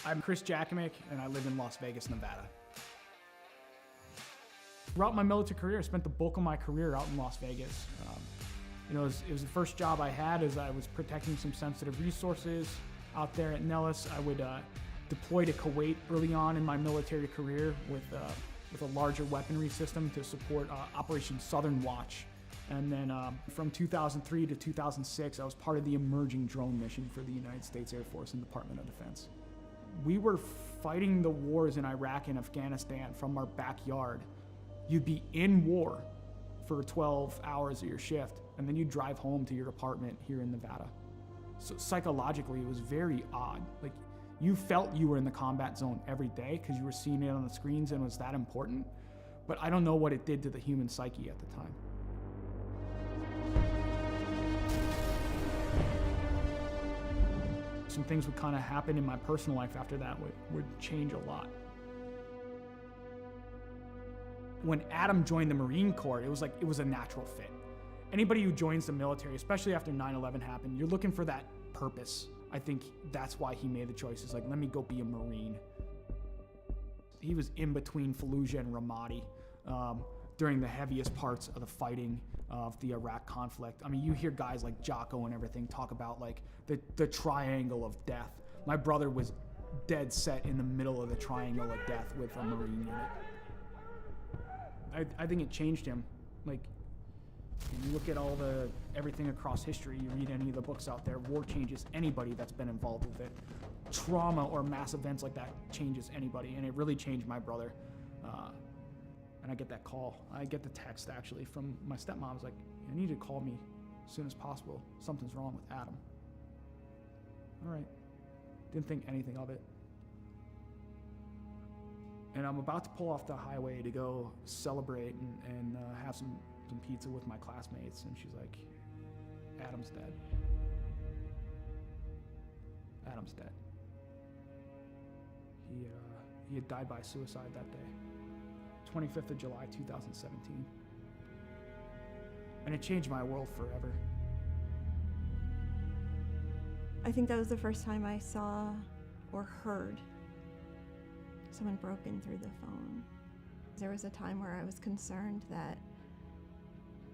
I'm Chris Jakimick, and I live in Las Vegas, Nevada. Throughout my military career, I spent the bulk of my career out in Las Vegas. It was the first job I had as I was protecting some sensitive resources out there at Nellis. I would deploy to Kuwait early on in my military career with a larger weaponry system to support Operation Southern Watch. And then from 2003 to 2006, I was part of the emerging drone mission for the United States Air Force and Department of Defense. We were fighting the wars in Iraq and Afghanistan from our backyard. You'd be in war for 12 hours of your shift, and then you'd drive home to your apartment here in Nevada. So psychologically, it was very odd. Like, you felt you were in the combat zone every day because you were seeing it on the screens and it was that important. But I don't know what it did to the human psyche at the time. Some things would kind of happen in my personal life after that would change a lot. When Adam joined the Marine Corps, it was a natural fit. Anybody who joins the military, especially after 9/11 happened, you're looking for that purpose. I think that's why he made the choice. It's like, let me go be a Marine. He was in between Fallujah and Ramadi during the heaviest parts of the fighting of the Iraq conflict. I mean, you hear guys like Jocko and everything talk about like the triangle of death. My brother was dead set in the middle of the triangle of death with a Marine unit. I think it changed him. Like, you look at everything across history, you read any of the books out there, war changes anybody that's been involved with it. Trauma or mass events like that changes anybody, and it really changed my brother. And I get that call. I get the text, actually, from my stepmom. I was like, I need you to call me as soon as possible. Something's wrong with Adam. All right. Didn't think anything of it. And I'm about to pull off the highway to go celebrate and have some pizza with my classmates, and she's like, Adam's dead. Adam's dead. He had died by suicide that day, 25th of July, 2017. And it changed my world forever. I think that was the first time I saw or heard someone broken through the phone. There was a time where I was concerned that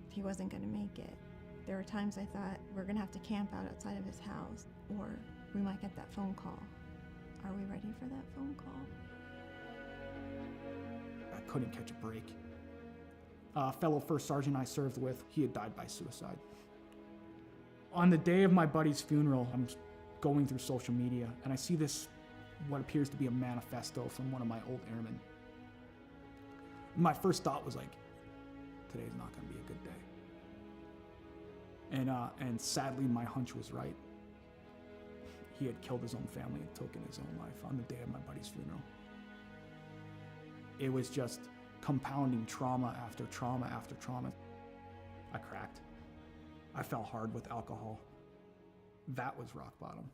he wasn't going to make it. There were times I thought we're going to have to camp out outside of his house, or we might get that phone call. Are we ready for that phone call? I couldn't catch a break. A fellow first sergeant I served with, he had died by suicide. On the day of my buddy's funeral, I'm going through social media, and I see this, what appears to be a manifesto from one of my old airmen. My first thought was like, today's not going to be a good day. And sadly, my hunch was right. He had killed his own family and taken his own life on the day of my buddy's funeral. It was just compounding trauma after trauma after trauma. I cracked. I fell hard with alcohol. That was rock bottom.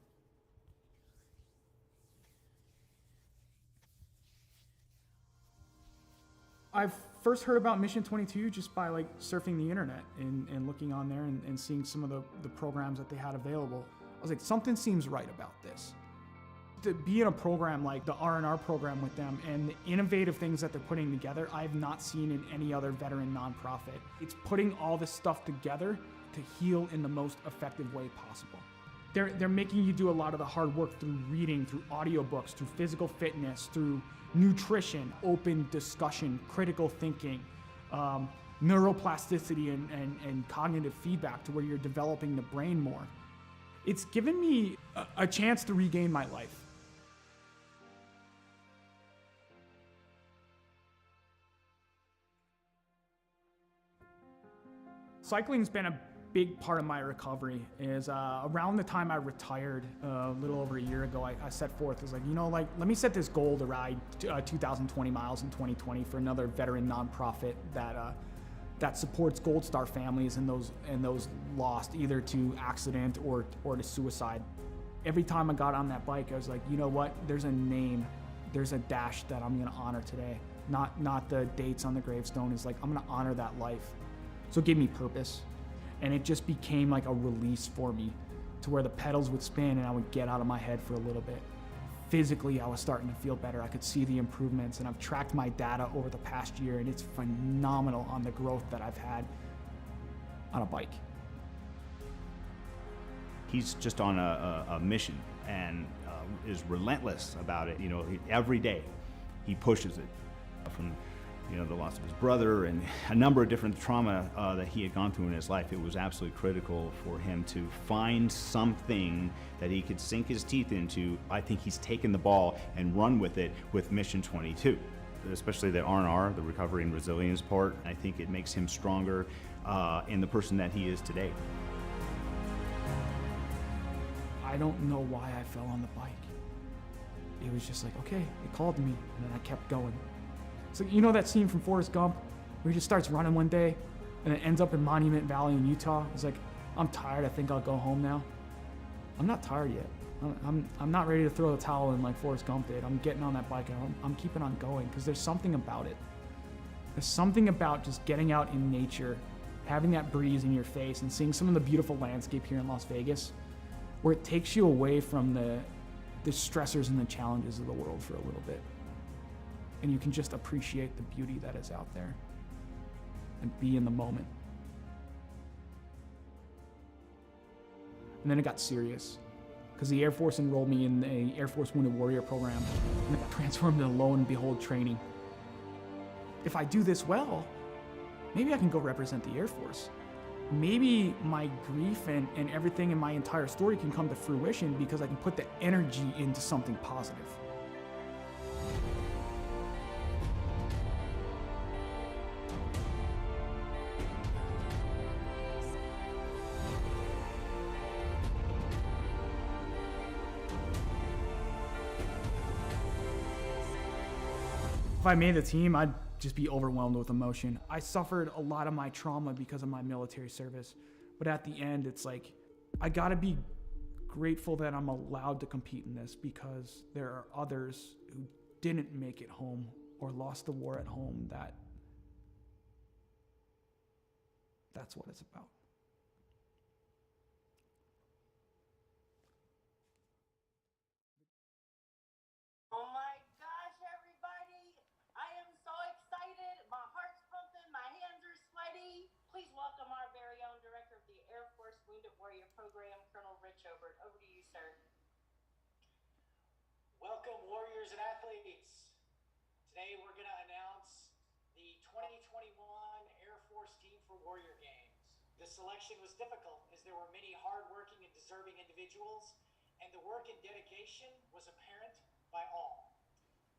I first heard about Mission 22 just by like surfing the internet and looking on there and seeing some of the programs that they had available. I was like, something seems right about this. To be in a program like the R&R program with them and the innovative things that they're putting together, I have not seen in any other veteran nonprofit. It's putting all this stuff together to heal in the most effective way possible. They're making you do a lot of the hard work through reading, through audiobooks, through physical fitness, through nutrition, open discussion, critical thinking, neuroplasticity and cognitive feedback to where you're developing the brain more. It's given me a chance to regain my life. Cycling's been a big part of my recovery. Is around the time I retired, a little over a year ago, I set forth, was like, let me set this goal to ride 2,020 miles in 2020 for another veteran nonprofit that supports Gold Star families and those lost either to accident or to suicide. Every time I got on that bike, I was like, you know what? There's a name, there's a dash that I'm gonna honor today. Not the dates on the gravestone. Is like, I'm gonna honor that life. So it gave me purpose. And it just became like a release for me to where the pedals would spin and I would get out of my head for a little bit. physically I was starting to feel better. I could see the improvements, and I've tracked my data over the past year, and it's phenomenal on the growth that I've had on a bike. He's just on a mission and is relentless about it. You know, every day he pushes it. From, you know, the loss of his brother and a number of different trauma that he had gone through in his life, it was absolutely critical for him to find something that he could sink his teeth into. I think he's taken the ball and run with it with Mission 22, especially the R&R, the recovery and resilience part. I think it makes him stronger in the person that he is today. I don't know why I fell on the bike. It was just like, okay, it called to me, and then I kept going. So you know that scene from Forrest Gump where he just starts running one day and it ends up in Monument Valley in Utah? He's like, I'm tired, I think I'll go home now. I'm not tired yet. I'm not ready to throw the towel in like Forrest Gump did. I'm getting on that bike and I'm keeping on going because there's something about it. There's something about just getting out in nature, having that breeze in your face and seeing some of the beautiful landscape here in Las Vegas where it takes you away from the stressors and the challenges of the world for a little bit. And you can just appreciate the beauty that is out there and be in the moment. And then it got serious because the Air Force enrolled me in the Air Force Wounded Warrior program, and it got transformed into lo and behold training. If I do this well, maybe I can go represent the Air Force. Maybe my grief and everything in my entire story can come to fruition because I can put the energy into something positive. If I made the team, I'd just be overwhelmed with emotion. I suffered a lot of my trauma because of my military service, but at the end, it's like, I gotta be grateful that I'm allowed to compete in this because there are others who didn't make it home or lost the war at home that's what it's about. Oh my gosh, everybody. I am so excited. My heart's pumping. My hands are sweaty. Please welcome our very own Director of the Air Force Wounded Warrior Program, Colonel Rich Obert. Over to you, sir. Welcome, warriors and athletes. Today we're going to announce the 2021 Air Force Team for Warrior Games. The selection was difficult as there were many hardworking and deserving individuals, and the work and dedication was apparent by all.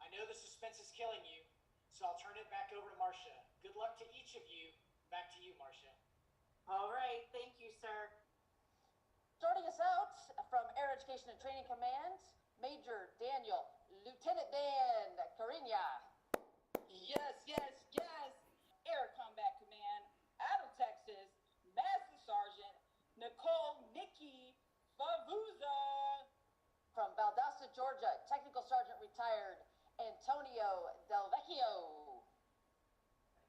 I know the suspense is killing you, so I'll turn it back over to Marcia. Good luck to each of you. Back to you, Marcia. All right. Thank you, sir. Starting us out from Air Education and Training Command, Major Daniel, Lieutenant Dan Cariña. Yes, yes, yes. Air Combat Command, out of Texas, Master Sergeant Nicole Nikki Favuza. From Valdosta, Georgia, Technical Sergeant retired Antonio Del Vecchio.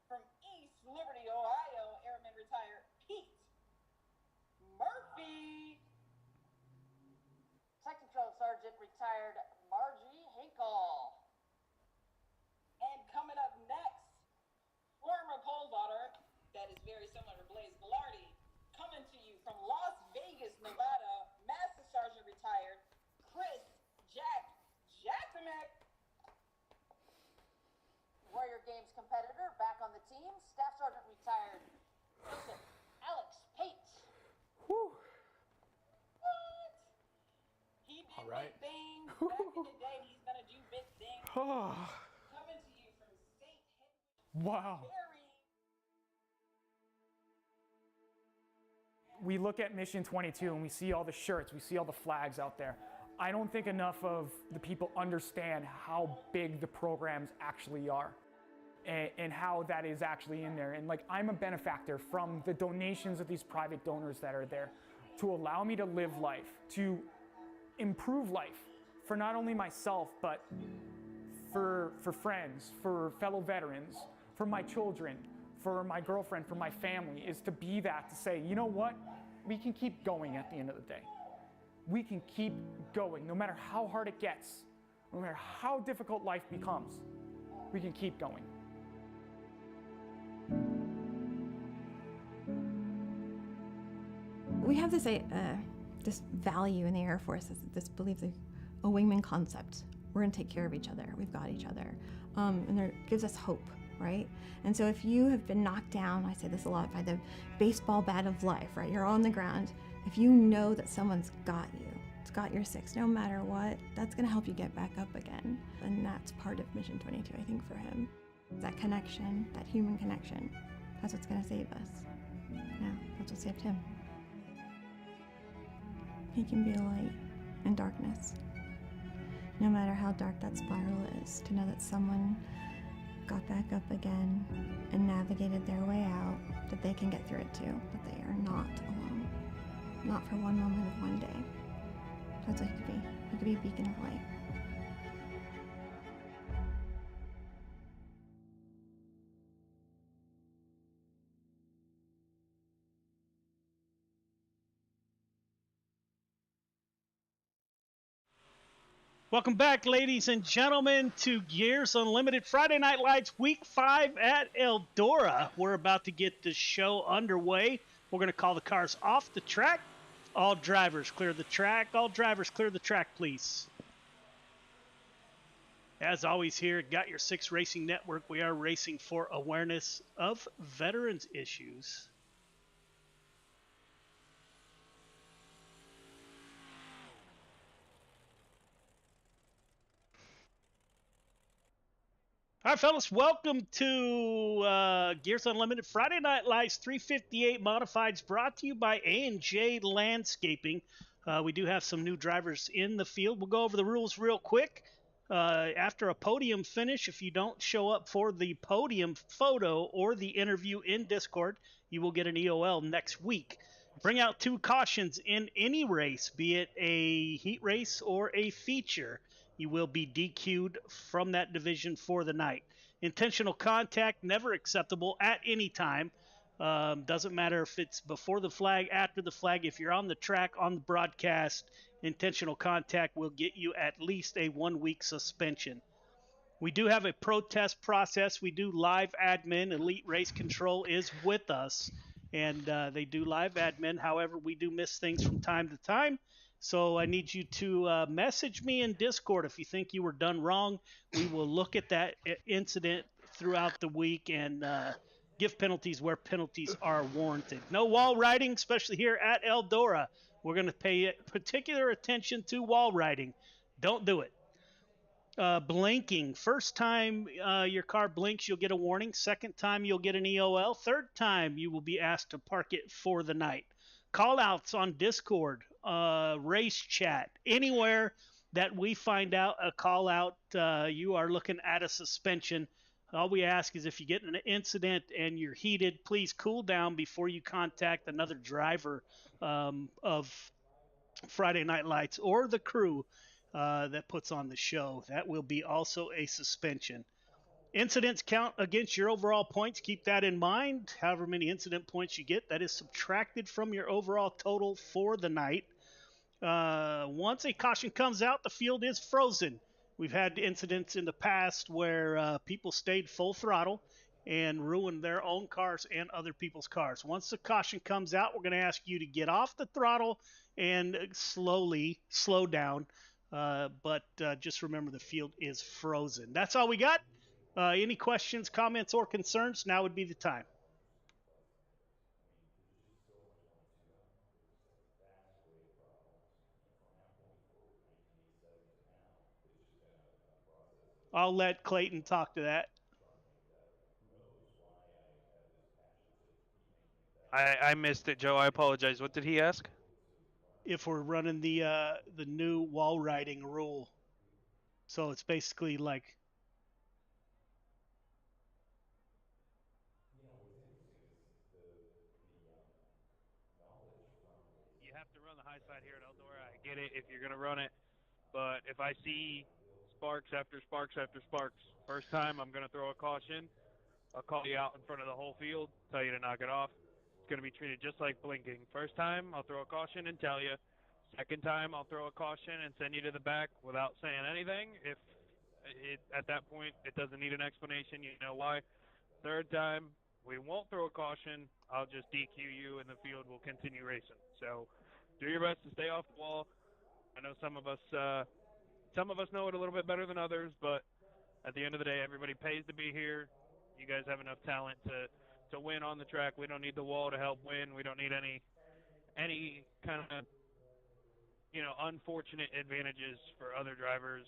From East Liberty, Ohio, Airman retired Pete Murphy. Technical Sergeant retired Margie Hinkle. And coming up next, former pole vaulter, that is very similar to Blaze Velarde, coming to you from Las Vegas, Nevada, Master Sergeant retired Chris Jacksomek. Warrior Games competitor back on the team, Staff Sergeant retired Joseph Alex Pate. Whew. What? He did All right. big things back in the day. He's gonna do big things. Coming to you from St. Henry. Wow. We look at Mission 22 and we see all the shirts, we see all the flags out there. I don't think enough of the people understand how big the programs actually are and how that is actually in there. And like, I'm a benefactor from the donations of these private donors that are there to allow me to live life, to improve life for not only myself, but for friends, for fellow veterans, for my children, for my girlfriend, for my family, is to be that, to say, you know what? We can keep going at the end of the day. We can keep going, no matter how hard it gets. no matter how difficult life becomes, we can keep going. We have this this value in the Air Force, this belief, a wingman concept. We're going to take care of each other. We've got each other. And it gives us hope, right? And so if you have been knocked down, I say this a lot, by the baseball bat of life, right? You're on the ground. If you know that someone's got you, it's got your six, no matter what, that's going to help you get back up again. And that's part of Mission 22, I think, for him. That connection, that human connection, that's what's going to save us. Yeah, that's what saved him. He can be a light in darkness. No matter how dark that spiral is, to know that someone got back up again and navigated their way out, that they can get through it too, that they are not alone. Not for one moment of one day. That's what he could be. He could be a beacon of light. Welcome back, ladies and gentlemen, to Gears Unlimited Friday Night Lights Week 5 at Eldora. We're about to get the show underway. We're going to call the cars off the track. All drivers clear the track. All drivers clear the track, please. As always here at Got Your Six Racing Network, we are racing for awareness of veterans issues. All right, fellas, welcome to Gears Unlimited Friday Night Lights 358 Modifieds, brought to you by A&J Landscaping. We do have some new drivers in the field. We'll go over the rules real quick. After a podium finish, if you don't show up for the podium photo or the interview in Discord, you will get an EOL next week. Bring out 2 cautions in any race, be it a heat race or a feature. You will be DQ'd from that division for the night. Intentional contact, never acceptable at any time. Doesn't matter if it's before the flag, after the flag. If you're on the track, on the broadcast, intentional contact will get you at least a 1-week suspension. We do have a protest process. We do live admin. Elite Race Control is with us, and they do live admin. However, we do miss things from time to time. So I need you to message me in Discord if you think you were done wrong. We will look at that incident throughout the week and give penalties where penalties are warranted. No wall riding, especially here at Eldora. We're going to pay particular attention to wall riding. Don't do it. Blinking. First time your car blinks, you'll get a warning. Second time, you'll get an EOL. Third time, you will be asked to park it for the night. Call-outs on Discord, race chat, anywhere that we find out a call-out, you are looking at a suspension. All we ask is if you get in an incident and you're heated, please cool down before you contact another driver of Friday Night Lights or the crew that puts on the show. That will be also a suspension. Incidents count against your overall points. Keep that in mind. However many incident points you get, that is subtracted from your overall total for the night. Once a caution comes out, the field is frozen. We've had incidents in the past where people stayed full throttle and ruined their own cars and other people's cars. Once the caution comes out, we're going to ask you to get off the throttle and slowly slow down. But just remember the field is frozen. That's all we got. Any questions, comments, or concerns? Now would be the time. I'll let Clayton talk to that. I missed it, Joe. I apologize. What did he ask? If we're running the new wall riding rule. So it's basically like You have to run the high side here at Eldora. I get it if you're going to run it. But if I see sparks after sparks after sparks, first time I'm going to throw a caution. I'll call you out in front of the whole field, tell you to knock it off. It's going to be treated just like blinking. First time, I'll throw a caution and tell you. Second time, I'll throw a caution and send you to the back without saying anything. If at that point it doesn't need an explanation, you know why. Third time, we won't throw a caution. I'll just DQ you, and the field will continue racing. So, do your best to stay off the wall. I know some of us know it a little bit better than others, but at the end of the day, everybody pays to be here. You guys have enough talent to win on the track. We don't need the wall to help win. We don't need any kind of unfortunate advantages for other drivers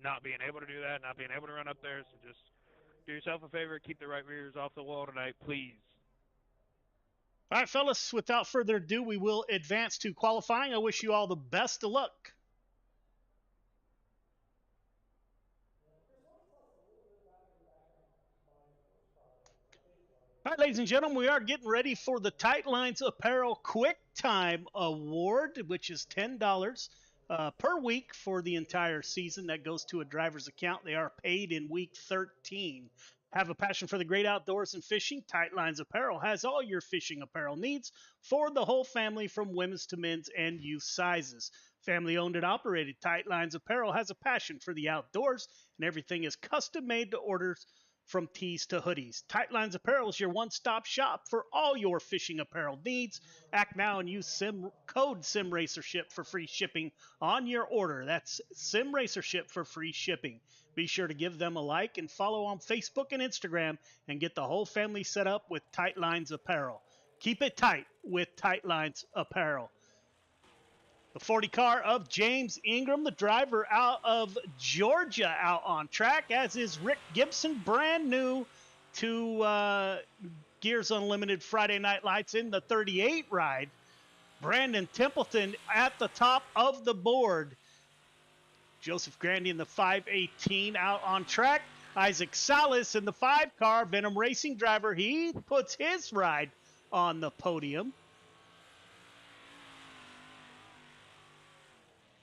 not being able to do that, not being able to run up there. So just do yourself a favor, keep the right rears off the wall tonight, please. All right, fellas, without further ado, we will advance to qualifying. I wish you all the best of luck. All right, ladies and gentlemen, we are getting ready for the Tight Lines Apparel Quick Time Award, which is $10 per week for the entire season. That goes to a driver's account. They are paid in week 13. Have a passion for the great outdoors and fishing? Tight Lines Apparel has all your fishing apparel needs for the whole family, from women's to men's and youth sizes. Family owned and operated, Tight Lines Apparel has a passion for the outdoors, and everything is custom made to orders from tees to hoodies. Tight Lines Apparel is your one-stop shop for all your fishing apparel needs. Act now and use code SIMRACERSHIP for free shipping on your order. That's SIMRACERSHIP for free shipping. Be sure to give them a like and follow on Facebook and Instagram and get the whole family set up with Tight Lines Apparel. Keep it tight with Tight Lines Apparel. The 40 car of James Ingram, the driver out of Georgia, out on track, as is Rick Gibson, brand new to Gears Unlimited Friday Night Lights in the 38 ride. Brandon Templeton at the top of the board. Joseph Grandy in the 518 out on track. Isaac Salas in the 5 car, Venom Racing driver. He puts his ride on the podium.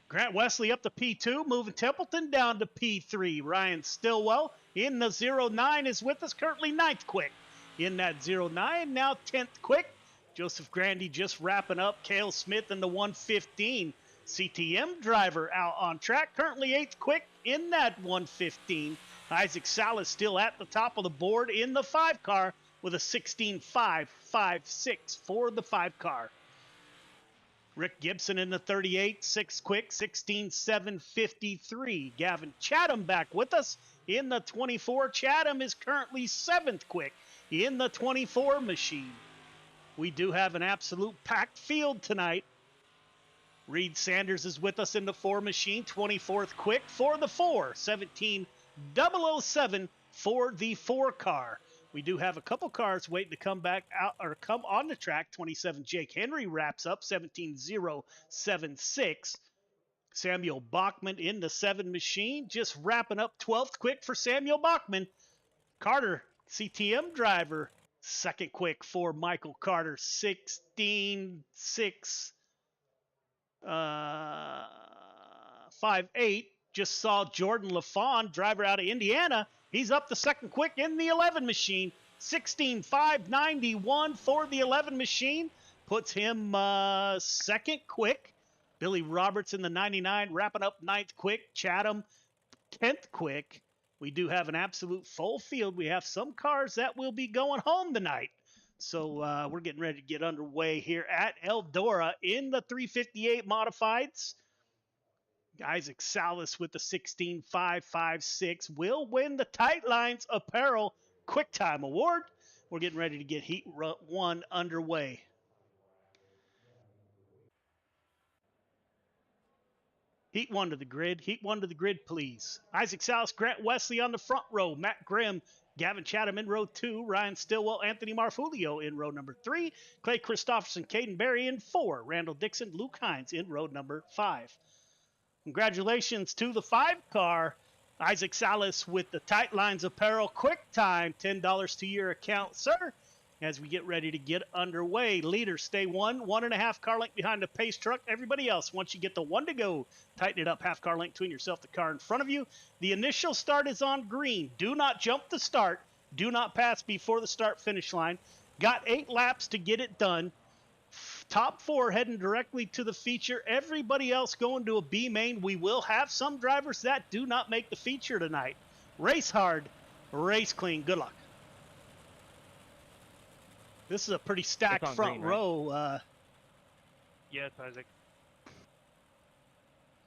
Grant Wesley up to P2, moving Templeton down to P3. Ryan Stillwell in the 09 is with us, currently 9th quick. In that 09, now 10th quick. Joseph Grandy just wrapping up. Cale Smith in the 115. CTM driver out on track, currently 8th quick in that 115. Isaac Salas still at the top of the board in the 5 car with a 16.556 for the 5 car. Rick Gibson in the 38, 6th quick, 16.753. Gavin Chatham back with us in the 24. Chatham is currently 7th quick in the 24 machine. We do have an absolute packed field tonight. Reed Sanders is with us in the 4 machine, 24th quick for the 4, 17.007 for the 4 car. We do have a couple cars waiting to come back out or come on the track. 27 Jake Henry wraps up 17.076. Samuel Bachman in the 7 machine, just wrapping up 12th quick for Samuel Bachman. Carter, CTM driver, 2nd quick for Michael Carter, 16.6. 5.8. Just saw Jordan LaFawn, driver out of Indiana. He's up the 2nd quick in the 11 machine. 16.591 for the 11 machine. Puts him 2nd quick. Billy Roberts in the 99 wrapping up 9th quick. Chatham 10th quick. We do have an absolute full field. We have some cars that will be going home tonight. So we're getting ready to get underway here at Eldora in the 358 modifieds. Isaac Salas with the 16.556 will win the Tight Lines Apparel Quick Time Award. We're getting ready to get Heat 1 underway. Heat 1 to the grid. Heat 1 to the grid, please. Isaac Salas, Grant Wesley on the front row. Matt Grimm, Gavin Chatham in row 2. Ryan Stillwell, Anthony Marfulio in row number 3. Clay Christopherson, Caden Berry in 4. Randall Dixon, Luke Hines in row number 5. Congratulations to the 5 car. Isaac Salas with the Tight Lines Apparel Quick Time. $10 to your account, sir. As we get ready to get underway, leaders stay 1.5 car length behind the pace truck. Everybody else, once you get the 1 to go, tighten it up, half car length between yourself, the car in front of you. The initial start is on green. Do not jump the start. Do not pass before the start finish line. Got 8 laps to get it done. top 4 heading directly to the feature. Everybody else going to a B main. We will have some drivers that do not make the feature tonight. Race hard, race clean. Good luck. This is a pretty stacked on front green, right? row. Yes, Isaac.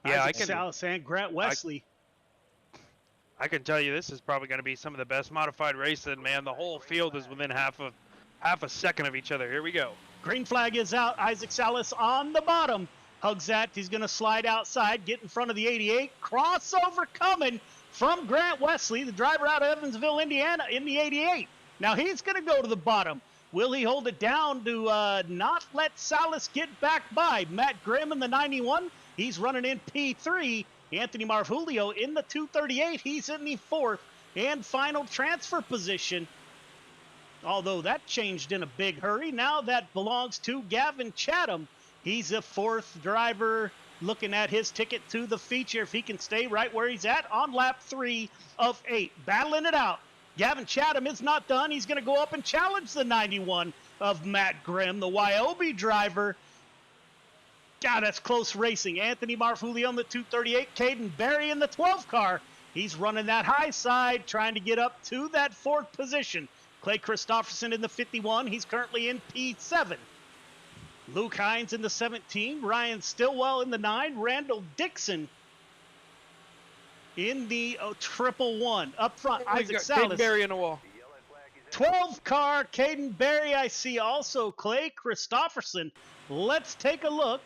Yeah, Isaac Salas and Grant Wesley. I can tell you this is probably going to be some of the best modified racing, man. The whole field is within half a second of each other. Here we go. Green flag is out. Isaac Salas on the bottom. Hugs that. He's going to slide outside, get in front of the 88. Crossover coming from Grant Wesley, the driver out of Evansville, Indiana, in the 88. Now he's going to go to the bottom. Will he hold it down to not let Salas get back by? Matt Grimm in the 91. He's running in P3. Anthony Marvulio in the 238. He's in the 4th and final transfer position. Although that changed in a big hurry. Now that belongs to Gavin Chatham. He's a 4th driver looking at his ticket to the feature. If he can stay right where he's at on lap 3 of 8. Battling it out. Gavin Chatham is not done. He's going to go up and challenge the 91 of Matt Grimm, the YOB driver. God, that's close racing. Anthony Marfulli on the 238. Caden Berry in the 12 car. He's running that high side, trying to get up to that 4th position. Clay Christopherson in the 51. He's currently in P7. Luke Hines in the 17. Ryan Stillwell in the 9. Randall Dixon in the 111. Up front, Isaac Salas. Caden Berry in the wall. 12 car, Caden Berry. I see also Clay Christopherson. Let's take a look.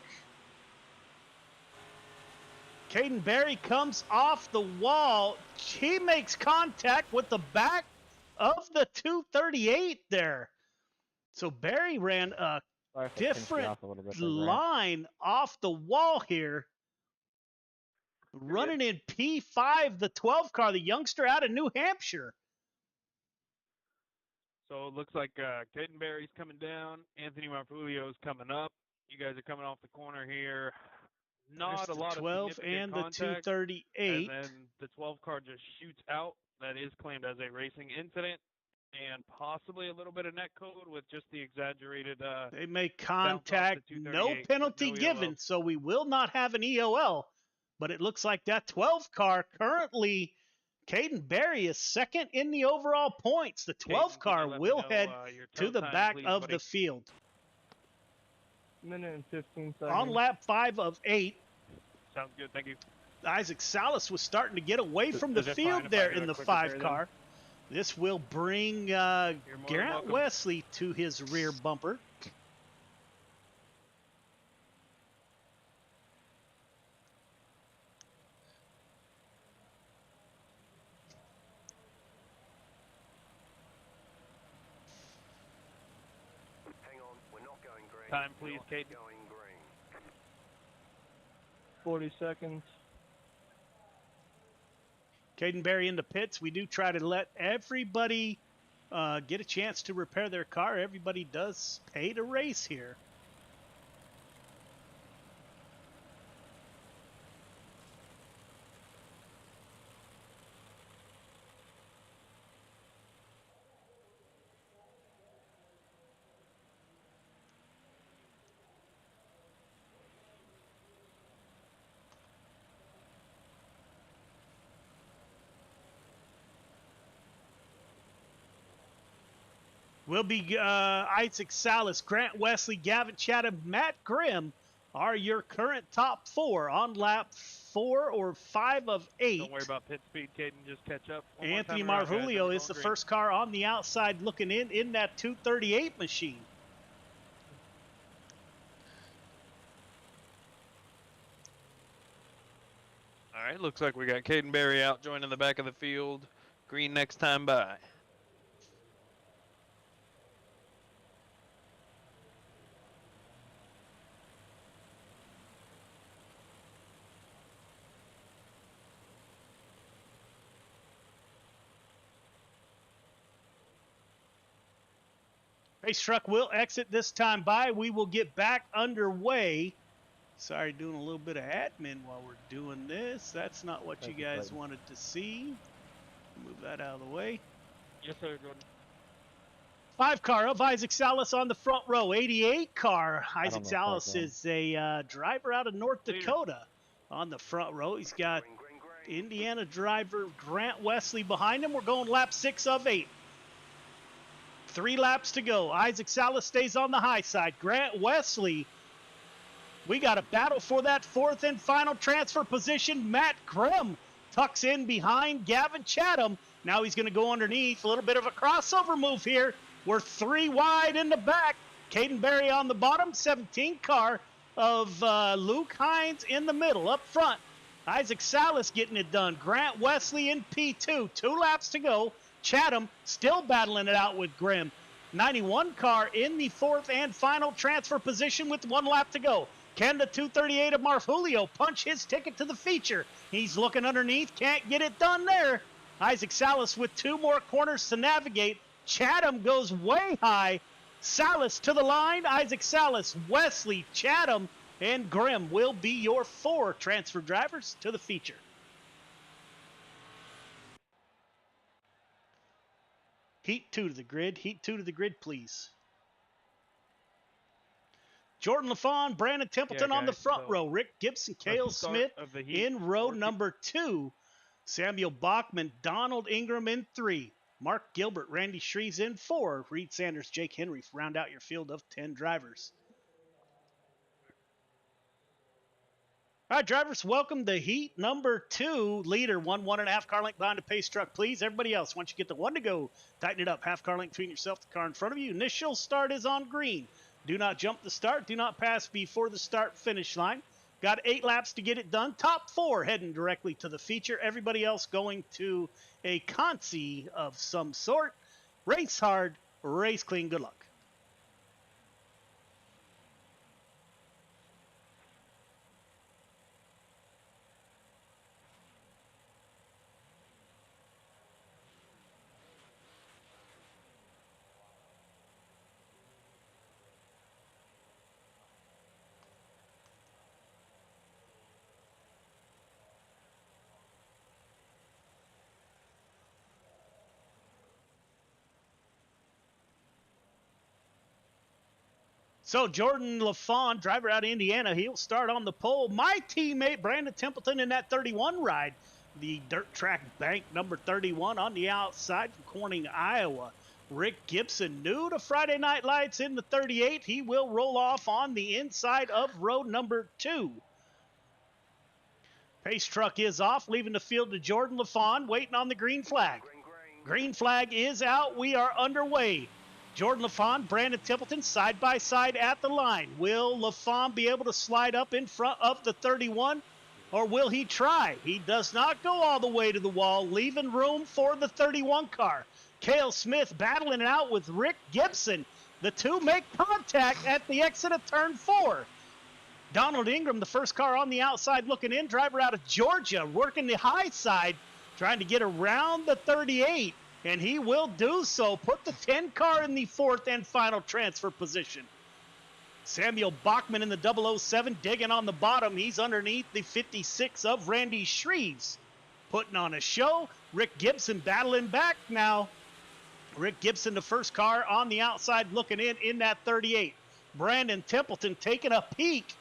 Caden Berry comes off the wall. He makes contact with the back of the 238 there. So Berry ran a different line off the wall here. Running in P5, the 12 car, the youngster out of New Hampshire. So it looks like Caden Berry's coming down. Anthony Marfulio's coming up. You guys are coming off the corner here. Not There's a lot the 12 of significant and the contact, 238. and then the 12 car just shoots out. That is claimed as a racing incident, and possibly a little bit of net code with just the exaggerated. They make bounce off the contact, no 238, penalty no given, ELL. so we will not have an EOL. But it looks like that 12 car currently, Caden Berry is 2nd in the overall points. The 12 Caden, car can you let me will know, head your to toe the time, back please, of buddy? the field. Minute and 15 seconds. On lap 5 of 8, Sounds good, thank you. Isaac Salas was starting to get away from the Is it field fine if I there do in a the quick 5 repair car. This will bring You're more than Grant welcome. Wesley to his rear bumper. Time, please, Caden. 40 seconds. Caden Berry in the pits. We do try to let everybody get a chance to repair their car. Everybody does pay to race here. Will be Isaac Salas, Grant Wesley, Gavin Chatham, Matt Grimm are your current top 4 on lap 4 or 5 of 8. Don't worry about pit speed, Caden. Just catch up. One more Anthony time around, guys, then Marvulio we're is the going green. first car on the outside looking in that 238 machine. All right, looks like we got Caden Berry out joining the back of the field. Green next time by. Race truck will exit this time by. We will get back underway. Sorry, doing a little bit of admin while we're doing this. That's not what you guys wanted to see. Move that out of the way. Yes, sir, Jordan. 5 car of Isaac Salas on the front row. 88 car. don't Isaac know Salas if I can. is a driver out of North Dakota on the front row. He's got Indiana driver Grant Wesley behind him. We're going lap 6 of 8. 3 laps to go. Isaac Salas stays on the high side. Grant Wesley, we got a battle for that 4th and final transfer position. Matt Grimm tucks in behind Gavin Chatham. Now he's going to go underneath. A little bit of a crossover move here. We're 3 wide in the back. Caden Berry on the bottom. 17 car of Luke Hines in the middle. Up front, Isaac Salas getting it done. Grant Wesley in P2. 2 laps to go. Chatham still battling it out with Grimm. 91 car in the 4th and final transfer position with 1 lap to go. Can the 238 of Marfulio punch his ticket to the feature? He's looking underneath. Can't get it done there. Isaac Salas with 2 more corners to navigate. Chatham goes way high. Salas to the line. Isaac Salas, Wesley, Chatham, and Grimm will be your 4 transfer drivers to the feature. Heat 2 to the grid. Heat 2 to the grid, please. Jordan LaFawn, Brandon Templeton on the front row. Rick Gibson, Cale Smith in row number 2. Samuel Bachman, Donald Ingram in 3. Mark Gilbert, Randy Shreves in 4. Reed Sanders, Jake Henry round out your field of 10 drivers. All right, drivers, welcome to heat number 2. Leader, 1.5 car length behind the pace truck, please. Everybody else, once you get the 1 to go, tighten it up. Half car length between yourself and the car in front of you. Initial start is on green. Do not jump the start. Do not pass before the start finish line. Got 8 laps to get it done. Top 4 heading directly to the feature. Everybody else going to a consi of some sort. Race hard, race clean. Good luck. So Jordan LaFawn, driver out of Indiana, he'll start on the pole. My teammate Brandon Templeton in that 31 ride, the dirt track bank number 31 on the outside from Corning, Iowa. Rick Gibson, new to Friday Night Lights in the 38. He will roll off on the inside of row number 2. Pace truck is off, leaving the field to Jordan LaFawn, waiting on the green flag. Green flag is out. We are underway. Jordan LaFawn, Brandon Templeton, side by side at the line. Will LaFawn be able to slide up in front of the 31, or will he try? He does not go all the way to the wall, leaving room for the 31 car. Cale Smith battling it out with Rick Gibson. The 2 make contact at the exit of turn 4. Donald Ingram, the first car on the outside looking in, driver out of Georgia, working the high side, trying to get around the 38. And he will do so. Put the 10 car in the 4th and final transfer position. Samuel Bachman in the 007 digging on the bottom. He's underneath the 56 of Randy Shreves. Putting on a show. Rick Gibson battling back now. Rick Gibson, the first car on the outside looking in that 38. Brandon Templeton taking a peek.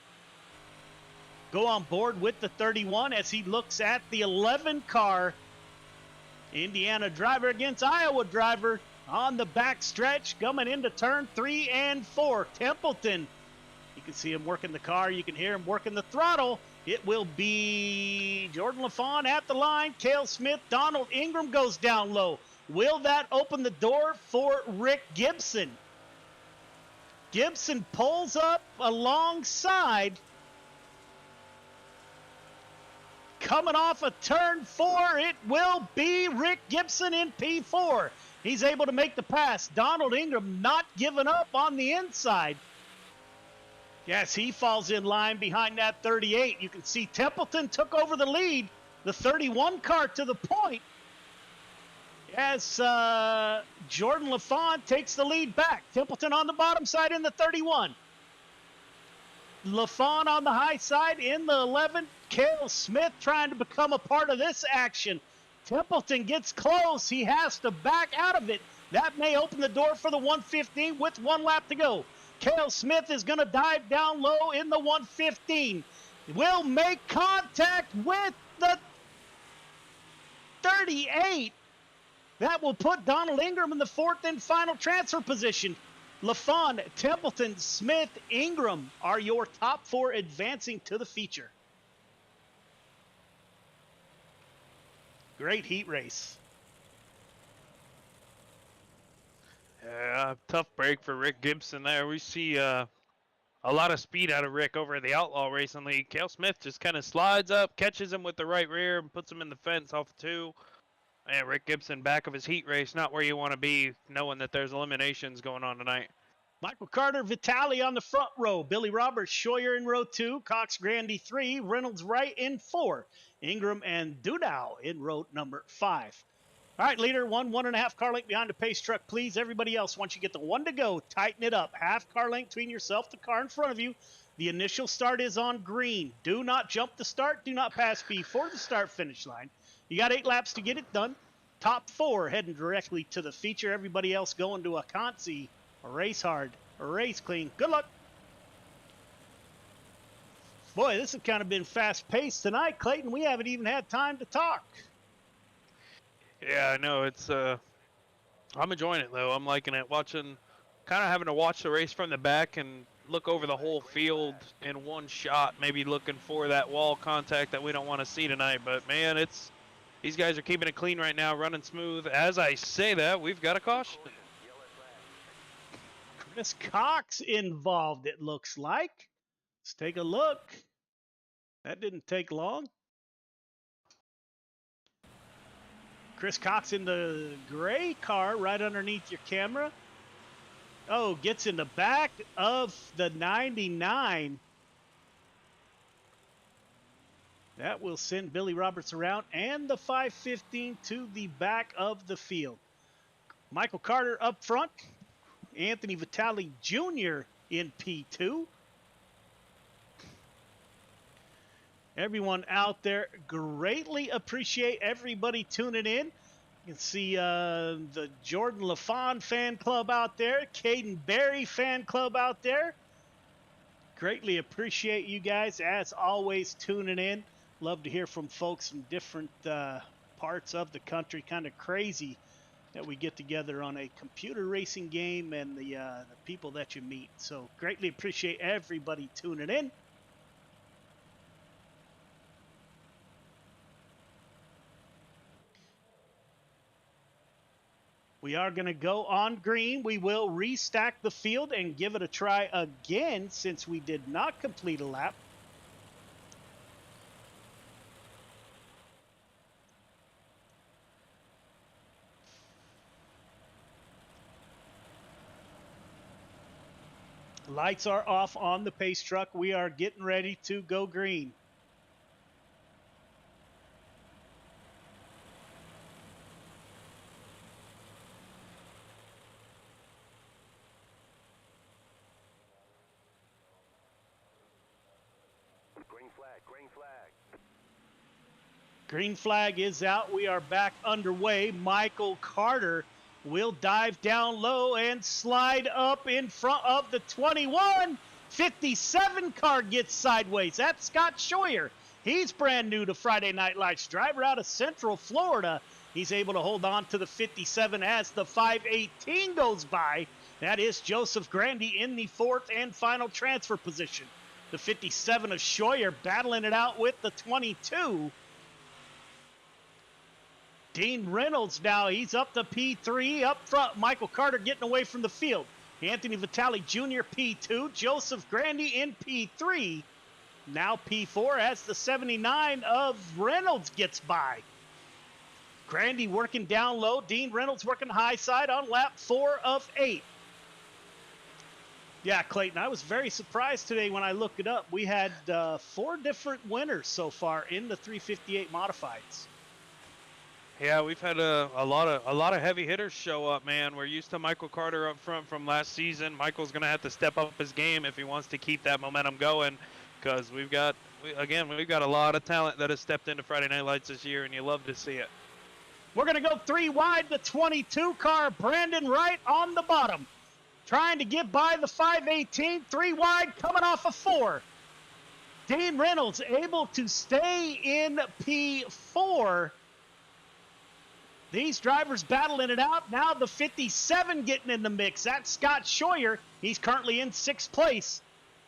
Go on board with the 31 as he looks at the 11 car. Indiana driver against Iowa driver on the back stretch coming into turn 3 and 4. Templeton, you can see him working the car. You can hear him working the throttle. It will be Jordan LaFawn at the line. Cale Smith, Donald Ingram goes down low. Will that open the door for Rick Gibson? Gibson pulls up alongside. Coming off of turn 4, it will be Rick Gibson in P4. He's able to make the pass. Donald Ingram not giving up on the inside. Yes, he falls in line behind that 38. You can see Templeton took over the lead. The 31 car to the point. As Jordan LaFawn takes the lead back. Templeton on the bottom side in the 31. LaFawn on the high side in the 11. Cale Smith trying to become a part of this action. Templeton gets close. He has to back out of it. That may open the door for the 115 with 1 lap to go. Cale Smith is going to dive down low in the 115. Will make contact with the 38. That will put Donald Ingram in the 4th and final transfer position. LaFawn, Templeton, Smith, Ingram are your top 4 advancing to the feature. Great heat race. Yeah, tough break for Rick Gibson there. We see a lot of speed out of Rick over at the Outlaw recently. Cale Smith just kind of slides up, catches him with the right rear, and puts him in the fence off 2. And Rick Gibson back of his heat race, not where you want to be, knowing that there's eliminations going on tonight. Michael Carter, Vitale on the front row. Billy Roberts, Scheuer in row 2. Cox Grandy 3. Reynolds Wright in 4. Ingram and Dudow in row number 5. All right, leader, 1.5 car length behind the pace truck, please. Everybody else, once you get the 1 to go, tighten it up. Half car length between yourself, the car in front of you. The initial start is on green. Do not jump the start. Do not pass before the start finish line. You got 8 laps to get it done. Top 4 heading directly to the feature. Everybody else going to a Consi, a race hard, a race clean. Good luck. Boy, this has kind of been fast-paced tonight, Clayton. We haven't even had time to talk. Yeah, I know. It's I'm enjoying it though. I'm liking it. Watching, kind of having to watch the race from the back and look over the whole field in one shot. Maybe looking for that wall contact that we don't want to see tonight. But man, these guys are keeping it clean right now, running smooth. As I say that, we've got a caution. Chris Cox involved, it looks like. Let's take a look. That didn't take long. Chris Cox in the gray car right underneath your camera. Oh, gets in the back of the 99. That will send Billy Roberts around and the 515 to the back of the field. Michael Carter up front. Anthony Vitale Jr. in P2. Everyone out there, greatly appreciate everybody tuning in. You can see the Jordan LaFawn fan club out there, Caden Berry fan club out there. Greatly appreciate you guys, as always, tuning in. Love to hear from folks from different parts of the country. Kind of crazy that we get together on a computer racing game and the people that you meet. So greatly appreciate everybody tuning in. We are going to go on green. We will restack the field and give it a try again since we did not complete a lap. Lights are off on the pace truck. We are getting ready to go green. Green flag is out. We are back underway. Michael Carter will dive down low and slide up in front of the 21. 57 car gets sideways. That's Scott Scheuer. He's brand new to Friday Night Lights. Driver out of Central Florida. He's able to hold on to the 57 as the 518 goes by. That is Joseph Grandy in the 4th and final transfer position. The 57 of Scheuer battling it out with the 22. Dean Reynolds now, he's up to P3. Up front, Michael Carter getting away from the field. Anthony Vitale Jr. P2. Joseph Grandy in P3. Now P4 as the 79 of Reynolds gets by. Grandy working down low. Dean Reynolds working high side on lap 4 of 8. Yeah, Clayton, I was very surprised today when I looked it up. We had 4 different winners so far in the 358 modifieds. Yeah, we've had a lot of heavy hitters show up, man. We're used to Michael Carter up front from last season. Michael's going to have to step up his game if he wants to keep that momentum going, because we've got a lot of talent that has stepped into Friday Night Lights this year, and you love to see it. We're going to go 3 wide, the 22 car, Brandon Wright on the bottom. Trying to get by the 518, 3 wide, coming off of 4. Dean Reynolds able to stay in P4. These drivers battling it out. Now the 57 getting in the mix. That's Scott Scheuer. He's currently in 6th place.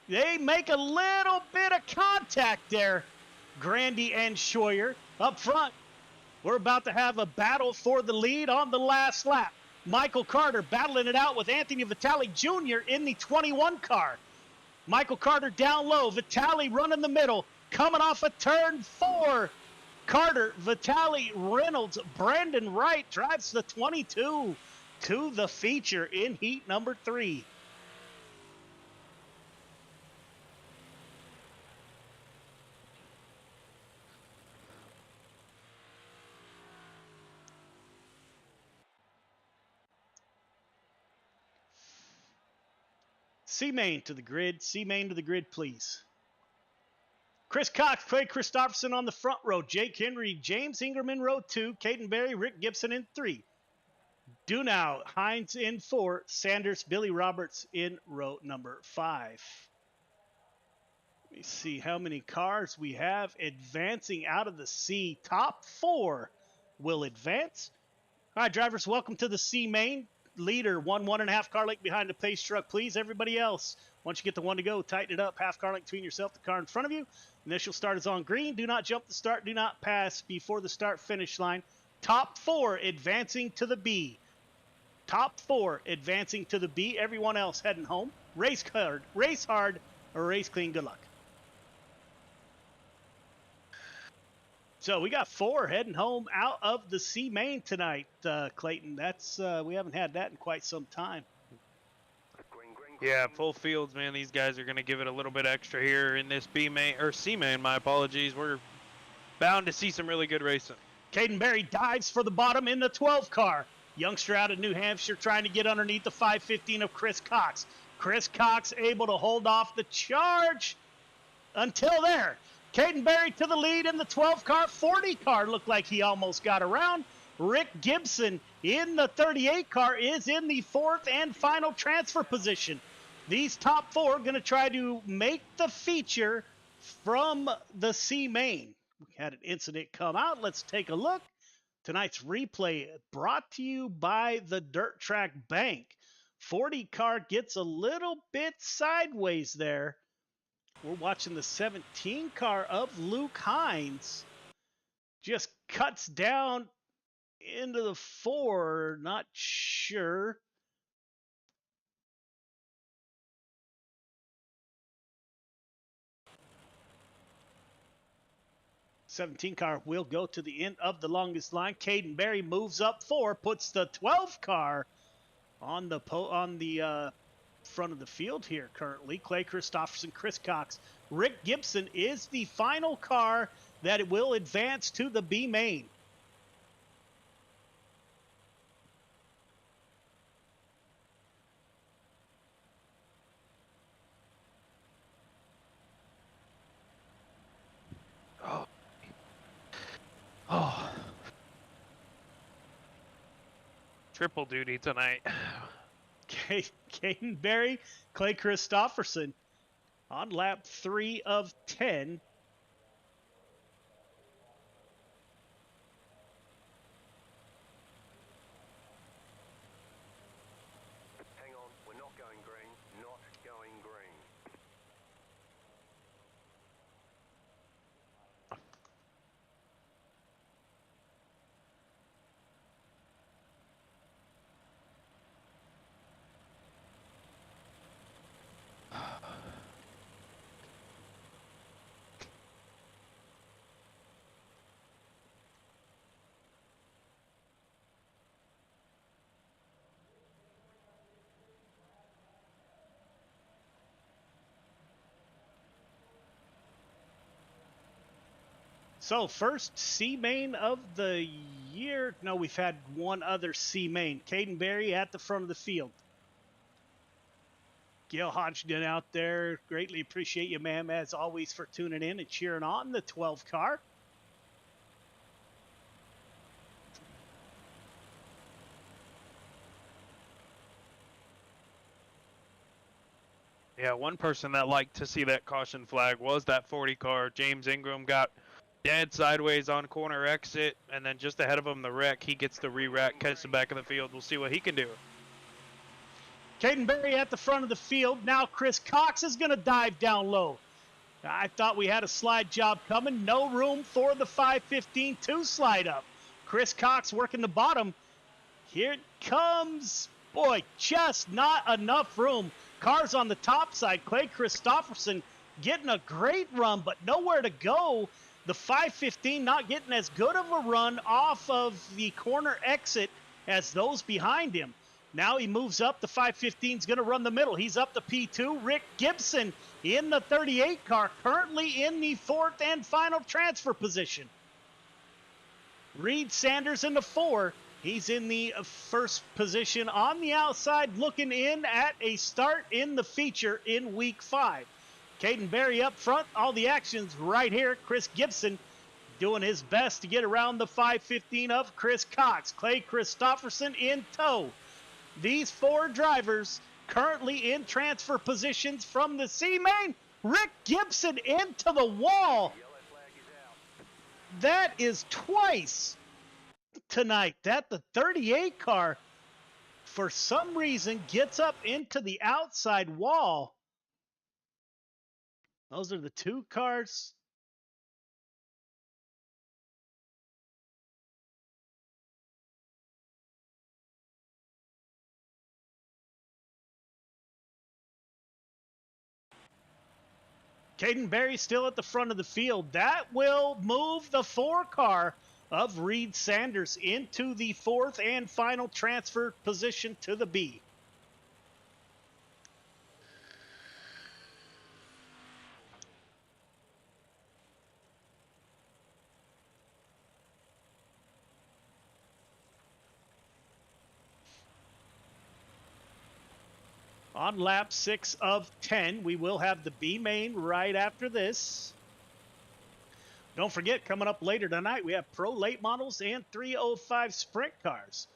They make a little bit of contact there, Grandy and Scheuer. Up front, we're about to have a battle for the lead on the last lap. Michael Carter battling it out with Anthony Vitale Jr. in the 21 car. Michael Carter down low. Vitale running the middle. Coming off of turn 4. Carter, Vitale, Reynolds, Brandon Wright drives the 22 to the feature in heat number 3. C-Main to the grid. C-Main to the grid, please. Chris Cox, Clay Christopherson on the front row. Jake Henry, James Ingram in row 2. Caden Berry, Rick Gibson in 3. Dunau, Hines in 4. Sanders, Billy Roberts in row number 5. Let me see how many cars we have advancing out of the C. Top 4 will advance. All right, drivers, welcome to the C-Main. Leader, 1.5 car length behind the pace truck, please. Everybody else, once you get the 1 to go, tighten it up. Half car length between yourself, the car in front of you. Initial start is on green. Do not jump the start. Do not pass before the start finish line. Top 4 advancing to the B. Top 4 advancing to the B. Everyone else heading home. Race hard, or race clean. Good luck. So we got 4 heading home out of the C-Main tonight, Clayton. That's we haven't had that in quite some time. Yeah, full fields, man. These guys are going to give it a little bit extra here in this B-Main, or C-Main, my apologies. We're bound to see some really good racing. Caden Berry dives for the bottom in the 12 car. Youngster out of New Hampshire trying to get underneath the 515 of Chris Cox. Chris Cox able to hold off the charge until there. Caden Berry to the lead in the 12 car. 40 car looked like he almost got around. Rick Gibson in the 38 car is in the 4th and final transfer position. These top 4 are going to try to make the feature from the C-Main. We had an incident come out. Let's take a look. Tonight's replay brought to you by the Dirt Track Bank. 40 car gets a little bit sideways there. We're watching the 17 car of Luke Hines. Just cuts down into the 4. Not sure. '17 car will go to the end of the longest line. Caden Berry moves up 4, puts the 12 car on the front of the field here currently. Clay Christopherson, Chris Cox. Rick Gibson is the final car that will advance to the B-Main. Oh. Triple duty tonight. Caden Berry, Clay Christopherson on lap 3 of 10. Hang on, we're not going green, not going green. So first C-Main of the year. No, we've had one other C-Main. Caden Berry at the front of the field. Gail Hodgson out there. Greatly appreciate you, ma'am, as always, for tuning in and cheering on the 12 car. Yeah, one person that liked to see that caution flag was that 40 car. James Ingram got dead sideways on corner exit, and then just ahead of him, the wreck. He gets the re-rack, catch the back of the field. We'll see what he can do. Caden Berry at the front of the field. Now Chris Cox is going to dive down low. I thought we had a slide job coming. No room for the 515 to slide up. Chris Cox working the bottom. Here it comes. Boy, just not enough room. Cars on the top side. Clay Christopherson getting a great run, but nowhere to go. The 515 not getting as good of a run off of the corner exit as those behind him. Now he moves up. The 515 is going to run the middle. He's up to P2. Rick Gibson in the 38 car, currently in the fourth and final transfer position. Reed Sanders in the 4. He's in the first position on the outside, looking in at a start in the feature in week 5. Caden Berry up front. All the action's right here. Chris Gibson doing his best to get around the 515 of Chris Cox. Clay Christopherson in tow. These 4 drivers currently in transfer positions from the C main. Rick Gibson into the wall. That is twice tonight that the 38 car, for some reason, gets up into the outside wall. Those are the 2 cars. Caden Berry still at the front of the field. That will move the 4 car of Reed Sanders into the fourth and final transfer position to the B. On lap 6 of 10, we will have the B main right after this. Don't forget, coming up later tonight, we have Pro Late Models and 305 Sprint Cars.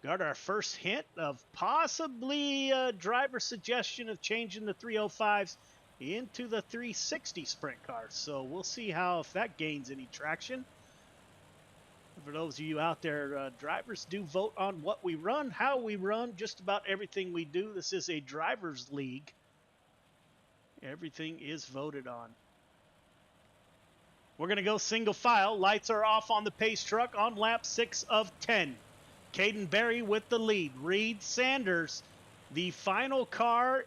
Got our first hint of possibly a driver suggestion of changing the 305s into the 360 Sprint Cars. So we'll see if that gains any traction. For those of you out there, drivers do vote on what we run, how we run, just about everything we do. This is a driver's league. Everything is voted on. We're going to go single file. Lights are off on the pace truck on lap 6 of 10. Caden Berry with the lead. Reed Sanders, the final car,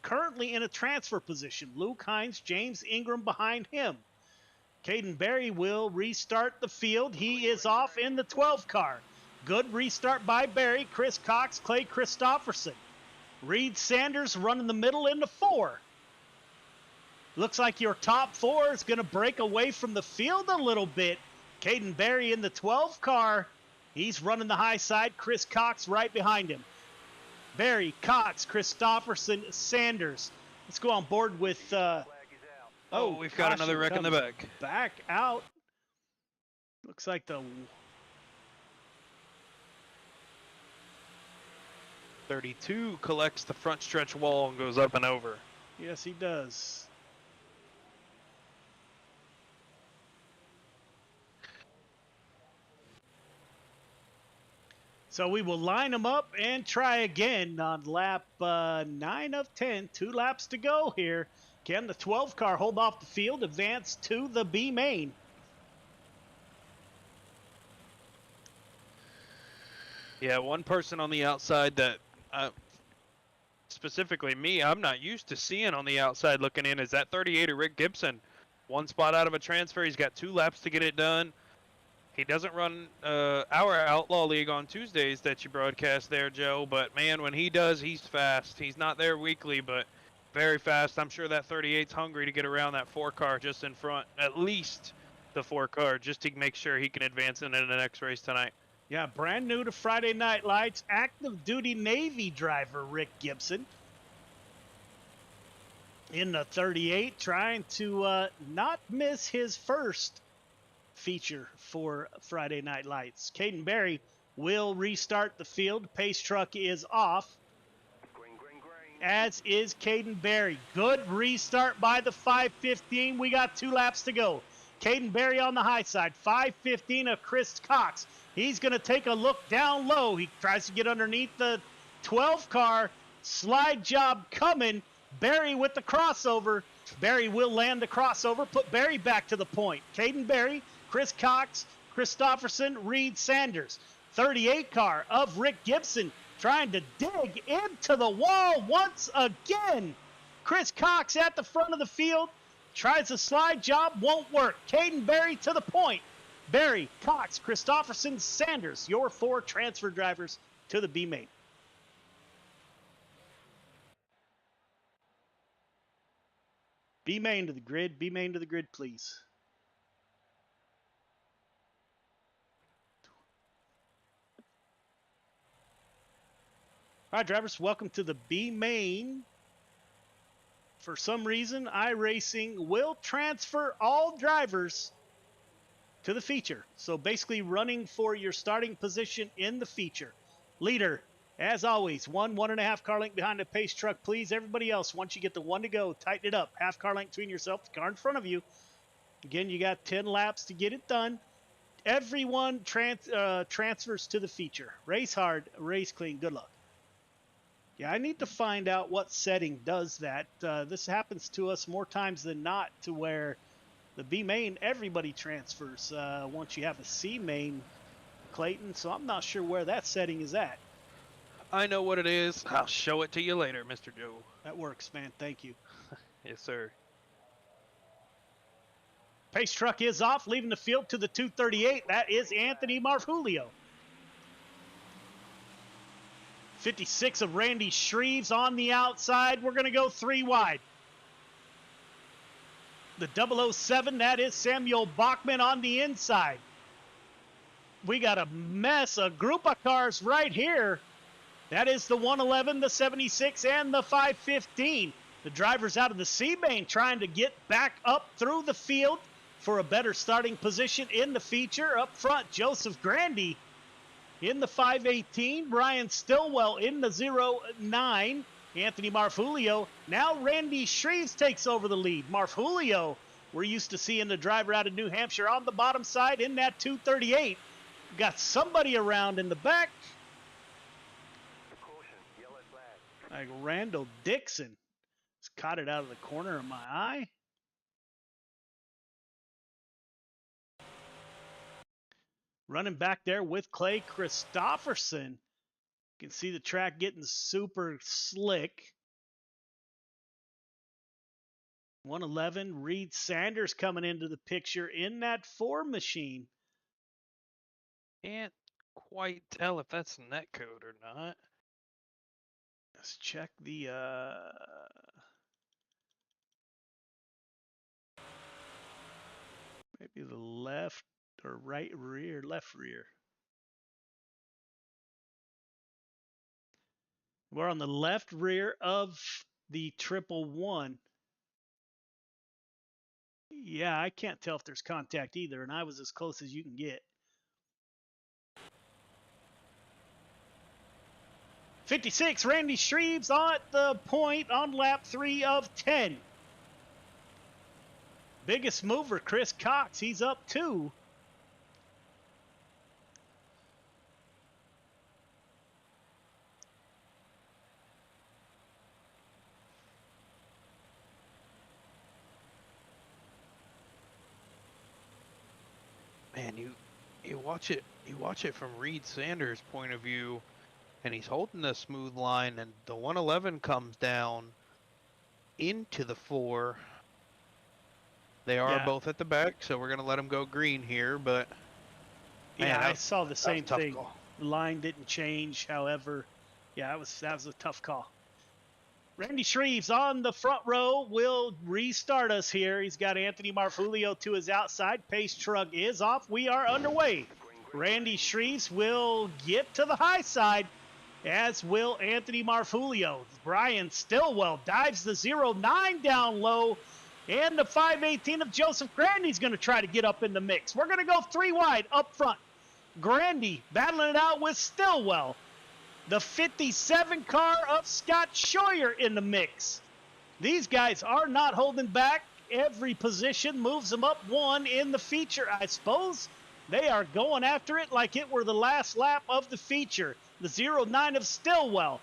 currently in a transfer position. Luke Hines, James Ingram behind him. Caden Berry will restart the field. He is off in the 12 car. Good restart by Berry. Chris Cox, Clay Christopherson. Reed Sanders running the middle in the 4. Looks like your top 4 is going to break away from the field a little bit. Caden Berry in the 12 car. He's running the high side. Chris Cox right behind him. Berry, Cox, Christopherson, Sanders. Let's go on board with... Oh, we've got another wreck in the back. Back out. Looks like the 32 collects the front stretch wall and goes up and over. Yes, he does. So we will line them up and try again on lap 9 of 10. 2 laps to go here. Can the 12 car hold off the field, advance to the B main? Yeah, one person on the outside that, specifically me, I'm not used to seeing on the outside looking in is that 38 of Rick Gibson. 1 spot out of a transfer. He's got 2 laps to get it done. He doesn't run our Outlaw League on Tuesdays that you broadcast there, Joe. But, man, when he does, he's fast. He's not there weekly, but very fast. I'm sure that 38's hungry to get around that 4 car just in front, at least the 4 car, just to make sure he can advance into the next race tonight. Yeah, brand new to Friday Night Lights, active duty Navy driver Rick Gibson. In the 38, trying to not miss his first feature for Friday Night Lights. Caden Berry will restart the field. Pace truck is off. as is Caden Berry. Good restart by the 5:15. We got 2 laps to go. Caden Berry on the high side. 5:15 of Chris Cox. He's going to take a look down low. He tries to get underneath the 12 car. Slide job coming. Berry with the crossover. Berry will land the crossover. Put Berry back to the point. Caden Berry, Chris Cox, Christopherson, Reed Sanders. 38 car of Rick Gibson trying to dig into the wall once again. Chris Cox at the front of the field. Tries a slide job. Won't work. Caden Berry to the point. Berry, Cox, Christopherson, Sanders. Your 4 transfer drivers to the B main. B main to the grid. B main to the grid, please. All right, drivers, welcome to the B main. For some reason, iRacing will transfer all drivers to the feature. So basically running for your starting position in the feature. Leader, as always, 1.5 car length behind the pace truck, please. Everybody else, once you get the 1 to go, tighten it up. Half car length between yourself, the car in front of you. Again, you got 10 laps to get it done. Everyone transfers to the feature. Race hard, race clean. Good luck. Yeah, I need to find out what setting does that. This happens to us more times than not, to where the B main, everybody transfers once you have a C main, Clayton. So I'm not sure where that setting is at. I know what it is. I'll show it to you later, Mr. Joe. That works, man. Thank you. Yes, sir. Pace truck is off, leaving the field to the 238. That is Anthony Marfulio. 56 of Randy Shreves on the outside. We're going to go 3 wide. The 007, that is Samuel Bachman on the inside. We got a mess, a group of cars right here. That is the 111, the 76, and the 515. The drivers out of the C main trying to get back up through the field for a better starting position in the feature. Up front, Joseph Grandy in the 518. Brian Stillwell in the 09. Anthony Marfulio. Now Randy Shreves takes over the lead. Marfulio, we're used to seeing the driver out of New Hampshire on the bottom side in that 238. Got somebody around in the back. Like Randall Dixon. Just caught it out of the corner of my eye. Running back there with Clay Christopherson. You can see the track getting super slick. 111, Reed Sanders coming into the picture in that 4 machine. Can't quite tell if that's netcode or not. Let's check the maybe the left or right rear, left rear. We're on the left rear of the 111. Yeah, I can't tell if there's contact either, and I was as close as you can get. 56, Randy Shreves on the point on lap 3 of 10. Biggest mover, Chris Cox. He's up 2. Man, you watch it from Reed Sanders' point of view, and he's holding a smooth line, and the 111 comes down into the 4. They are both at the back, so we're gonna let them go green here. But man, yeah, I saw the same thing. Call. The line didn't change, however, yeah, that was a tough call. Randy Shreves on the front row will restart us here. He's got Anthony Marfulio to his outside. Pace truck is off. We are underway. Randy Shreves will get to the high side, as will Anthony Marfulio. Brian Stillwell dives the 09 down low, and the 518 of Joseph Grandy's going to try to get up in the mix. We're going to go 3 wide up front. Grandy battling it out with Stillwell. the 57 car of Scott Scheuer in the mix. These guys are not holding back. Every position moves them up one in the feature, I suppose. They are going after it like it were the last lap of the feature. The 09 of Stillwell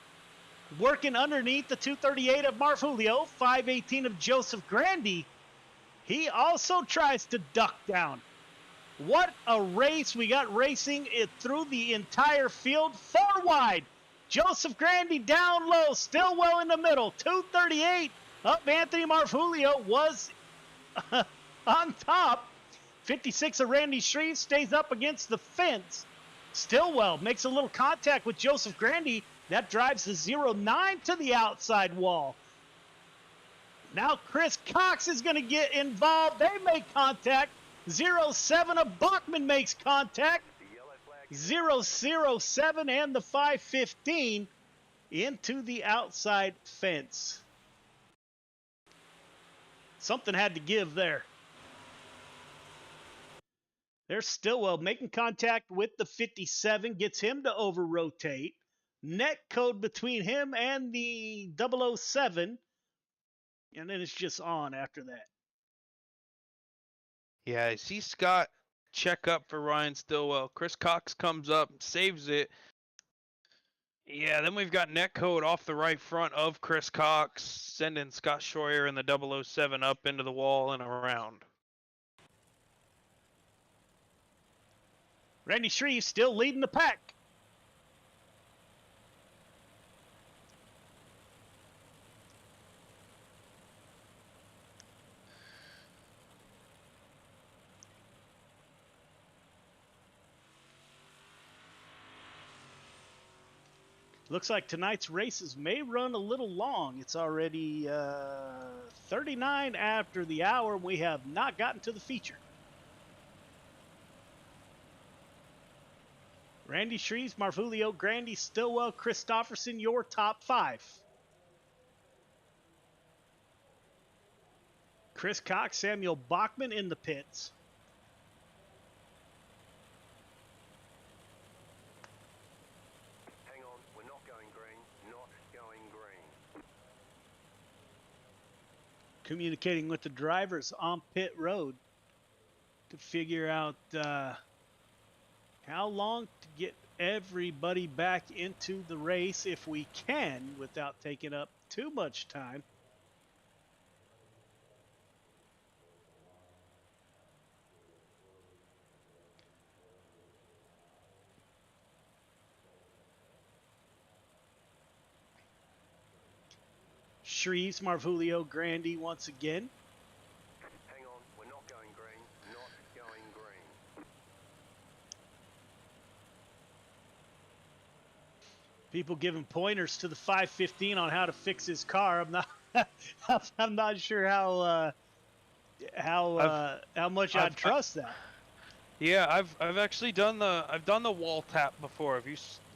working underneath the 238 of Marfulio, 518 of Joseph Grandy. He also tries to duck down. What a race. We got racing it through the entire field. Far wide. Joseph Grandy down low. Stillwell in the middle. 238 of Anthony Marfulio was on top. 56 of Randy Shreve stays up against the fence. Stillwell makes a little contact with Joseph Grandy. That drives the 09 to the outside wall. Now Chris Cox is going to get involved. They make contact. 07 of Bachman makes contact. 007 and the 515 into the outside fence. Something had to give there. There's Stillwell making contact with the 57, gets him to over-rotate. Net code between him and the 007, and then it's just on after that. Yeah, I see Scott check up for Ryan Stillwell. Chris Cox comes up, saves it. Yeah, then we've got net code off the right front of Chris Cox, sending Scott Scheuer and the 007 up into the wall and around. Randy Shreve still leading the pack. Looks like tonight's races may run a little long. It's already 39 after the hour. We have not gotten to the feature. Randy Shreves, Marfulio, Grandy, Stillwell, Christofferson, your top five. Chris Cox, Samuel Bachman in the pits. Hang on, we're not going green. Not going green. Communicating with the drivers on pit road to figure out how long to get everybody back into the race if we can without taking up too much time. Shreves, Marfulio, Grandy once again. Hang on, we're not going green. Not going green. People giving pointers to the 515 on how to fix his car. I'm not sure how much I'd trust that. Yeah, I've actually done the wall tap before.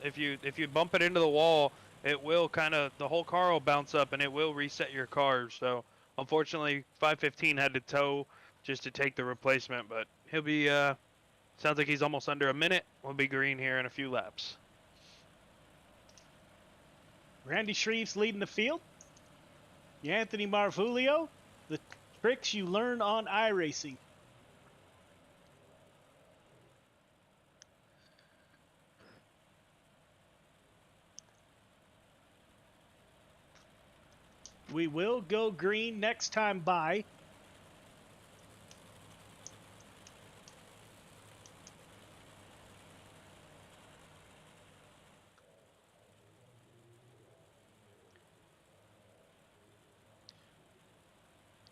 If you bump it into the wall, it will the whole car will bounce up and it will reset your car. So unfortunately 515 had to tow just to take the replacement, but he'll be sounds like he's almost under a minute. We'll be green here in a few laps. Randy Shreves leading the field. Anthony Marfulio, the tricks you learn on iRacing. We will go green next time by.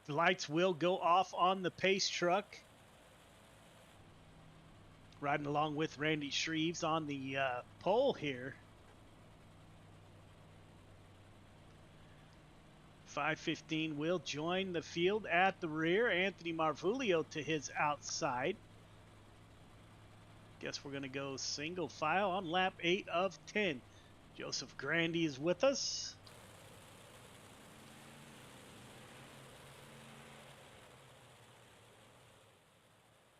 The lights will go off on the pace truck. Riding along with Randy Shreves on the pole here. 515 will join the field at the rear. Anthony Marfulio to his outside. Guess we're going to go single file on lap 8 of 10. Joseph Grandy is with us.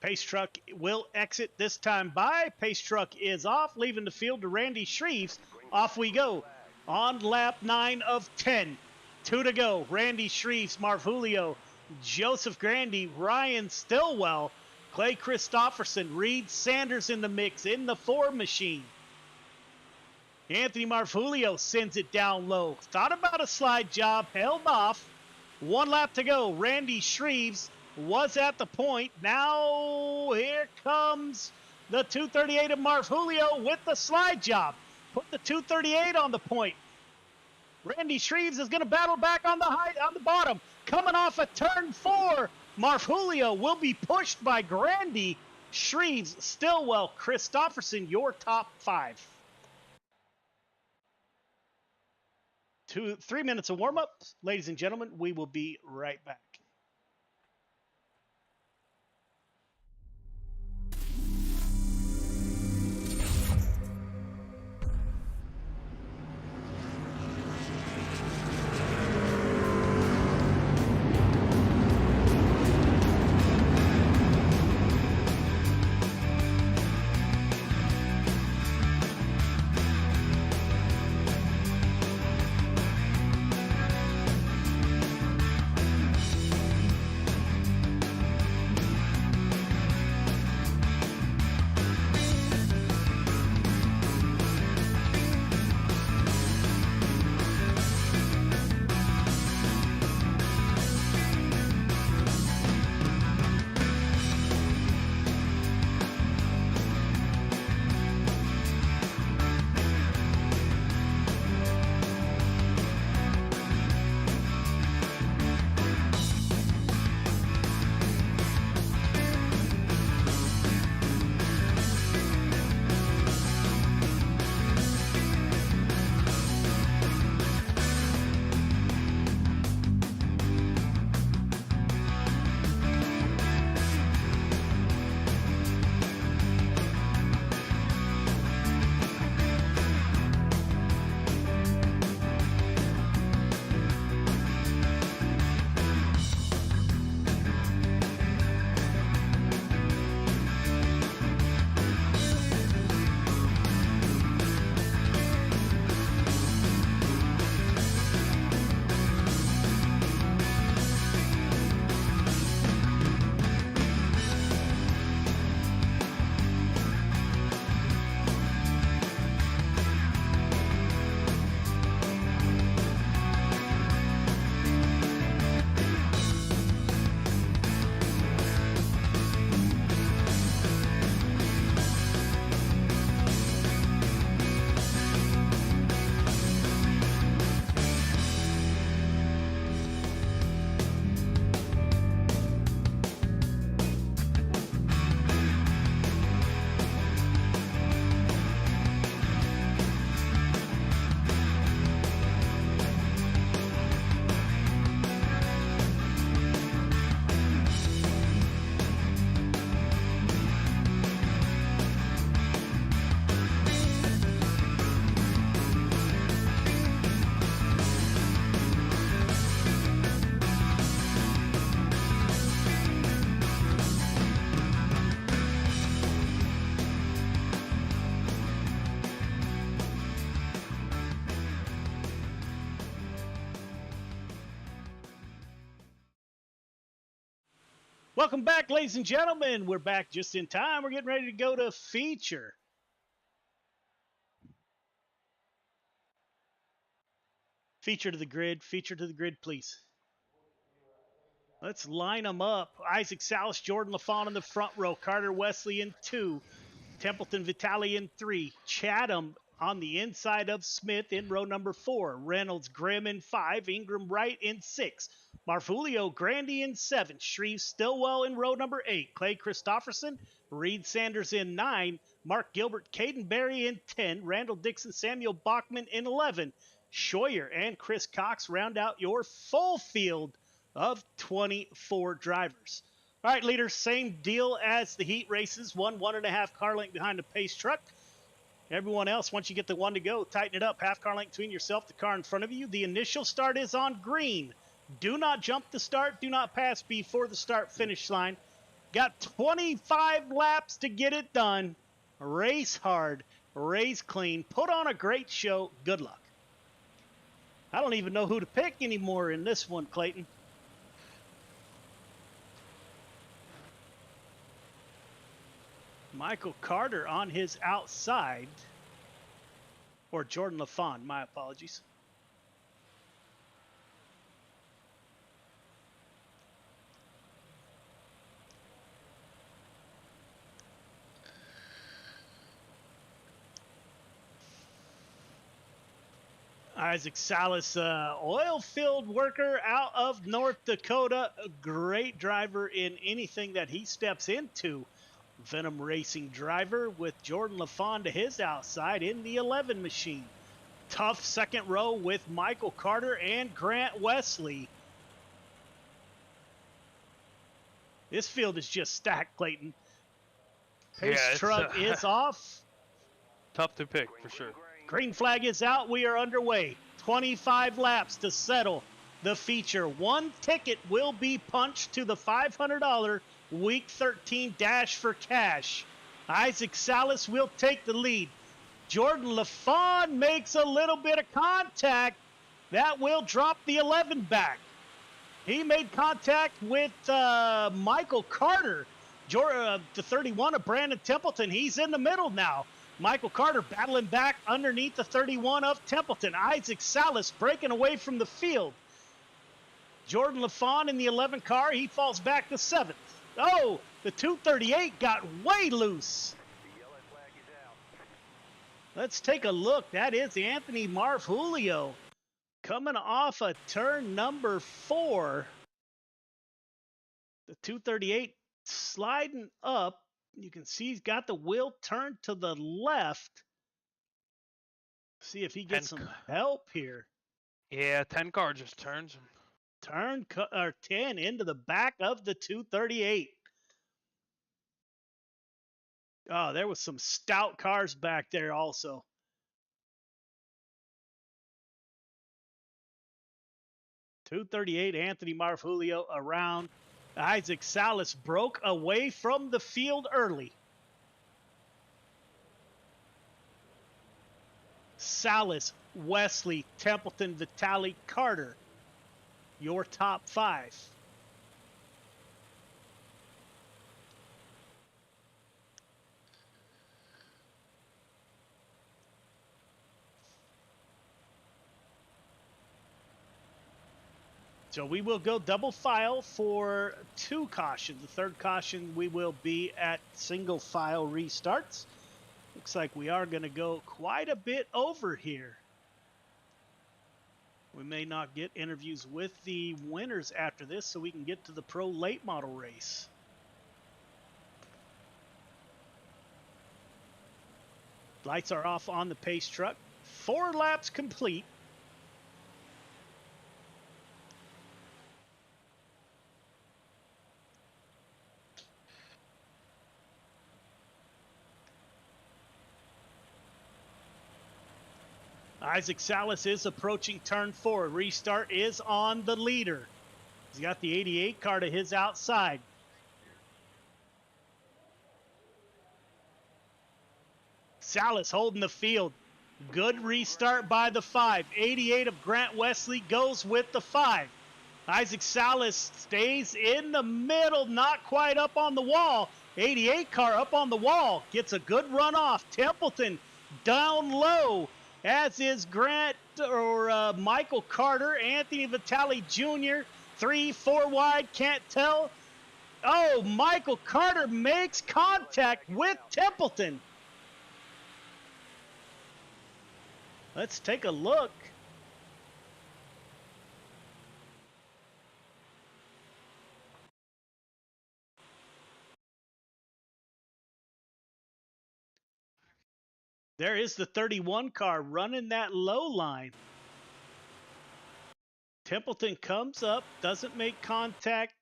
Pace truck will exit this time by. Pace truck is off, leaving the field to Randy Shreves. Off we go on lap 9 of 10. 2 to go. Randy Shreves, Marv Julio, Joseph Grandy, Ryan Stillwell, Clay Christopherson, Reed Sanders in the mix in the 4 machine. Anthony Marfulio sends it down low. Thought about a slide job, held off. 1 lap to go. Randy Shreves was at the point. Now here comes the 238 of Marfulio with the slide job. Put the 238 on the point. Randy Shreves is going to battle back on the bottom. Coming off a turn 4. Marfulio will be pushed by Grandy. Shreves, Stillwell, Christopherson, your top 5. 3 minutes of warm-up. Ladies and gentlemen, we will be right back. Welcome back, ladies and gentlemen. We're back just in time. We're getting ready to go to feature. Feature to the grid, please. Let's line them up. Isaac Salas, Jordan LaFawn in the front row. Carter Wesley in 2. Templeton Vitale in 3. Chatham on the inside of Smith in row number 4. Reynolds Grimm in 5. Ingram Wright in 6. Marfulio Grandy in 7. Shreve Stillwell in row number 8. Clay Christopherson, Reed Sanders in 9. Mark Gilbert, Caden Berry in 10. Randall Dixon, Samuel Bachman in 11. Scheuer and Chris Cox round out your full field of 24 drivers. All right, leaders, same deal as the heat races. 1.5 car length behind the pace truck. Everyone else, once you get the 1 to go, tighten it up. Half car length between yourself, the car in front of you. The initial start is on green. Do not jump the start. Do not pass before the start-finish line. Got 25 laps to get it done. Race hard. race clean, put on a great show. Good luck. I don't even know who to pick anymore in this one, Clayton. Michael Carter on his outside. Or Jordan LaFond, my apologies. Isaac Salas, oil field worker out of North Dakota. A great driver in anything that he steps into. Venom Racing driver with Jordan LaFond to his outside in the 11 machine. Tough second row with Michael Carter and Grant Wesley. This field is just stacked, Clayton. Pace truck is off. Tough to pick for sure. Green flag is out. We are underway. 25 laps to settle the feature. One ticket will be punched to the $500 Week 13 Dash for Cash. Isaac Salas will take the lead. Jordan LaFond makes a little bit of contact. That will drop the 11 back. He made contact with Michael Carter. The 31 of Brandon Templeton. He's in the middle now. Michael Carter battling back underneath the 31 of Templeton. Isaac Salas breaking away from the field. Jordan LaFond in the 11 car. He falls back to 7th. Oh, the 238 got way loose. Let's take a look. That is Anthony Marvulio coming off of turn number 4. The 238 sliding up. You can see he's got the wheel turned to the left. See if he gets some help here. Yeah, 10 car just turns him. 10 into the back of the 238. Oh, there was some stout cars back there also. .238 Anthony Marvulio around. Isaac Salas broke away from the field early. Salas, Wesley, Templeton, Vitali, Carter. Your top 5. So we will go double file for 2 cautions. The third caution, we will be at single file restarts. Looks like we are going to go quite a bit over here. We may not get interviews with the winners after this, so we can get to the pro late model race. Lights are off on the pace truck. 4 laps complete. Isaac Salas is approaching turn 4. Restart is on the leader. He's got the 88 car to his outside. Salas holding the field. Good restart by the 5. 88 of Grant Wesley goes with the 5. Isaac Salas stays in the middle, not quite up on the wall. 88 car up on the wall. Gets a good run off. Templeton down low, as is Michael Carter. Anthony Vitali Jr. 3-4 wide, can't tell. Oh, Michael Carter makes contact with Templeton. Let's take a look. There is the 31 car running that low line. Templeton comes up, doesn't make contact.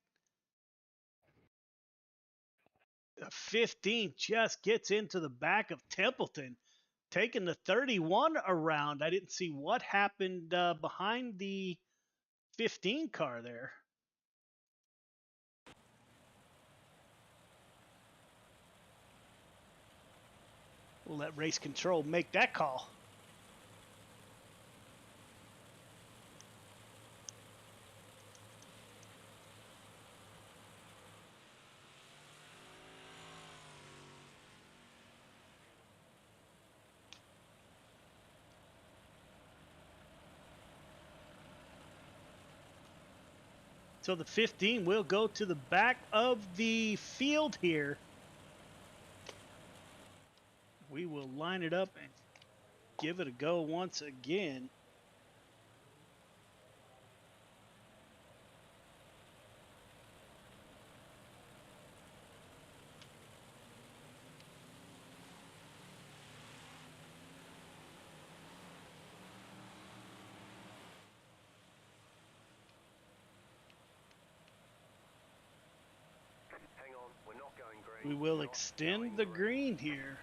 15 just gets into the back of Templeton, taking the 31 around. I didn't see what happened behind the 15 car there. We'll let race control make that call. So the 15 will go to the back of the field here. We will line it up and give it a go once again. Hang on, we're not going green. We will Not extend going the green. green here.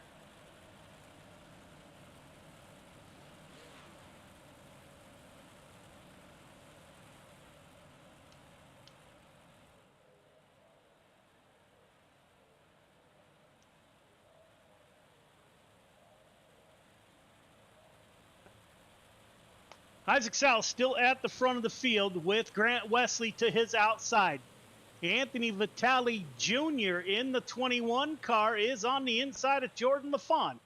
Isaac Sal still at the front of the field with Grant Wesley to his outside. Anthony Vitale Jr. in the 21 car is on the inside of Jordan LaFawn.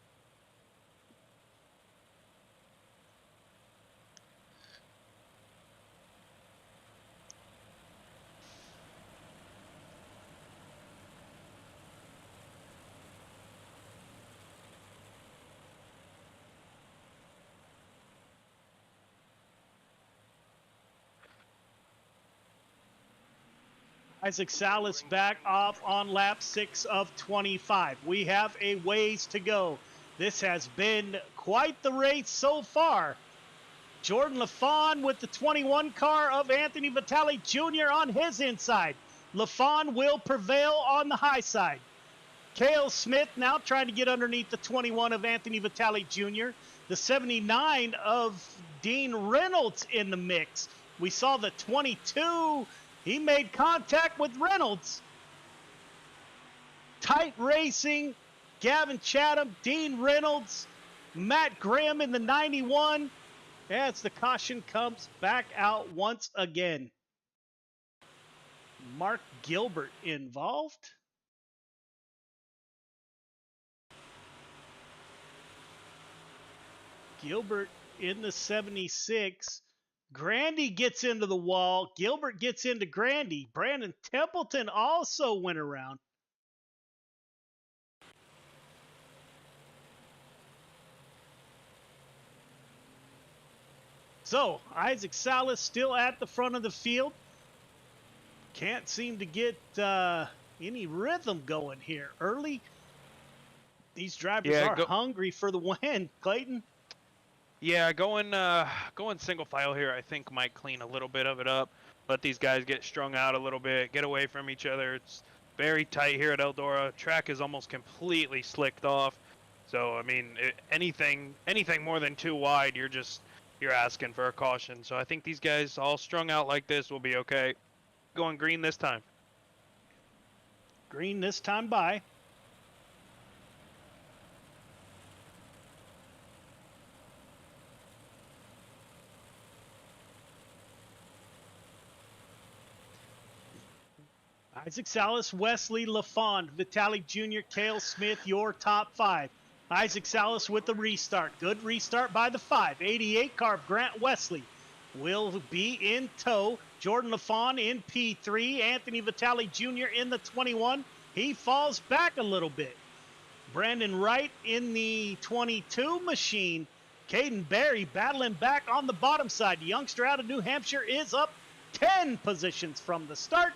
Isaac Salas back off on lap 6 of 25. We have a ways to go. This has been quite the race so far. Jordan LaFawn with the 21 car of Anthony Vitale Jr. on his inside. LaFawn will prevail on the high side. Cale Smith now trying to get underneath the 21 of Anthony Vitale Jr. The 79 of Dean Reynolds in the mix. We saw the 22. He made contact with Reynolds. Tight racing. Gavin Chatham, Dean Reynolds, Matt Graham in the 91. As the caution comes back out once again. Mark Gilbert involved. Gilbert in the 76. Grandy gets into the wall. Gilbert gets into Grandy. Brandon Templeton also went around. So, Isaac Salas still at the front of the field. Can't seem to get any rhythm going here. Early, these drivers are hungry for the win, Clayton. Yeah, going single file here, I think might clean a little bit of it up. Let these guys get strung out a little bit, get away from each other. It's very tight here at Eldora. Track is almost completely slicked off. So, I mean, anything more than 2 wide, you're asking for a caution. So I think these guys all strung out like this will be okay. Going green this time. Green this time by. Isaac Salas, Wesley LaFawn, Vitale Jr., Cale Smith, your top 5. Isaac Salas with the restart. Good restart by the 5. 88 car of Grant Wesley will be in tow. Jordan LaFawn in P3. Anthony Vitale Jr. in the 21. He falls back a little bit. Brandon Wright in the 22 machine. Caden Berry battling back on the bottom side. The youngster out of New Hampshire is up 10 positions from the start.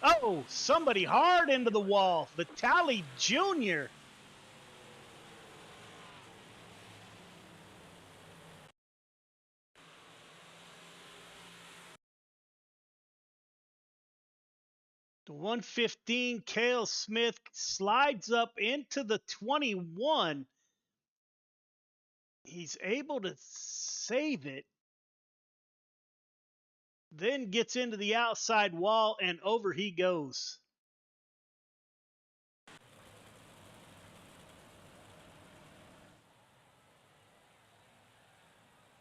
Oh, somebody hard into the wall. Vitale Jr. The 115, Cale Smith slides up into the 21. He's able to save it. Then gets into the outside wall, and over he goes.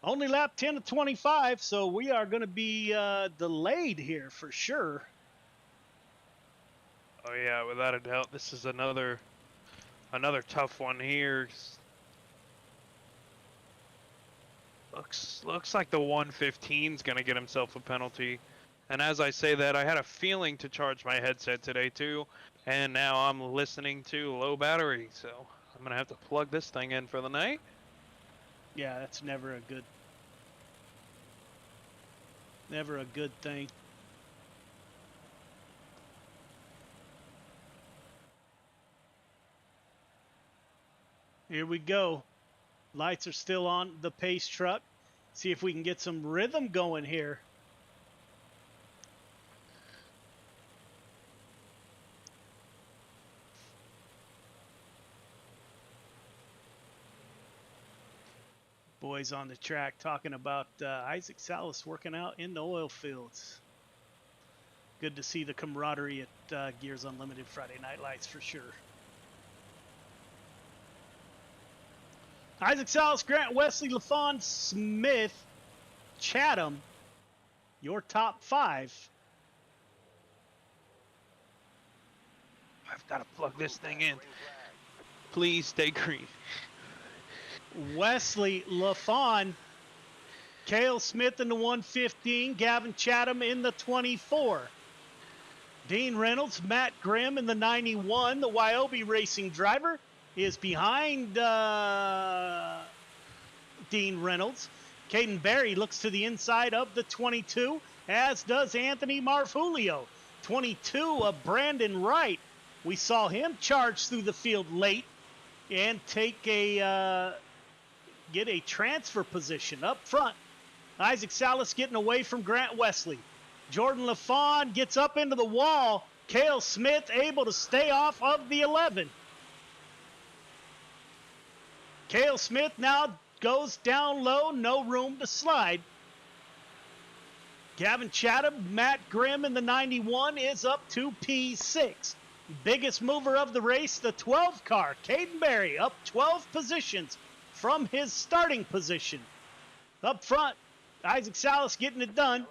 Only lap 10 of 25, so we are going to be delayed here for sure. Oh yeah, without a doubt, this is another tough one here. Looks like the 115 is going to get himself a penalty. And as I say that, I had a feeling to charge my headset today too, and now I'm listening to low battery, so I'm going to have to plug this thing in for the night. Yeah, that's never a good thing. Here we go. Lights are still on the pace truck. See if we can get some rhythm going here. Boys on the track talking about Isaac Salas working out in the oil fields. Good to see the camaraderie at Gears Unlimited Friday Night Lights for sure. Isaac Salas, Grant Wesley, LaFawn Smith, Chatham, your top 5. I've got to plug this thing in. Please stay green. Wesley, LaFawn, Cale Smith in the 115, Gavin Chatham in the 24. Dean Reynolds, Matt Grimm in the 91. The Wyobe Racing driver is behind Dean Reynolds. Caden Berry looks to the inside of the 22, as does Anthony Marfulio. 22 of Brandon Wright. We saw him charge through the field late and take get a transfer position up front. Isaac Salas getting away from Grant Wesley. Jordan LaFawn gets up into the wall. Cale Smith able to stay off of the 11. Cale Smith now goes down low, no room to slide. Gavin Chatham, Matt Grimm in the 91 is up to P6. Biggest mover of the race, the 12 car. Caden Berry up 12 positions from his starting position. Up front, Isaac Salas getting it done.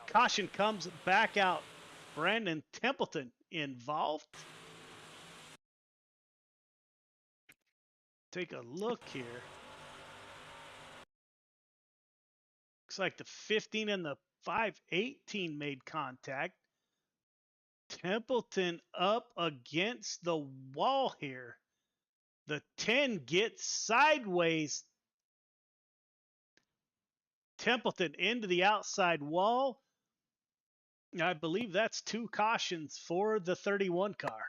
Caution comes back out. Brandon Templeton involved. Take a look here. Looks like the 15 and the 518 made contact. Templeton up against the wall here. The 10 gets sideways. Templeton into the outside wall. I believe that's 2 cautions for the 31 car.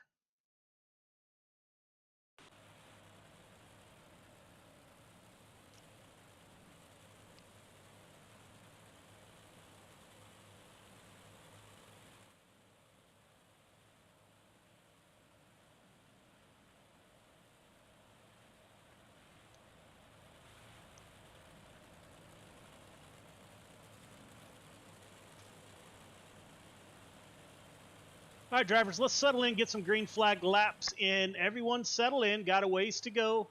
All right, drivers, let's settle in, get some green flag laps in. Everyone settle in, got a ways to go.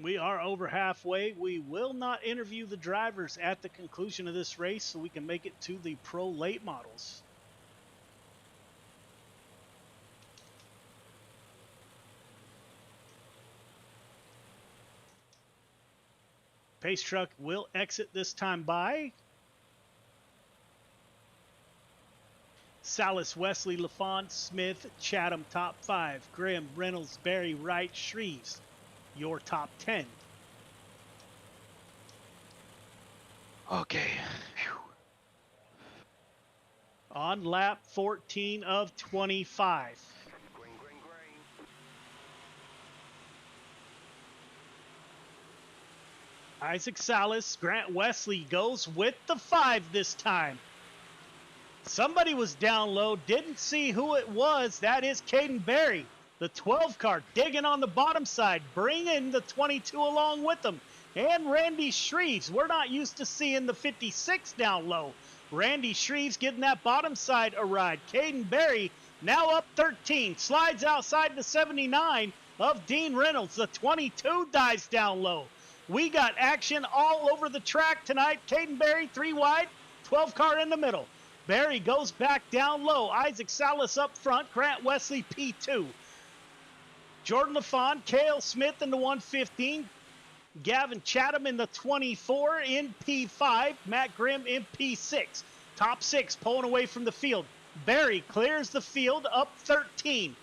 We are over halfway. We will not interview the drivers at the conclusion of this race so we can make it to the pro late models. Pace truck will exit this time by. Salas, Wesley, LaFawn, Smith, Chatham, top 5. Grimm, Reynolds, Berry, Wright, Shreves, your top 10. Okay. Whew. On lap 14 of 25. Green, green, green. Isaac Salas, Grant Wesley goes with the 5 this time. Somebody was down low, didn't see who it was. That is Caden Berry, the 12 car, digging on the bottom side, bringing the 22 along with them. And Randy Shreves, we're not used to seeing the 56 down low. Randy Shreves getting that bottom side a ride. Caden Berry now up 13, slides outside the 79 of Dean Reynolds. The 22 dives down low. We got action all over the track tonight. Caden Berry, 3 wide, 12 car in the middle. Berry goes back down low. Isaac Salas up front. Grant Wesley, P2. Jordan LaFawn, Cale Smith in the 115. Gavin Chatham in the 24 in P5. Matt Grimm in P6. Top 6 pulling away from the field. Berry clears the field up 13.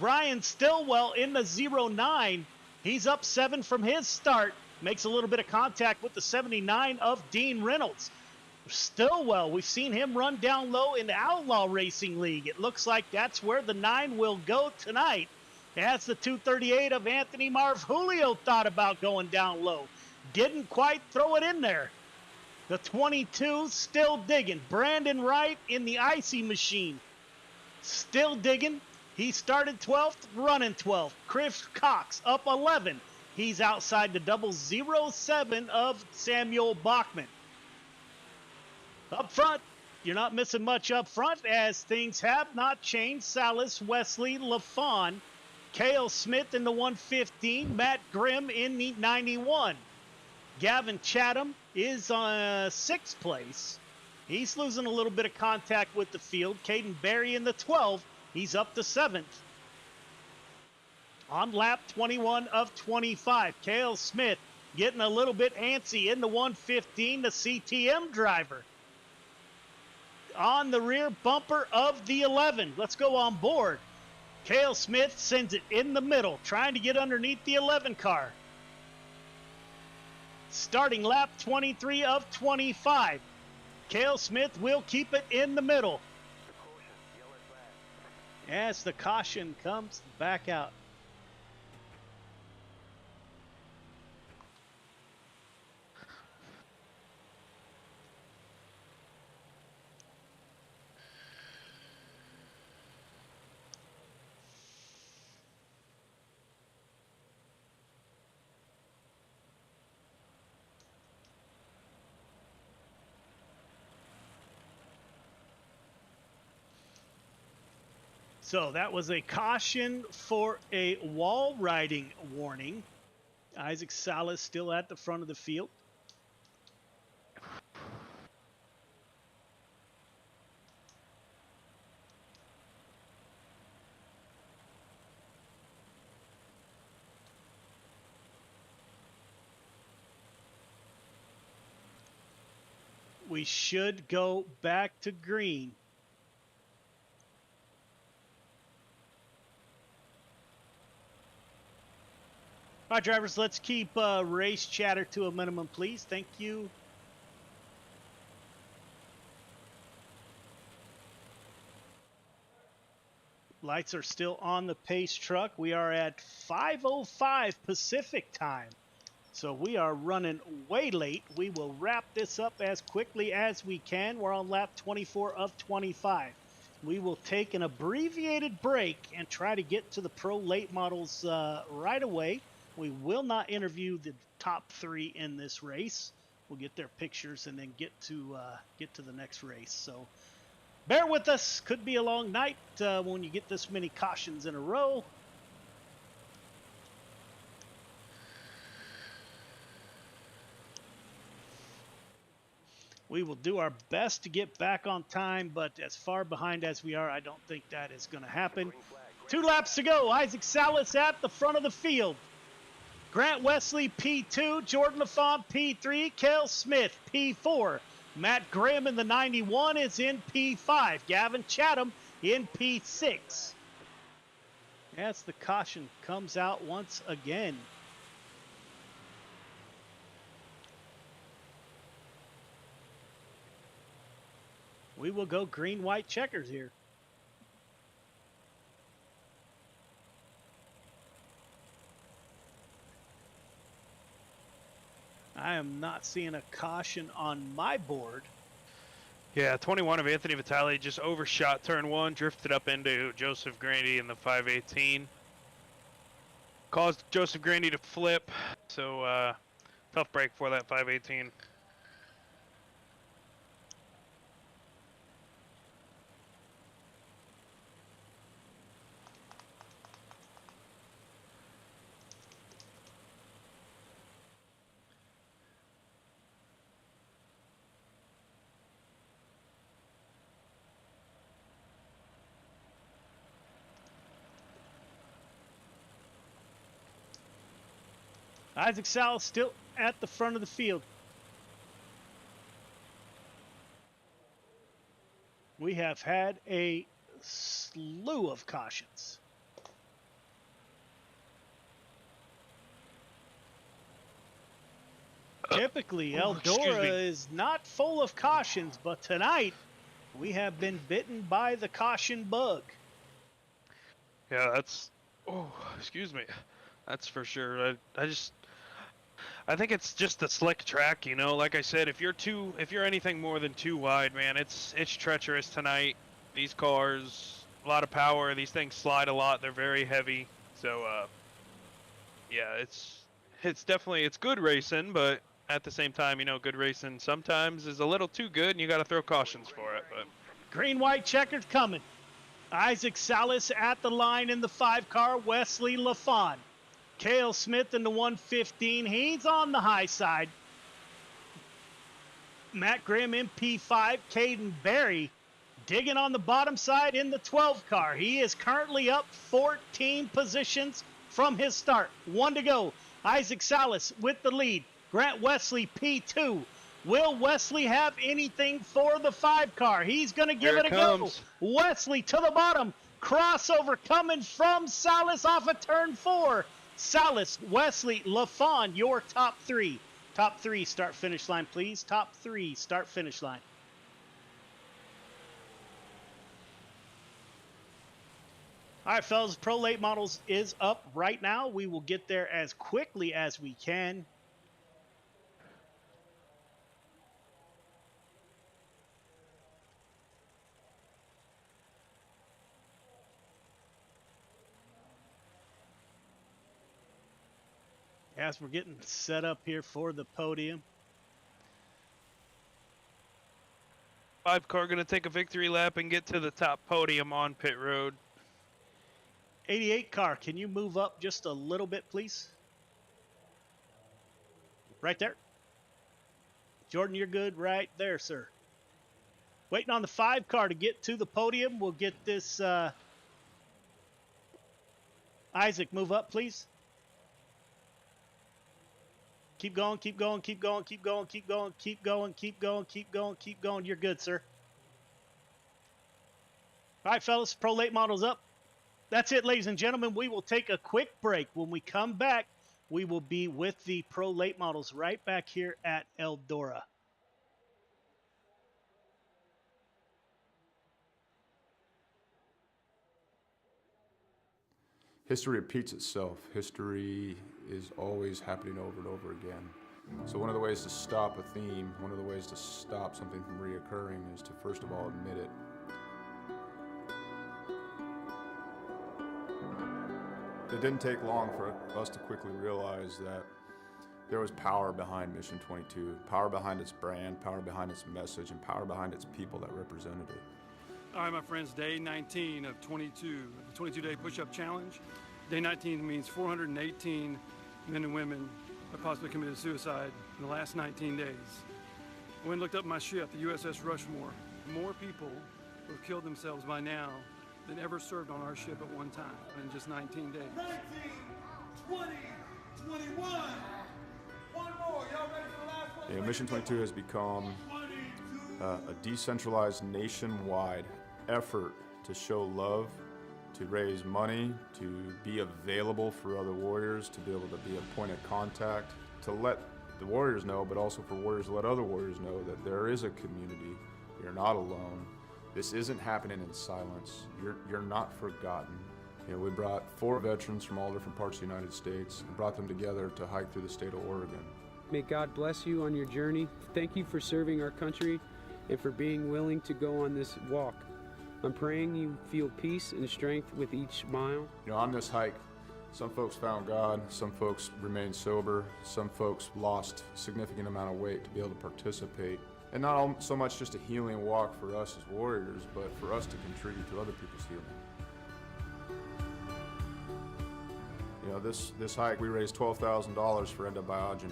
Ryan Stillwell in the 09. He's up 7 from his start. Makes a little bit of contact with the 79 of Dean Reynolds. Stillwell, we've seen him run down low in the Outlaw Racing League. It looks like that's where the 9 will go tonight. As the 238 of Anthony Marv Julio thought about going down low. Didn't quite throw it in there. The 22 still digging. Brandon Wright in the Icy Machine. Still digging. He started 12th, running 12th. Chris Cox up 11. He's outside the 007 of Samuel Bachman. Up front, you're not missing much up front as things have not changed. Salas, Wesley, LaFawn, Cale Smith in the 115, Matt Grimm in the 91. Gavin Chatham is on 6th place. He's losing a little bit of contact with the field. Caden Berry in the 12. He's up to 7th. On lap 21 of 25, Cale Smith getting a little bit antsy in the 115, the CTM driver. On the rear bumper of the 11. Let's go on board. Cale Smith sends it in the middle, trying to get underneath the 11 car. Starting lap 23 of 25. Cale Smith will keep it in the middle. As the caution comes back out. So that was a caution for a wall riding warning. Isaac Salas still at the front of the field. We should go back to green. All right, drivers, let's keep race chatter to a minimum, please. Thank you. Lights are still on the pace truck. We are at 5:05 Pacific time. So we are running way late. We will wrap this up as quickly as we can. We're on lap 24 of 25. We will take an abbreviated break and try to get to the pro late models right away. We will not interview the top 3 in this race. We'll get their pictures and then get to the next race. So bear with us. Could be a long night when you get this many cautions in a row. We will do our best to get back on time, but as far behind as we are, I don't think that is going to happen. 2 laps to go. Isaac Salas at the front of the field. Grant Wesley, P2. Jordan LaFawn, P3. Cale Smith, P4. Matt Grimm in the 91 is in P5. Gavin Chatham in P6. As the caution comes out once again. We will go green-white checkers here. I am not seeing a caution on my board. Yeah, 21 of Anthony Vitale just overshot turn 1, drifted up into Joseph Grandy in the 518. Caused Joseph Grandy to flip, so tough break for that 518. Isaac Salas still at the front of the field. We have had a slew of cautions. Typically, Eldora is not full of cautions, but tonight we have been bitten by the caution bug. Yeah, that's. Oh, excuse me. That's for sure. I think it's just the slick track, you know. Like I said, if you're anything more than too wide, man, it's treacherous tonight. These cars, a lot of power. These things slide a lot. They're very heavy. So, yeah, it's definitely it's good racing, but at the same time, you know, good racing sometimes is a little too good, and you got to throw cautions for it. But green, white, checkered coming. Isaac Salas at the line in the 5-car. Wesley LaFawn. Cale Smith in the 115. He's on the high side. Matt Grimm in P5. Caden Berry digging on the bottom side in the 12-car. He is currently up 14 positions from his start. 1 to go. Isaac Salas with the lead. Grant Wesley P2. Will Wesley have anything for the 5-car? He's going to give it a go. Wesley to the bottom. Crossover coming from Salas off of turn 4. Salas, Wesley, LaFawn, your top 3. Top 3 start finish line, please. Top 3 start finish line. All right, fellas, Pro Late Models is up right now. We will get there as quickly as we can. As we're getting set up here for the podium. 5-car going to take a victory lap and get to the top podium on pit road. 88 car, can you move up just a little bit, please? Right there. Jordan, you're good right there, sir. Waiting on the 5-car to get to the podium. We'll get this. Isaac, move up, please. Keep going, keep going, keep going, keep going, keep going, keep going, keep going, keep going, keep going. You're good, sir. All right, fellas, Pro Late Models up. That's it, ladies and gentlemen. We will take a quick break. When we come back, we will be with the Pro Late Models right back here at Eldora. History repeats itself. History is always happening over and over again. So one of the ways to stop a theme, one of the ways to stop something from reoccurring is to first of all admit it. It didn't take long for us to quickly realize that there was power behind Mission 22, power behind its brand, power behind its message, and power behind its people that represented it. All right, my friends, day 19 of 22, the 22-day push-up challenge. Day 19 means 418 men and women have possibly committed suicide in the last 19 days. I went and looked up my ship, the USS Rushmore. More people who have killed themselves by now than ever served on our ship at one time in just 19 days. 19, 20, 21. One more. Y'all ready for the last one? Mission 22 has become a decentralized nationwide effort to show love, to raise money, to be available for other warriors, to be able to be a point of contact, to let the warriors know, but also for warriors to let other warriors know that there is a community. You're not alone. This isn't happening in silence. You're not forgotten. You know, we brought 4 veterans from all different parts of the United States and brought them together to hike through the state of Oregon. May God bless you on your journey. Thank you for serving our country and for being willing to go on this walk. I'm praying you feel peace and strength with each mile. You know, on this hike, some folks found God, some folks remained sober, some folks lost a significant amount of weight to be able to participate. And not so much just a healing walk for us as warriors, but for us to contribute to other people's healing. You know, this hike, we raised $12,000 for endobiogeny.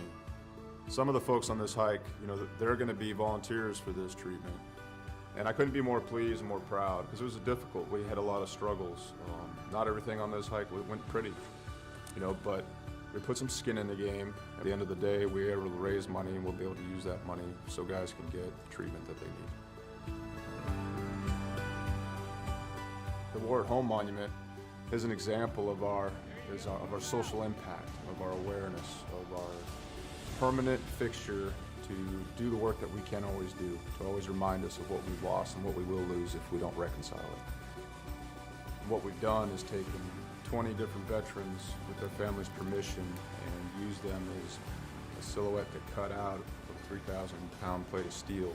Some of the folks on this hike, you know, they're going to be volunteers for this treatment. And I couldn't be more pleased and more proud because it was difficult. We had a lot of struggles. Not everything on this hike went pretty, you know, but We put some skin in the game. At the end of the day, we're able to raise money, and we'll be able to use that money so guys can get the treatment that they need. The War at Home Monument is an example of our social impact, of our awareness, of our permanent fixture to do the work that we can't always do, to always remind us of what we've lost and what we will lose if we don't reconcile it. What we've done is taken 20 different veterans with their families' permission and used them as a silhouette to cut out of a 3,000-pound plate of steel.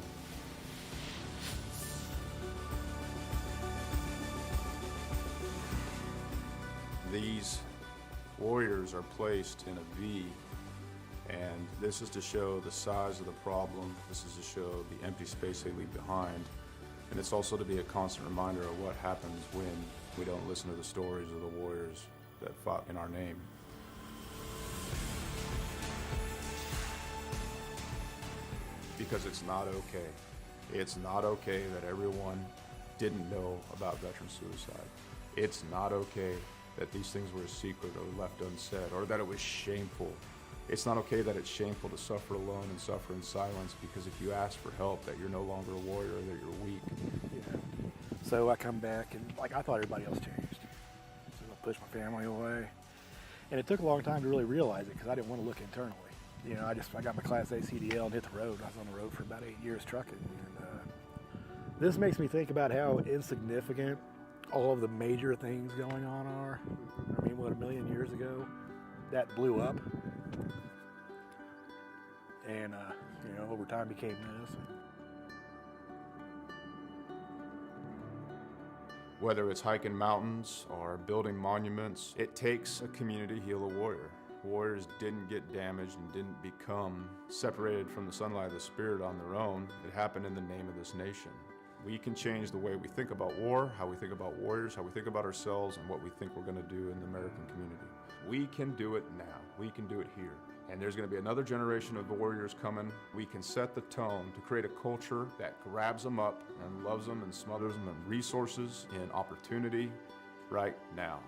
These warriors are placed in a V, and this is to show the size of the problem. This is to show the empty space they leave behind. And it's also to be a constant reminder of what happens when we don't listen to the stories of the warriors that fought in our name. Because it's not okay. It's not okay that everyone didn't know about veteran suicide. It's not okay that these things were a secret or left unsaid, or that it was shameful. It's not okay that it's shameful to suffer alone and suffer in silence, because if you ask for help, that you're no longer a warrior, that you're weak. Yeah. So I come back and I thought everybody else changed. So I pushed my family away. And it took a long time to really realize it, because I didn't want to look internally. I got my Class A CDL and hit the road. I was on the road for about 8 years trucking. And this makes me think about how insignificant all of the major things going on are. I mean, what, 1 million years ago, that blew up. And, over time became this. Whether it's hiking mountains or building monuments, it takes a community to heal a warrior. Warriors didn't get damaged and didn't become separated from the sunlight of the spirit on their own. It happened in the name of this nation. We can change the way we think about war, how we think about warriors, how we think about ourselves, and what we think we're going to do in the American community. We can do it now. We can do it here. And there's going to be another generation of warriors coming. We can set the tone to create a culture that grabs them up and loves them and smothers them in resources, in opportunity, right now.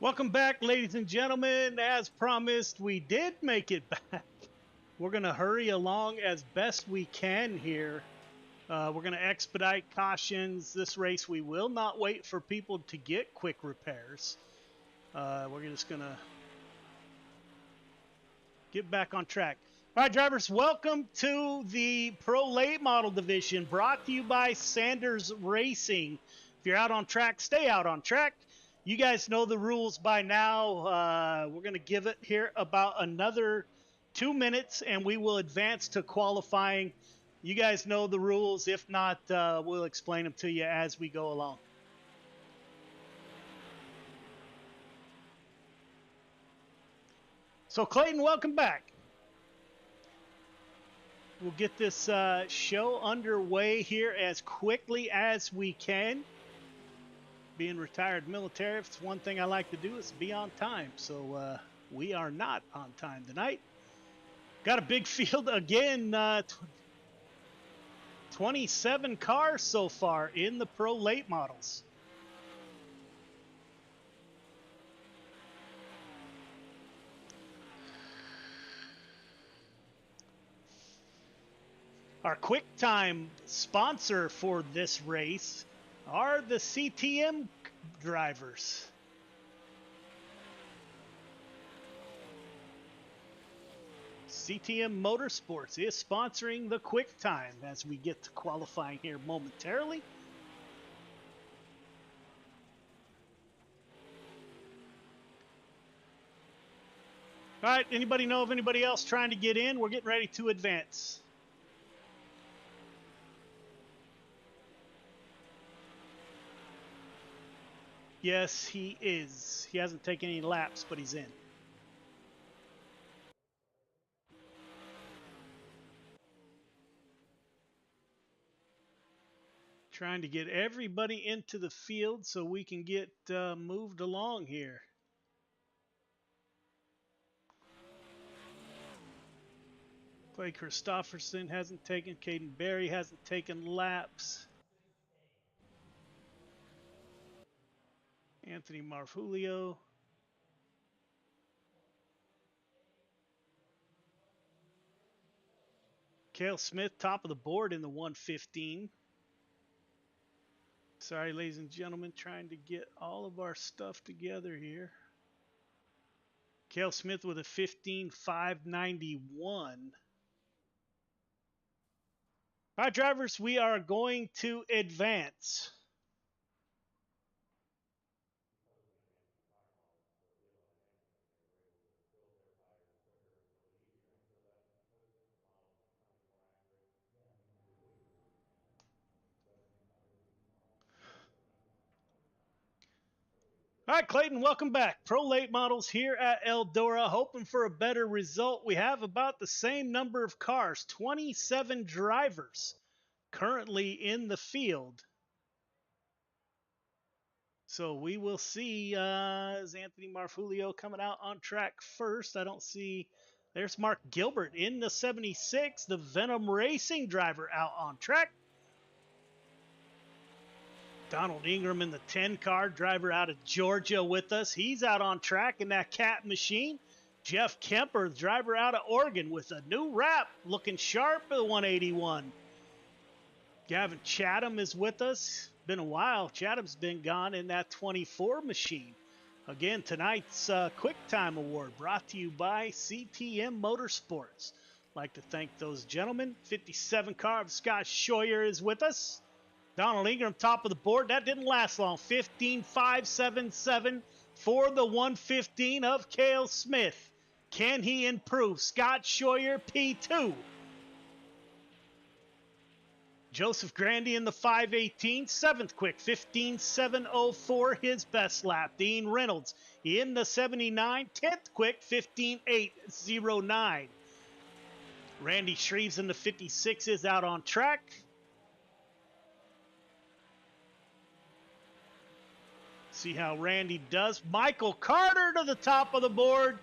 Welcome back, ladies and gentlemen. As promised, we did make it back. We're going to hurry along as best we can here. We're going to expedite cautions. This race, we will not wait for people to get quick repairs. We're just going to get back on track. All right, drivers, welcome to the Pro Late Model Division, brought to you by Sanders Racing. If you're out on track, stay out on track. You guys know the rules by now. We're going to give it here about another 2 minutes, and we will advance to qualifying. You guys know the rules. If not, we'll explain them to you as we go along. So, Clayton, welcome back. We'll get this show underway here as quickly as we can. Being retired military, if it's one thing I like to do, is be on time. So we are not on time tonight. Got a big field again. 27 cars so far in the Pro Late Models. Our quick time sponsor for this race are the CTM drivers. CTM Motorsports is sponsoring the quick time as we get to qualifying here momentarily. All right, anybody know of anybody else trying to get in? We're getting ready to advance. Yes, he is. He hasn't taken any laps, but he's in. Trying to get everybody into the field so we can get moved along here. Clay Christopherson hasn't taken. Caden Berry hasn't taken laps. Anthony Marfulio. Cale Smith, top of the board in the 115. Sorry, ladies and gentlemen, trying to get all of our stuff together here. Cale Smith with a 15.591. All right, drivers, we are going to advance. All right, Clayton, welcome back. Pro Late Models here at Eldora, hoping for a better result. We have about the same number of cars, 27 drivers currently in the field. So we will see, is Anthony Marfulio coming out on track first? I don't see. There's Mark Gilbert in the 76, the Venom Racing driver out on track. Donald Ingram in the 10 car, driver out of Georgia with us. He's out on track in that Cat machine. Jeff Kemper, driver out of Oregon with a new wrap, looking sharp at the 181. Gavin Chatham is with us. Been a while. Chatham's been gone in that 24 machine. Again, tonight's Quick Time Award brought to you by CTM Motorsports. I'd like to thank those gentlemen. 57 car of Scott Scheuer is with us. Donald Ingram, top of the board. That didn't last long. 15.577 for the 115 of Cale Smith. Can he improve? Scott Scheuer, P2. Joseph Grandy in the 518, 7th quick, 15.704, his best lap. Dean Reynolds in the 79, 10th quick, 15.809. Randy Shreves in the 56 is out on track. See how Randy does. Michael Carter to the top of the board.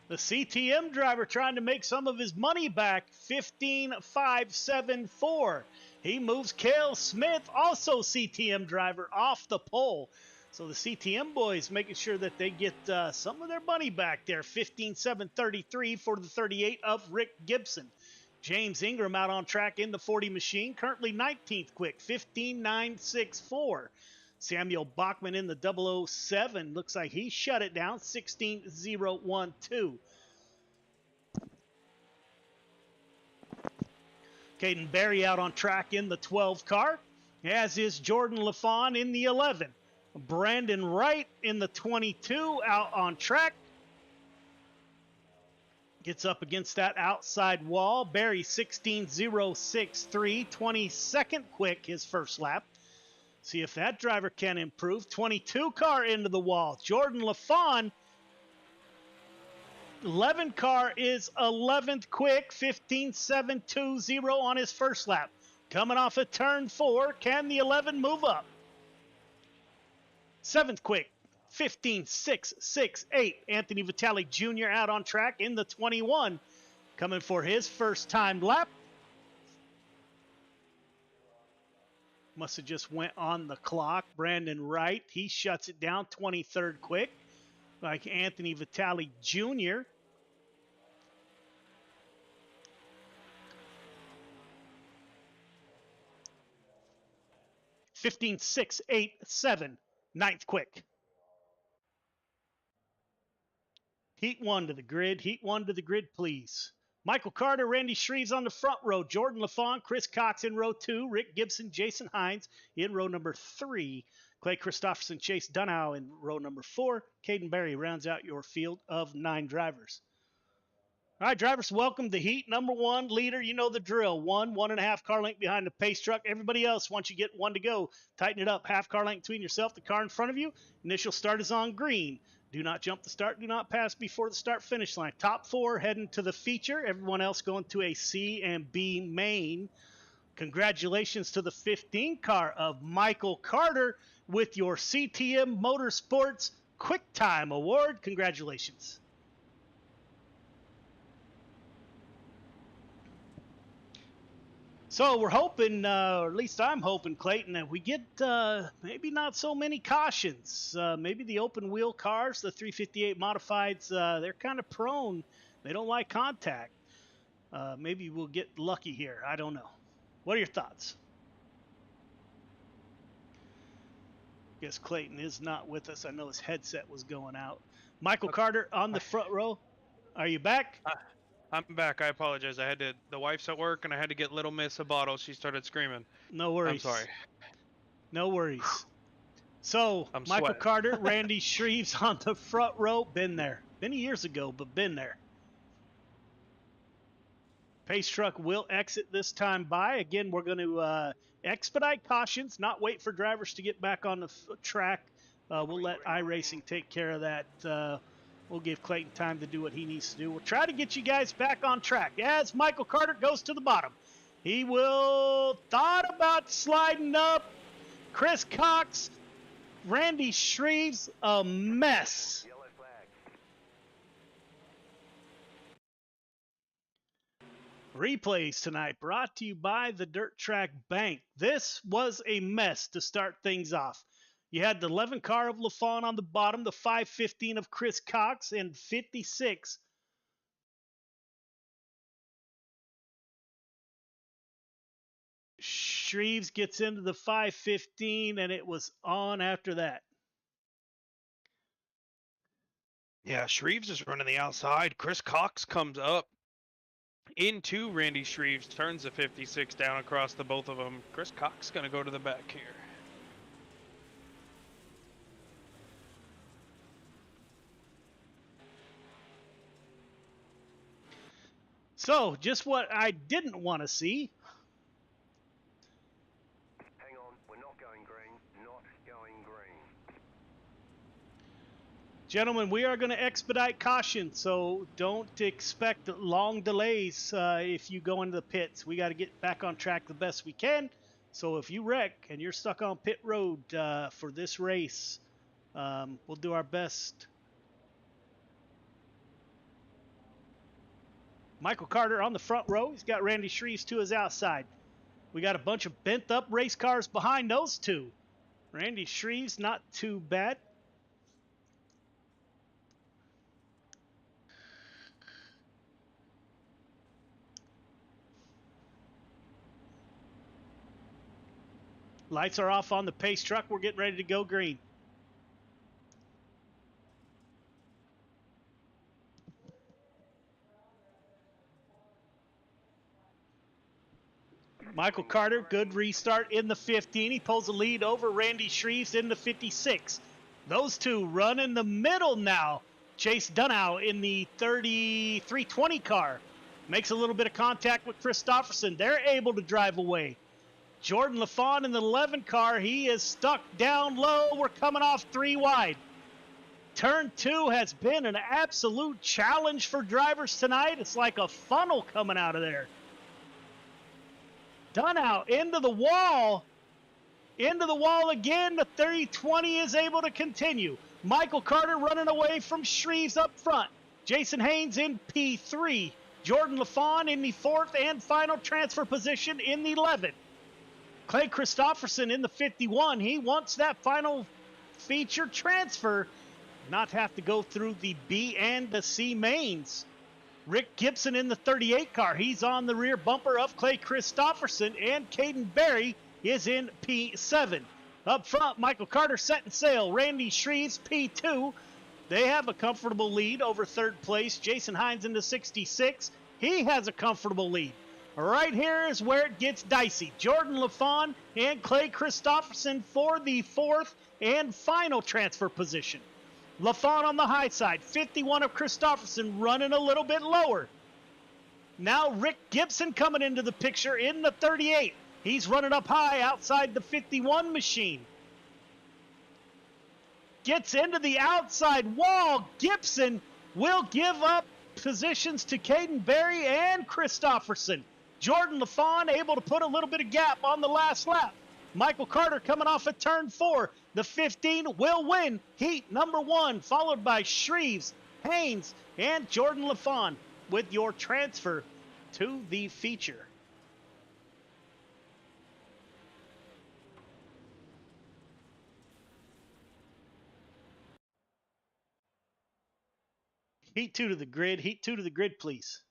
The CTM driver trying to make some of his money back. 15.574. He moves Cale Smith, also CTM driver, off the pole. So the CTM boys making sure that they get some of their money back there. 15.733 for the 38 of Rick Gibson. James Ingram out on track in the 40 machine. Currently 19th quick. 15.964. Samuel Bachman in the 007. Looks like he shut it down. 16.012. Caden Berry out on track in the 12 car, as is Jordan LaFawn in the 11. Brandon Wright in the 22 out on track. Gets up against that outside wall. Berry 16.063, 22nd quick his first lap. See if that driver can improve. 22 car into the wall. Jordan LaFawn, 11 car is 11th quick, 15.720 on his first lap. Coming off of turn 4, can the 11 move up? 7th quick, 15.668. Anthony Vitale Jr. out on track in the 21, coming for his first time lap. Must have just went on the clock. Brandon Wright, he shuts it down, 23rd quick, like Anthony Vitale Jr. (15.687), 9th quick. Heat 1 to the grid. Heat 1 to the grid, please. Michael Carter, Randy Shreves on the front row. Jordan LaFawn, Chris Cox in row 2. Rick Gibson, Jason Hines in row number 3. Clay Christopherson, Chase Dunnow in row number 4. Caden Berry rounds out your field of 9 drivers. All right, drivers, welcome to heat number 1. Leader, you know the drill. 1.5 car length behind the pace truck. Everybody else, once you get 1 to go, tighten it up. Half car length between yourself, the car in front of you. Initial start is on green. Do not jump the start. Do not pass before the start-finish line. Top 4 heading to the feature. Everyone else going to a C and B main. Congratulations to the 15 car of Michael Carter with your CTM Motorsports Quick Time Award. Congratulations. So we're hoping, or at least I'm hoping, Clayton, that we get maybe not so many cautions. Maybe the open wheel cars, the 358 modifieds, they're kind of prone. They don't like contact. Maybe we'll get lucky here. I don't know. What are your thoughts? Guess Clayton is not with us. I know his headset was going out. Michael Carter on the front row. Are you back? I'm back. I apologize. The wife's at work and I had to get little miss a bottle. She started screaming. No worries. I'm sorry. No worries. So, I'm Michael sweating. Carter, Randy Shreves on the front row. Been there. Many years ago, but been there. Pace truck will exit this time by. Again, we're going to expedite cautions, not wait for drivers to get back on the track. We'll let iRacing take care of that. We'll give Clayton time to do what he needs to do. We'll try to get you guys back on track as Michael Carter goes to the bottom. He will thought about sliding up. Chris Cox, Randy Shreves, a mess. Replays tonight brought to you by the Dirt Track Bank. This was a mess to start things off. You had the 11 car of LaFawn on the bottom, the 515 of Chris Cox, and 56. Shreves gets into the 515, and it was on after that. Yeah, Shreves is running the outside. Chris Cox comes up into Randy Shreves, turns the 56 down across the both of them. Chris Cox going to go to the back here. So, just what I didn't want to see. Hang on, we're not going green, not going green. Gentlemen, we are going to expedite caution, so don't expect long delays if you go into the pits. We got to get back on track the best we can. So if you wreck and you're stuck on pit road for this race, we'll do our best. Michael Carter on the front row. He's got Randy Shreves to his outside. We got a bunch of bent up race cars behind those two. Randy Shreves, not too bad. Lights are off on the pace truck. We're getting ready to go green. Michael Carter, good restart in the 15. He pulls the lead over Randy Shreves in the 56. Those two run in the middle now. Chase Dunow in the 320 car. Makes a little bit of contact with Christopherson. They're able to drive away. Jordan LaFawn in the 11 car. He is stuck down low. We're coming off 3 wide. Turn 2 has been an absolute challenge for drivers tonight. It's like a funnel coming out of there. Dunow into the wall. Into the wall again. The 320 is able to continue. Michael Carter running away from Shreves up front. Jason Haynes in P3. Jordan LaFawn in the 4th and final transfer position in the 11. Clay Christopherson in the 51. He wants that final feature transfer, not have to go through the B and the C mains. Rick Gibson in the 38 car. He's on the rear bumper of Clay Christopherson, and Caden Berry is in P7. Up front, Michael Carter setting sail. Randy Shreves, P2. They have a comfortable lead over 3rd place. Jason Hines in the 66. He has a comfortable lead. Right here is where it gets dicey. Jordan LaFawn and Clay Christopherson for the 4th and final transfer position. LaFawn on the high side. 51 of Christopherson running a little bit lower. Now Rick Gibson coming into the picture in the 38. He's running up high outside the 51 machine. Gets into the outside wall. Gibson will give up positions to Caden Berry and Christopherson. Jordan LaFawn able to put a little bit of gap on the last lap. Michael Carter coming off at turn 4. The 15 will win heat number 1, followed by Shreves, Haynes, and Jordan LaFawn with your transfer to the feature. Heat 2 to the grid. Heat 2 to the grid, please.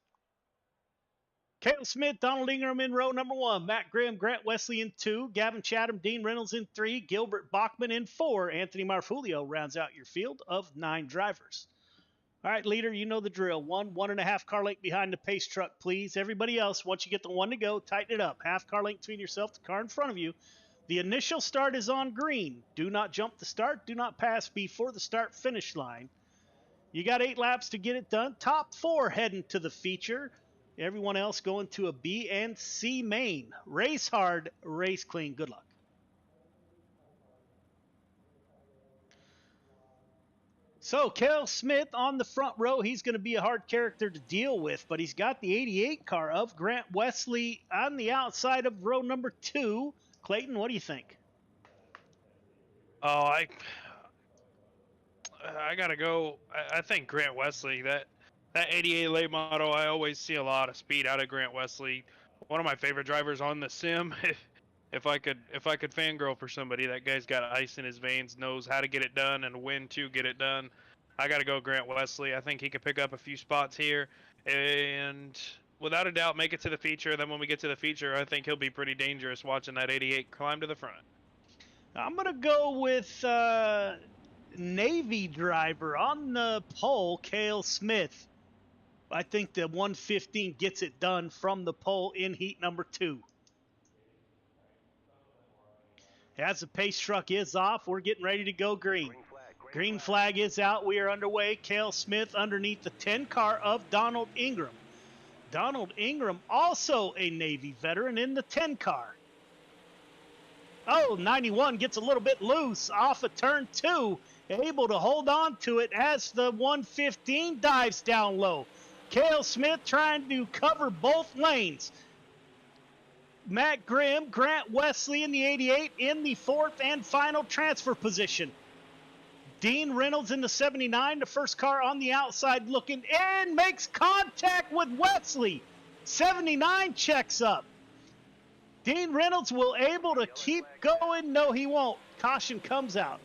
Cale Smith, Donald Ingram in row number 1. Matt Grimm, Grant Wesley in 2. Gavin Chatham, Dean Reynolds in 3. Gilbert Bachman in 4. Anthony Marfulio rounds out your field of 9 drivers. All right, leader, you know the drill. 1.5 car length behind the pace truck, please. Everybody else, once you get the 1 to go, tighten it up. Half car length between yourself, the car in front of you. The initial start is on green. Do not jump the start. Do not pass before the start-finish line. You got 8 laps to get it done. Top 4 heading to the feature. Everyone else going to a B and C main. Race hard, race clean. Good luck. So, Cale Smith on the front row. He's going to be a hard character to deal with, but he's got the 88 car of Grant Wesley on the outside of row number 2. Clayton, what do you think? Oh, I gotta go. I think Grant Wesley, that 88 late model, I always see a lot of speed out of Grant Wesley. One of my favorite drivers on the sim. If I could fangirl for somebody, that guy's got ice in his veins, knows how to get it done and when to get it done. I gotta go Grant Wesley. I think he could pick up a few spots here and without a doubt make it to the feature. Then when we get to the feature, I think he'll be pretty dangerous watching that 88 climb to the front. I'm gonna go with Navy driver on the pole, Cale Smith. I think the 115 gets it done from the pole in heat number 2. As the pace truck is off, we're getting ready to go green. Green flag is out. We are underway. Cale Smith underneath the 10 car of Donald Ingram. Donald Ingram, also a Navy veteran in the 10 car. Oh, 91 gets a little bit loose off of turn 2. Able to hold on to it as the 115 dives down low. Cale Smith trying to cover both lanes. Matt Grimm, Grant Wesley in the 88 in the 4th and final transfer position. Dean Reynolds in the 79, the first car on the outside looking in, makes contact with Wesley. 79 checks up. Dean Reynolds will able to keep going. No, he won't. Caution comes out.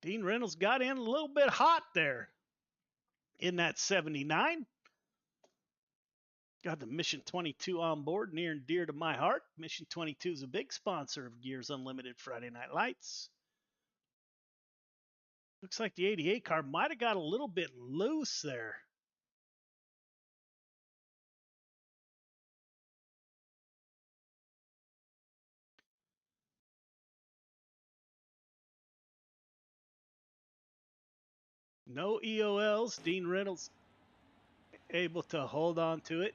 Dean Reynolds got in a little bit hot there in that 79. Got the Mission 22 on board, near and dear to my heart. Mission 22 is a big sponsor of Gears Unlimited Friday Night Lights. Looks like the 88 car might have got a little bit loose there. No EOLs. Dean Reynolds able to hold on to it.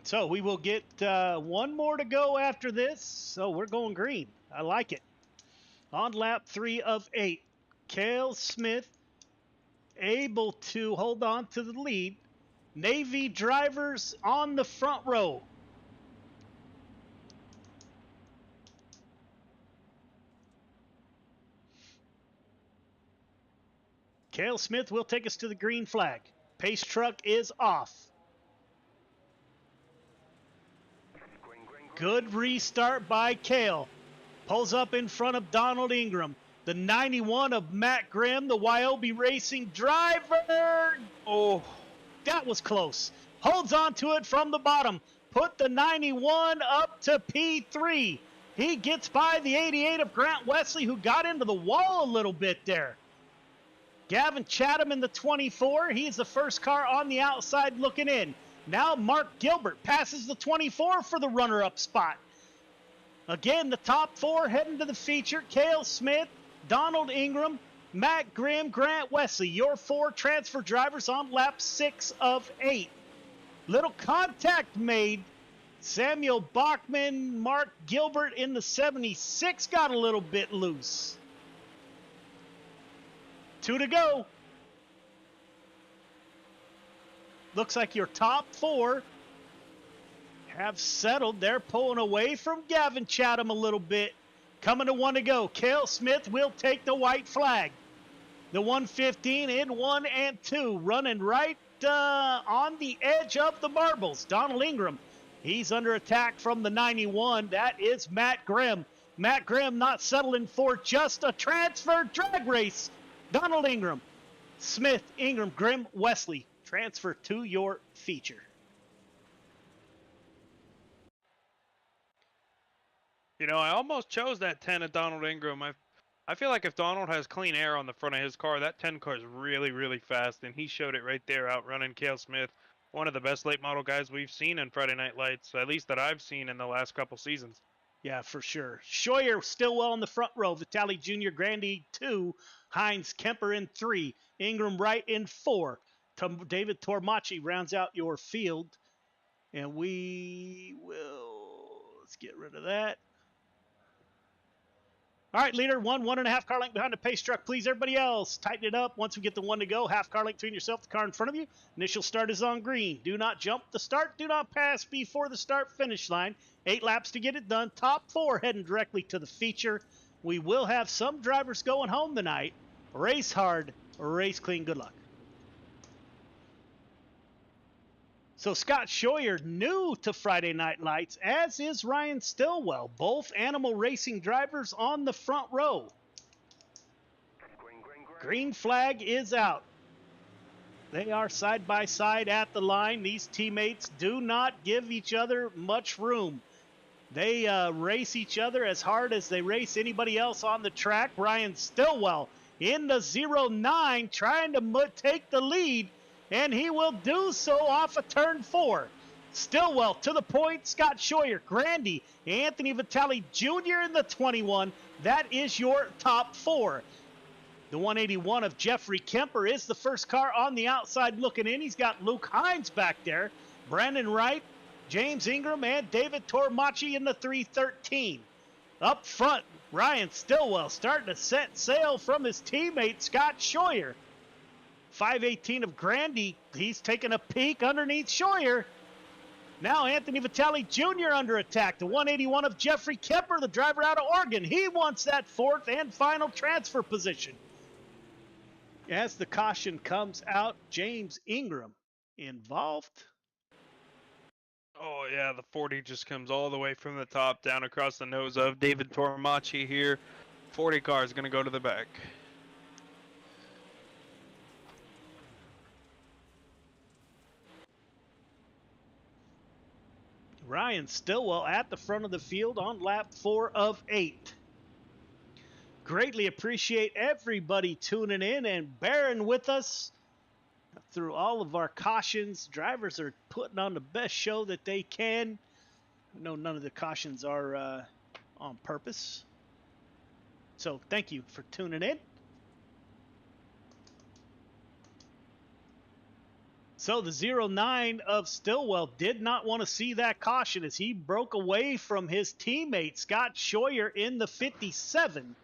So we will get one more to go after this. So we're going green. I like it. On lap 3 of 8, Cale Smith able to hold on to the lead. Navy drivers on the front row. Cale Smith will take us to the green flag. Pace truck is off. Good restart by Cale. Pulls up in front of Donald Ingram. The 91 of Matt Grimm, the YOB Racing driver. Oh, that was close. Holds on to it from the bottom. Put the 91 up to P3. He gets by the 88 of Grant Wesley, who got into the wall a little bit there. Gavin Chatham in the 24. He's the first car on the outside looking in. Now Mark Gilbert passes the 24 for the runner-up spot. Again, the top 4 heading to the feature. Cale Smith, Donald Ingram, Matt Grimm, Grant Wesley. Your 4 transfer drivers on lap 6 of 8. Little contact made. Samuel Bachman, Mark Gilbert in the 76 got a little bit loose. 2 to go. Looks like your top 4 have settled. They're pulling away from Gavin Chatham a little bit. Coming to 1 to go. Cale Smith will take the white flag. The 115 in 1 and 2. Running right on the edge of the marbles. Donald Ingram He's under attack from the 91. That is Matt Grimm. Matt Grimm not settling for just a transfer drag race. Donald Ingram, Smith, Ingram, Grimm, Wesley. Transfer to your feature. You know, I almost chose that 10 at Donald Ingram. I feel like if Donald has clean air on the front of his car, that 10 car is really, really fast, and he showed it right there outrunning Cale Smith, one of the best late model guys we've seen in Friday Night Lights, at least that I've seen in the last couple seasons. Yeah, for sure. Scheuer Stillwell in the front row. Vitale Jr., Grandy 2. Hines Kemper in 3. Ingram Wright in 4. David Tormachi rounds out your field. And we will, let's get rid of that. All right, leader, 1.5 car length behind the pace truck. Please, everybody else, tighten it up. Once we get the 1 to go, half car length between yourself and the car in front of you. Initial start is on green. Do not jump the start. Do not pass before the start finish line. 8 laps to get it done. Top 4 heading directly to the feature. We will have some drivers going home tonight. Race hard, race clean. Good luck. So Scott Scheuer, new to Friday Night Lights, as is Ryan Stillwell, both animal racing drivers on the front row. Green flag is out. They are side by side at the line. These teammates do not give each other much room. They race each other as hard as they race anybody else on the track. Ryan Stillwell in the 09 trying to take the lead. And he will do so off of turn 4. Stillwell to the point. Scott Scheuer, Grandy, Anthony Vitale Jr. in the 21. That is your top 4. The 181 of Jeffrey Kemper is the first car on the outside looking in. He's got Luke Hines back there. Brandon Wright, James Ingram, and David Tormachi in the 313. Up front, Ryan Stillwell starting to set sail from his teammate Scott Scheuer. 518 of Grandy, he's taking a peek underneath Scheuer. Now Anthony Vitale Jr. under attack. The 181 of Jeffrey Kemper, the driver out of Oregon. He wants that 4th and final transfer position. As the caution comes out, James Ingram involved. Oh, yeah, the 40 just comes all the way from the top down across the nose of David Tormachi here. 40 car is going to go to the back. Ryan Stillwell at the front of the field on lap 4 of 8. Greatly appreciate everybody tuning in and bearing with us through all of our cautions. Drivers are putting on the best show that they can. I know none of the cautions are on purpose. So thank you for tuning in. So the 09 of Stillwell did not want to see that caution as he broke away from his teammate Scott Scheuer in the 57.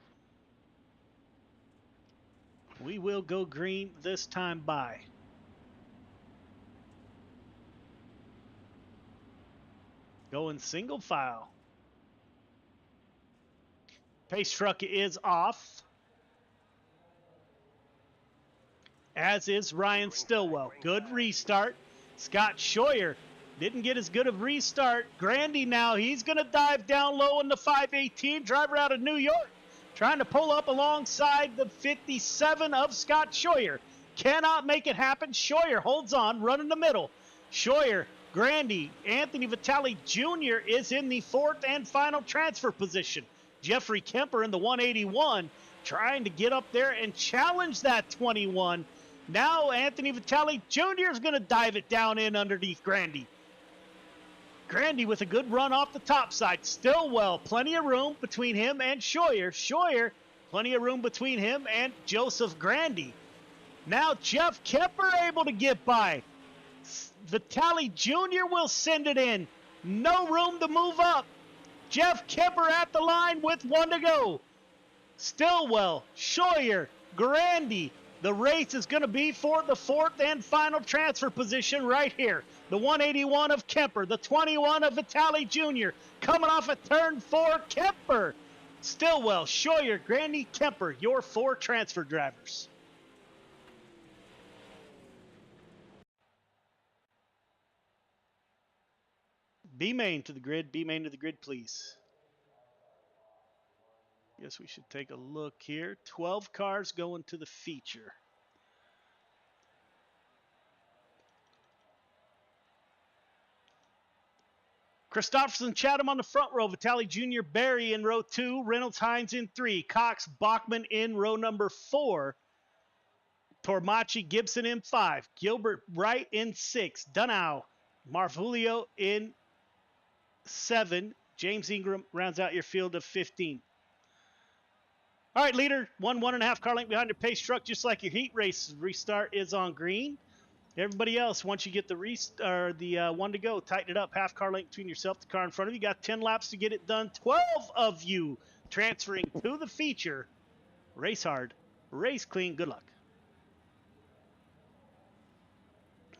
We will go green this time by. Going single file. Pace truck is off. As is Ryan Stillwell. Good restart. Scott Scheuer didn't get as good of restart. Grandy now, he's going to dive down low in the 518. Driver out of New York. Trying to pull up alongside the 57 of Scott Scheuer. Cannot make it happen. Scheuer holds on, running the middle. Scheuer, Grandy, Anthony Vitale Jr. is in the 4th and final transfer position. Jeffrey Kemper in the 181 trying to get up there and challenge that 21. Now Anthony Vitale Jr. is going to dive it down in underneath Grandy. Grandy with a good run off the top side. Stillwell, plenty of room between him and Scheuer. Scheuer, plenty of room between him and Joseph Grandy. Now Jeff Kemper able to get by. Vitale Jr. will send it in. No room to move up. Jeff Kemper at the line with 1 to go. Stillwell, Scheuer, Grandy. The race is going to be for the 4th and final transfer position right here. The 181 of Kemper, the 21 of Vitale Jr. Coming off at turn 4, Kemper. Stillwell, Scheuer, Grandy, Kemper, your 4 transfer drivers. B main to the grid. B main to the grid, please. Guess we should take a look here. 12 cars going to the feature. Christopherson, Chatham on the front row. Vitale Jr., Barry in row 2. Reynolds, Hines in 3. Cox, Bachman in row number 4. Tormachi, Gibson in 5. Gilbert, Wright in 6. Dunnow, Marfulio in 7. James Ingram rounds out your field of 15. All right, leader, 1.5 car length behind your pace truck, just like your heat race. Restart is on green. Everybody else, once you get the one to go, tighten it up. Half car length between yourself and the car in front of you. Got 10 laps to get it done. 12 of you transferring to the feature. Race hard, race clean. Good luck.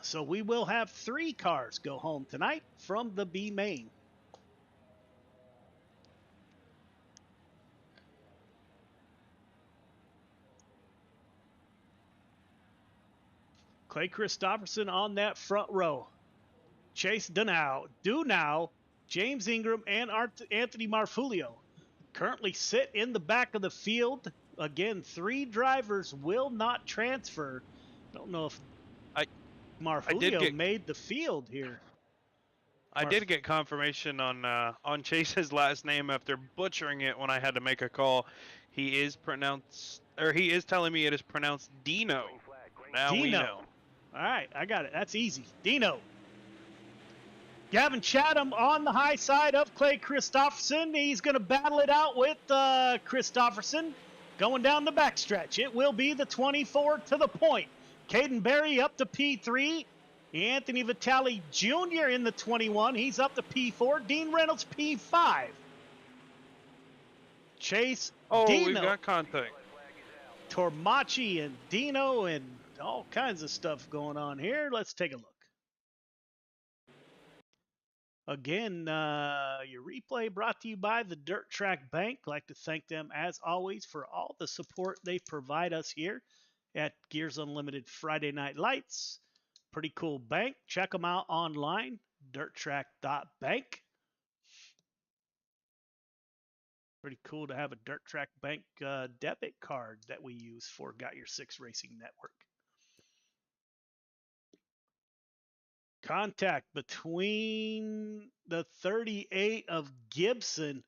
So we will have 3 cars go home tonight from the B main. Clay Christopherson on that front row. Chase Dunnow, James Ingram, and Anthony Marfulio currently sit in the back of the field. Again, 3 drivers will not transfer. Don't know if Marfulio made the field here. I did get confirmation on Chase's last name after butchering it when I had to make a call. He is telling me it is pronounced Dino. Now Dino. We know. All right, I got it. That's easy. Dino. Gavin Chatham on the high side of Clay Christopherson. He's going to battle it out with Christopherson going down the backstretch. It will be the 24 to the point. Caden Berry up to P3. Anthony Vitale Jr. in the 21. He's up to P4. Dean Reynolds P5. Chase Dino. We've got contact. Tormachi and Dino and all kinds of stuff going on here. Let's take a look. Again, your replay brought to you by the Dirt Track Bank. I'd like to thank them, as always, for all the support they provide us here at Gears Unlimited Friday Night Lights. Pretty cool bank. Check them out online, dirttrack.bank. Pretty cool to have a Dirt Track Bank debit card that we use for Got Your 6 Racing Network. Contact between the 38 of Gibson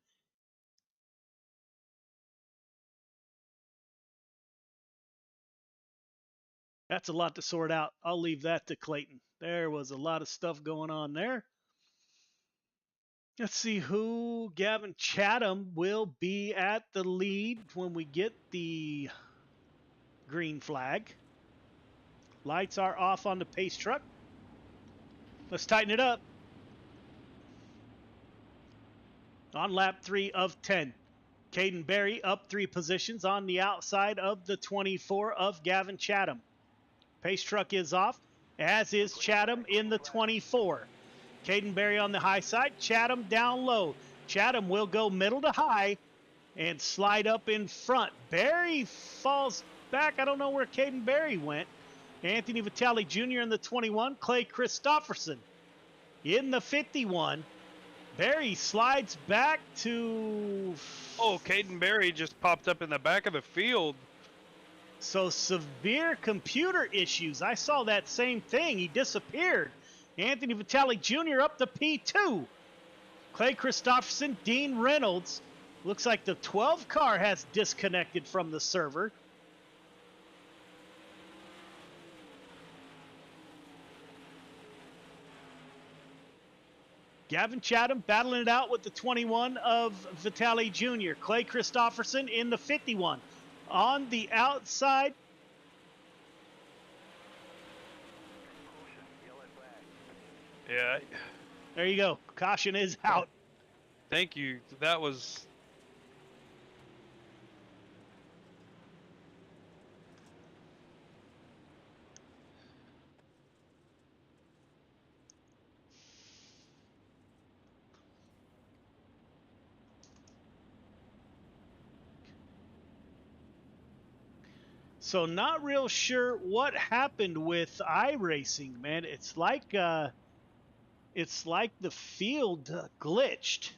That's a lot to sort out. I'll leave that to Clayton. There was a lot of stuff going on there. Let's see who Gavin Chatham will be at the lead when we get the green flag. Lights are off on the pace truck. Let's tighten it up. On lap 3 of 10. Caden Berry up 3 positions on the outside of the 24 of Gavin Chatham. Pace truck is off, as is Chatham in the 24. Caden Berry on the high side, Chatham down low. Chatham will go middle to high and slide up in front. Berry falls back. I don't know where Caden Berry went. Anthony Vitale Jr. in the 21. Clay Christopherson in the 51. Berry slides back to... Oh, Caden Berry just popped up in the back of the field. So severe computer issues. I saw that same thing. He disappeared. Anthony Vitale Jr. up to P2. Clay Christopherson, Dean Reynolds. Looks like the 12 car has disconnected from the server. Gavin Chatham battling it out with the 21 of Vitale Jr. Clay Christopherson in the 51. On the outside. Yeah. There you go. Caution is out. Thank you. That was... So not real sure what happened with iRacing, man. It's like It's like the field glitched.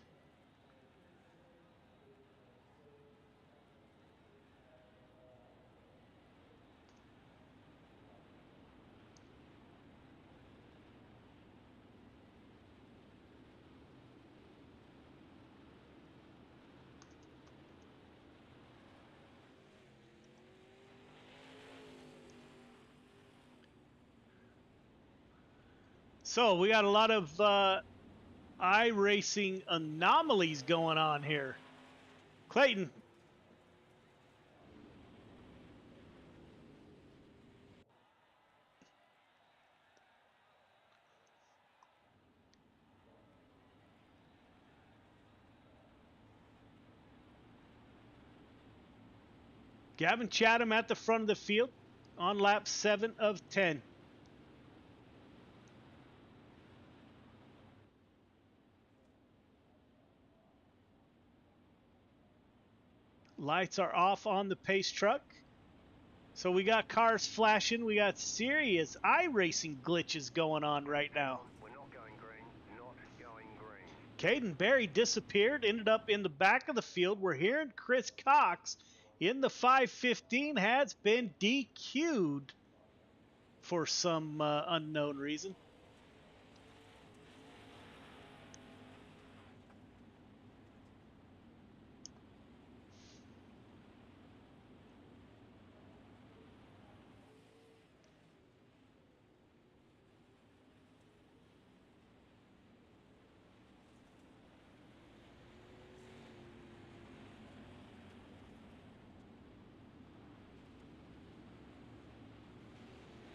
So we got a lot of iRacing anomalies going on here. Clayton. Gavin Chatham at the front of the field on lap 7 of 10. Lights are off on the pace truck. So we got cars flashing. We got serious iRacing glitches going on right now. We're not going green. Not going green. Caden Berry disappeared, ended up in the back of the field. We're hearing Chris Cox in the 515 has been DQ'd for some unknown reason.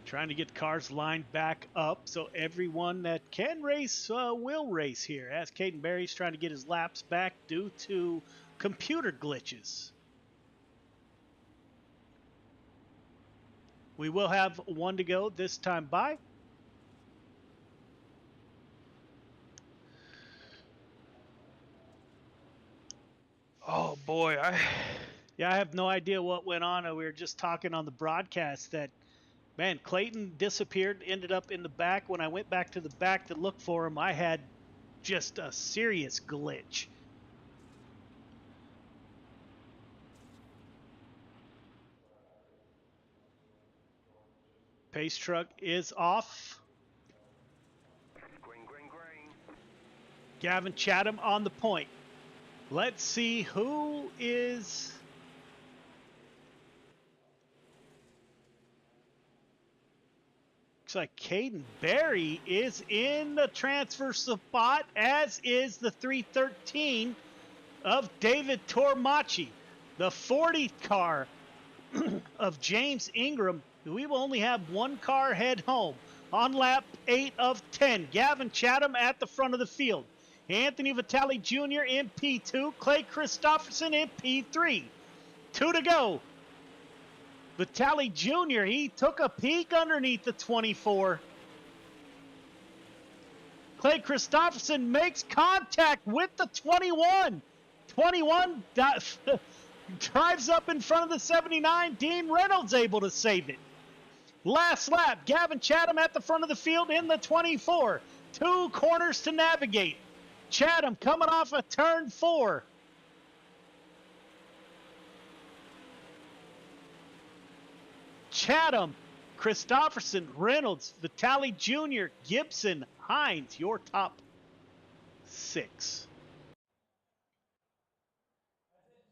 Trying to get cars lined back up so everyone that can race will race here, as Caden Berry's trying to get his laps back due to computer glitches. We will have one to go this time by. Oh boy, I have no idea what went on. We were just talking on the broadcast that, man, Clayton disappeared, ended up in the back. When I went back to the back to look for him, I had just a serious glitch. Pace truck is off. Green, green, green. Gavin Chatham on the point. Let's see who is... Looks like Caden Berry is in the transfer spot, as is the 313 of David Tormachi. The 40 car of James Ingram. We will only have one car head home on lap 8 of 10. Gavin Chatham at the front of the field. Anthony Vitale Jr. in P2. Clay Christopherson in P3. 2 to go. Vitale Jr., he took a peek underneath the 24. Clay Christopherson makes contact with the 21. 21 drives up in front of the 79. Dean Reynolds able to save it. Last lap, Gavin Chatham at the front of the field in the 24. 2 corners to navigate. Chatham coming off a turn 4. Chatham, Christopherson, Reynolds, Vitale Jr., Gibson, Hines, your top 6.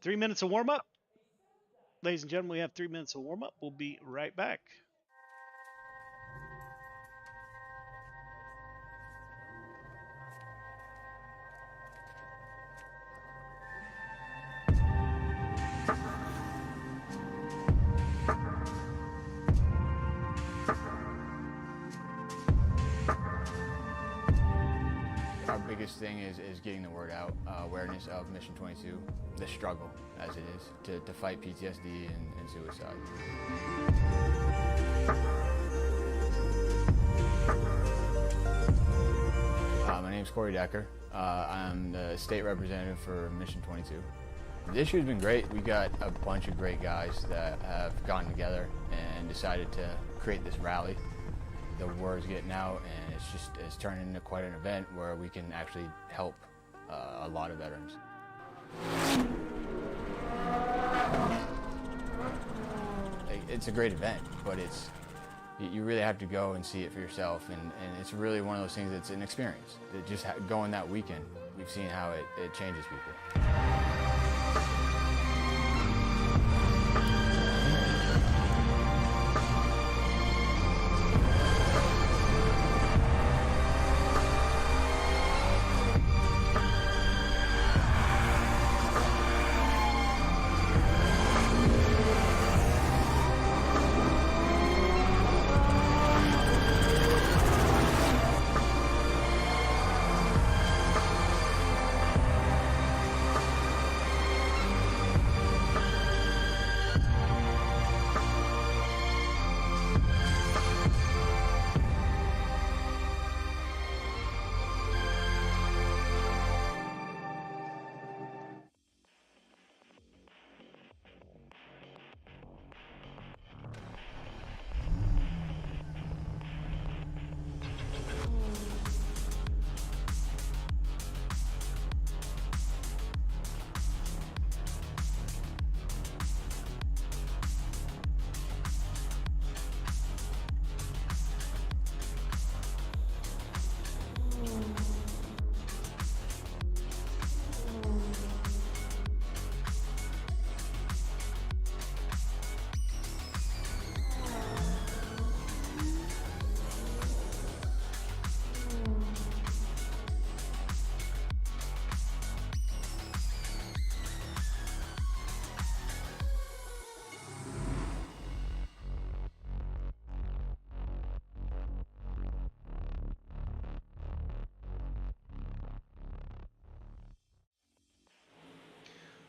3 minutes of warm-up. Ladies and gentlemen, we have 3 minutes of warm-up. We'll be right back. Our biggest thing is getting the word out, awareness of Mission 22, the struggle as it is to fight PTSD and suicide. My name's Corey Decker. I'm the state representative for Mission 22. The issue has been great. We got a bunch of great guys that have gotten together and decided to create this rally. the word's getting out, and it's turning into quite an event where we can actually help a lot of veterans. It's a great event, but you really have to go and see it for yourself, and it's really one of those things that's an experience. Just going that weekend, we've seen how it changes people.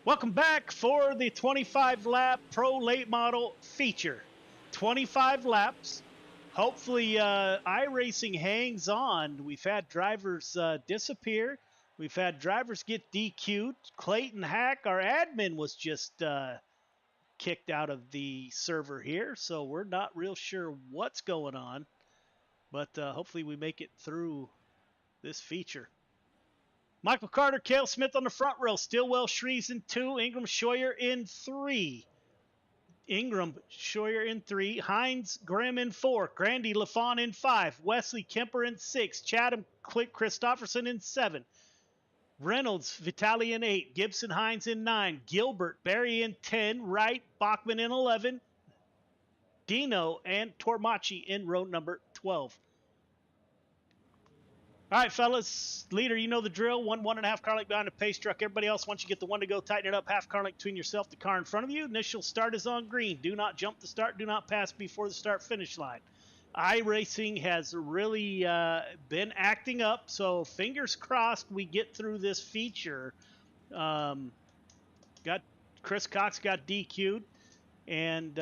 Welcome back for the 25-lap Pro Late Model feature. 25 laps. Hopefully, iRacing hangs on. We've had drivers disappear. We've had drivers get DQ'd. Clayton Hack, our admin, was just kicked out of the server here, so we're not real sure what's going on. But hopefully we make it through this feature. Michael Carter, Cale Smith on the front row. Stillwell, Shreves in 2. Ingram, Scheuer in 3. Ingram, Scheuer in 3. Hines, Grimm in 4. Grandy, LaFawn in 5. Wesley, Kemper in 6. Chatham, Christopherson in 7. Reynolds, Vitali in 8. Gibson, Hines in 9. Gilbert, Barry in 10. Wright, Bachman in 11. Dino and Tormachi in row number 12. All right, fellas. Leader, you know the drill. 1.5 car length behind the pace truck. Everybody else, once you get the one to go, tighten it up. Half car length between yourself, the car in front of you. Initial start is on green. Do not jump the start. Do not pass before the start-finish line. iRacing has really been acting up, so fingers crossed we get through this feature. Chris Cox got DQ'd, and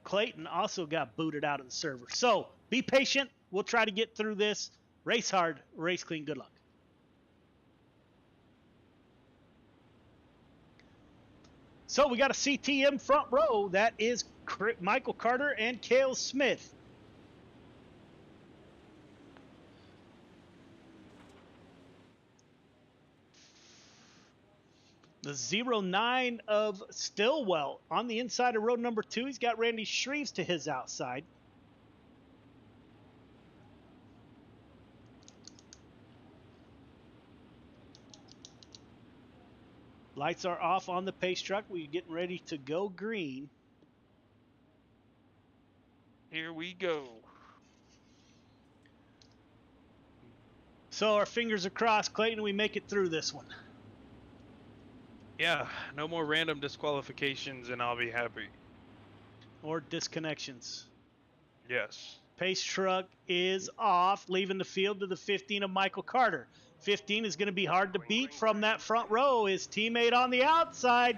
Clayton also got booted out of the server. So be patient. We'll try to get through this. Race hard, race clean. Good luck. So we got a CTM front row. That is Michael Carter and Cale Smith. The 09 of Stillwell on the inside of row number 2. He's got Randy Shreves to his outside. Lights are off on the pace truck. We're getting ready to go green. Here we go. So our fingers are crossed, Clayton, we make it through this one. Yeah, no more random disqualifications and I'll be happy. Or disconnections. Yes. Pace truck is off, leaving the field to the 15 of Michael Carter. 15 is going to be hard to beat from that front row. His teammate on the outside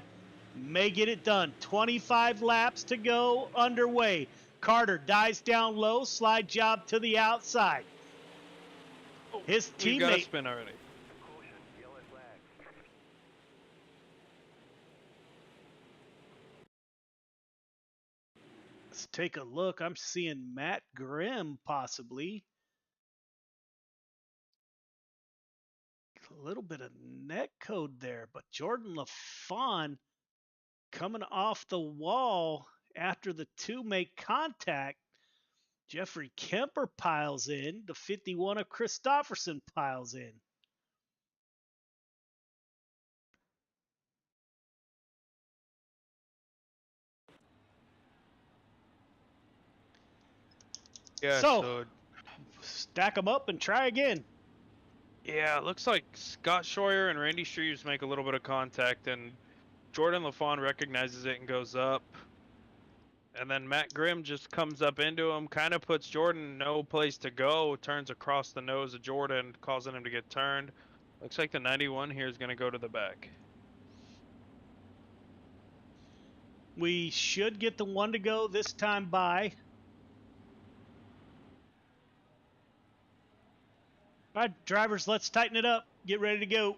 may get it done. 25 laps to go underway. Carter dives down low, slide job to the outside. His We've got a teammate spin already. Let's take a look. I'm seeing Matt Grimm possibly. A little bit of net code there, but Jordan LaFawn coming off the wall after the two make contact. Jeffrey Kemper piles in. The 51 of Christofferson piles in. Yeah, so stack them up and try again. Yeah, it looks like Scott Scheuer and Randy Streves make a little bit of contact, and Jordan LaFawn recognizes it and goes up. And then Matt Grimm just comes up into him, kind of puts Jordan no place to go, turns across the nose of Jordan, causing him to get turned. Looks like the 91 here is going to go to the back. We should get the one to go this time by. All right, drivers, let's tighten it up. Get ready to go.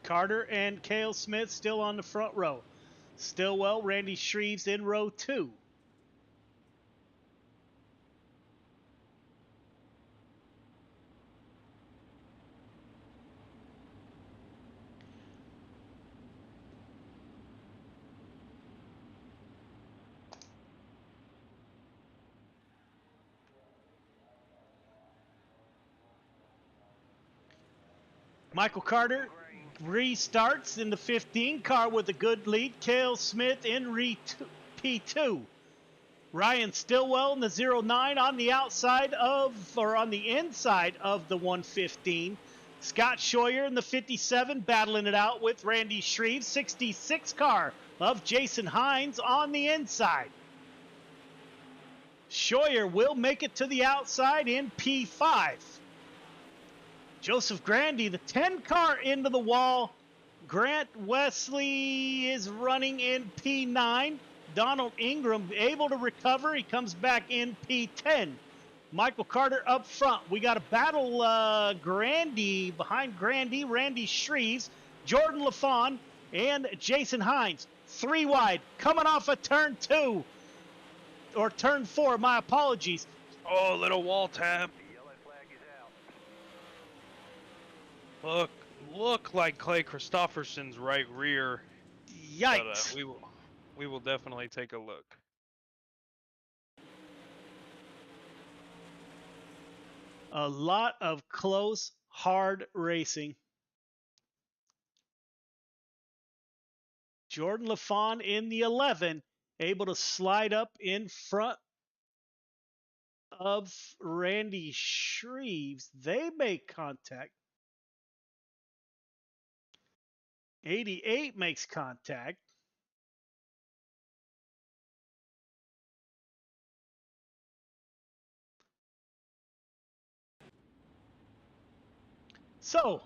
Carter and Cale Smith still on the front row. Stillwell, Randy Shreves in row 2. Michael Carter restarts in the 15 car with a good lead. Cale Smith in P2. Ryan Stillwell in the 09 on the outside of, or on the inside of the 115. Scott Scheuer in the 57 battling it out with Randy Shreves. 66 car of Jason Hines on the inside. Scheuer will make it to the outside in P5. Joseph Grandy, the 10 car into the wall. Grant Wesley is running in P9. Donald Ingram able to recover. He comes back in P10. Michael Carter up front. We got a battle Grandy behind Grandy, Randy Shreves, Jordan LaFawn, and Jason Hines. 3 wide, coming off of turn 2. Or turn 4, my apologies. Oh, little wall tap. Look like Clay Christofferson's right rear. Yikes. But, we will definitely take a look. A lot of close, hard racing. Jordan LaFawn in the 11, able to slide up in front of Randy Shreves. They make contact. 88 makes contact. So,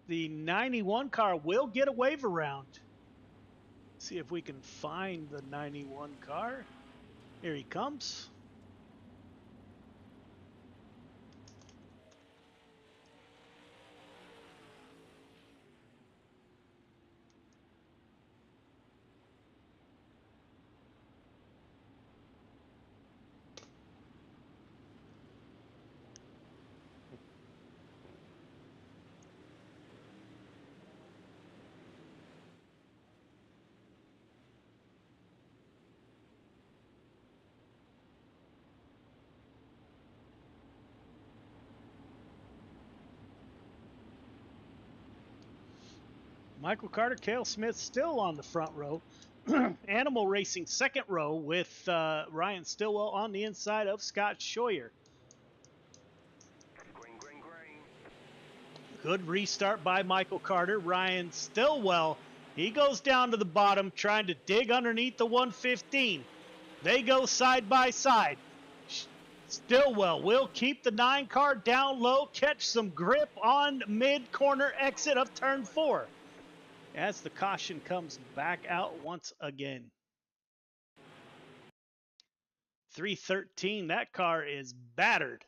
the 91 car will get a wave around. See if we can find the 91 car. Here he comes. Michael Carter, Cale Smith still on the front row. Animal Racing second row with Ryan Stillwell on the inside of Scott Scheuer. Good restart by Michael Carter. Ryan Stillwell, he goes down to the bottom trying to dig underneath the 115. They go side by side. Stillwell will keep the 9 car down low, catch some grip on mid-corner exit of turn 4 as the caution comes back out once again. 313, that car is battered.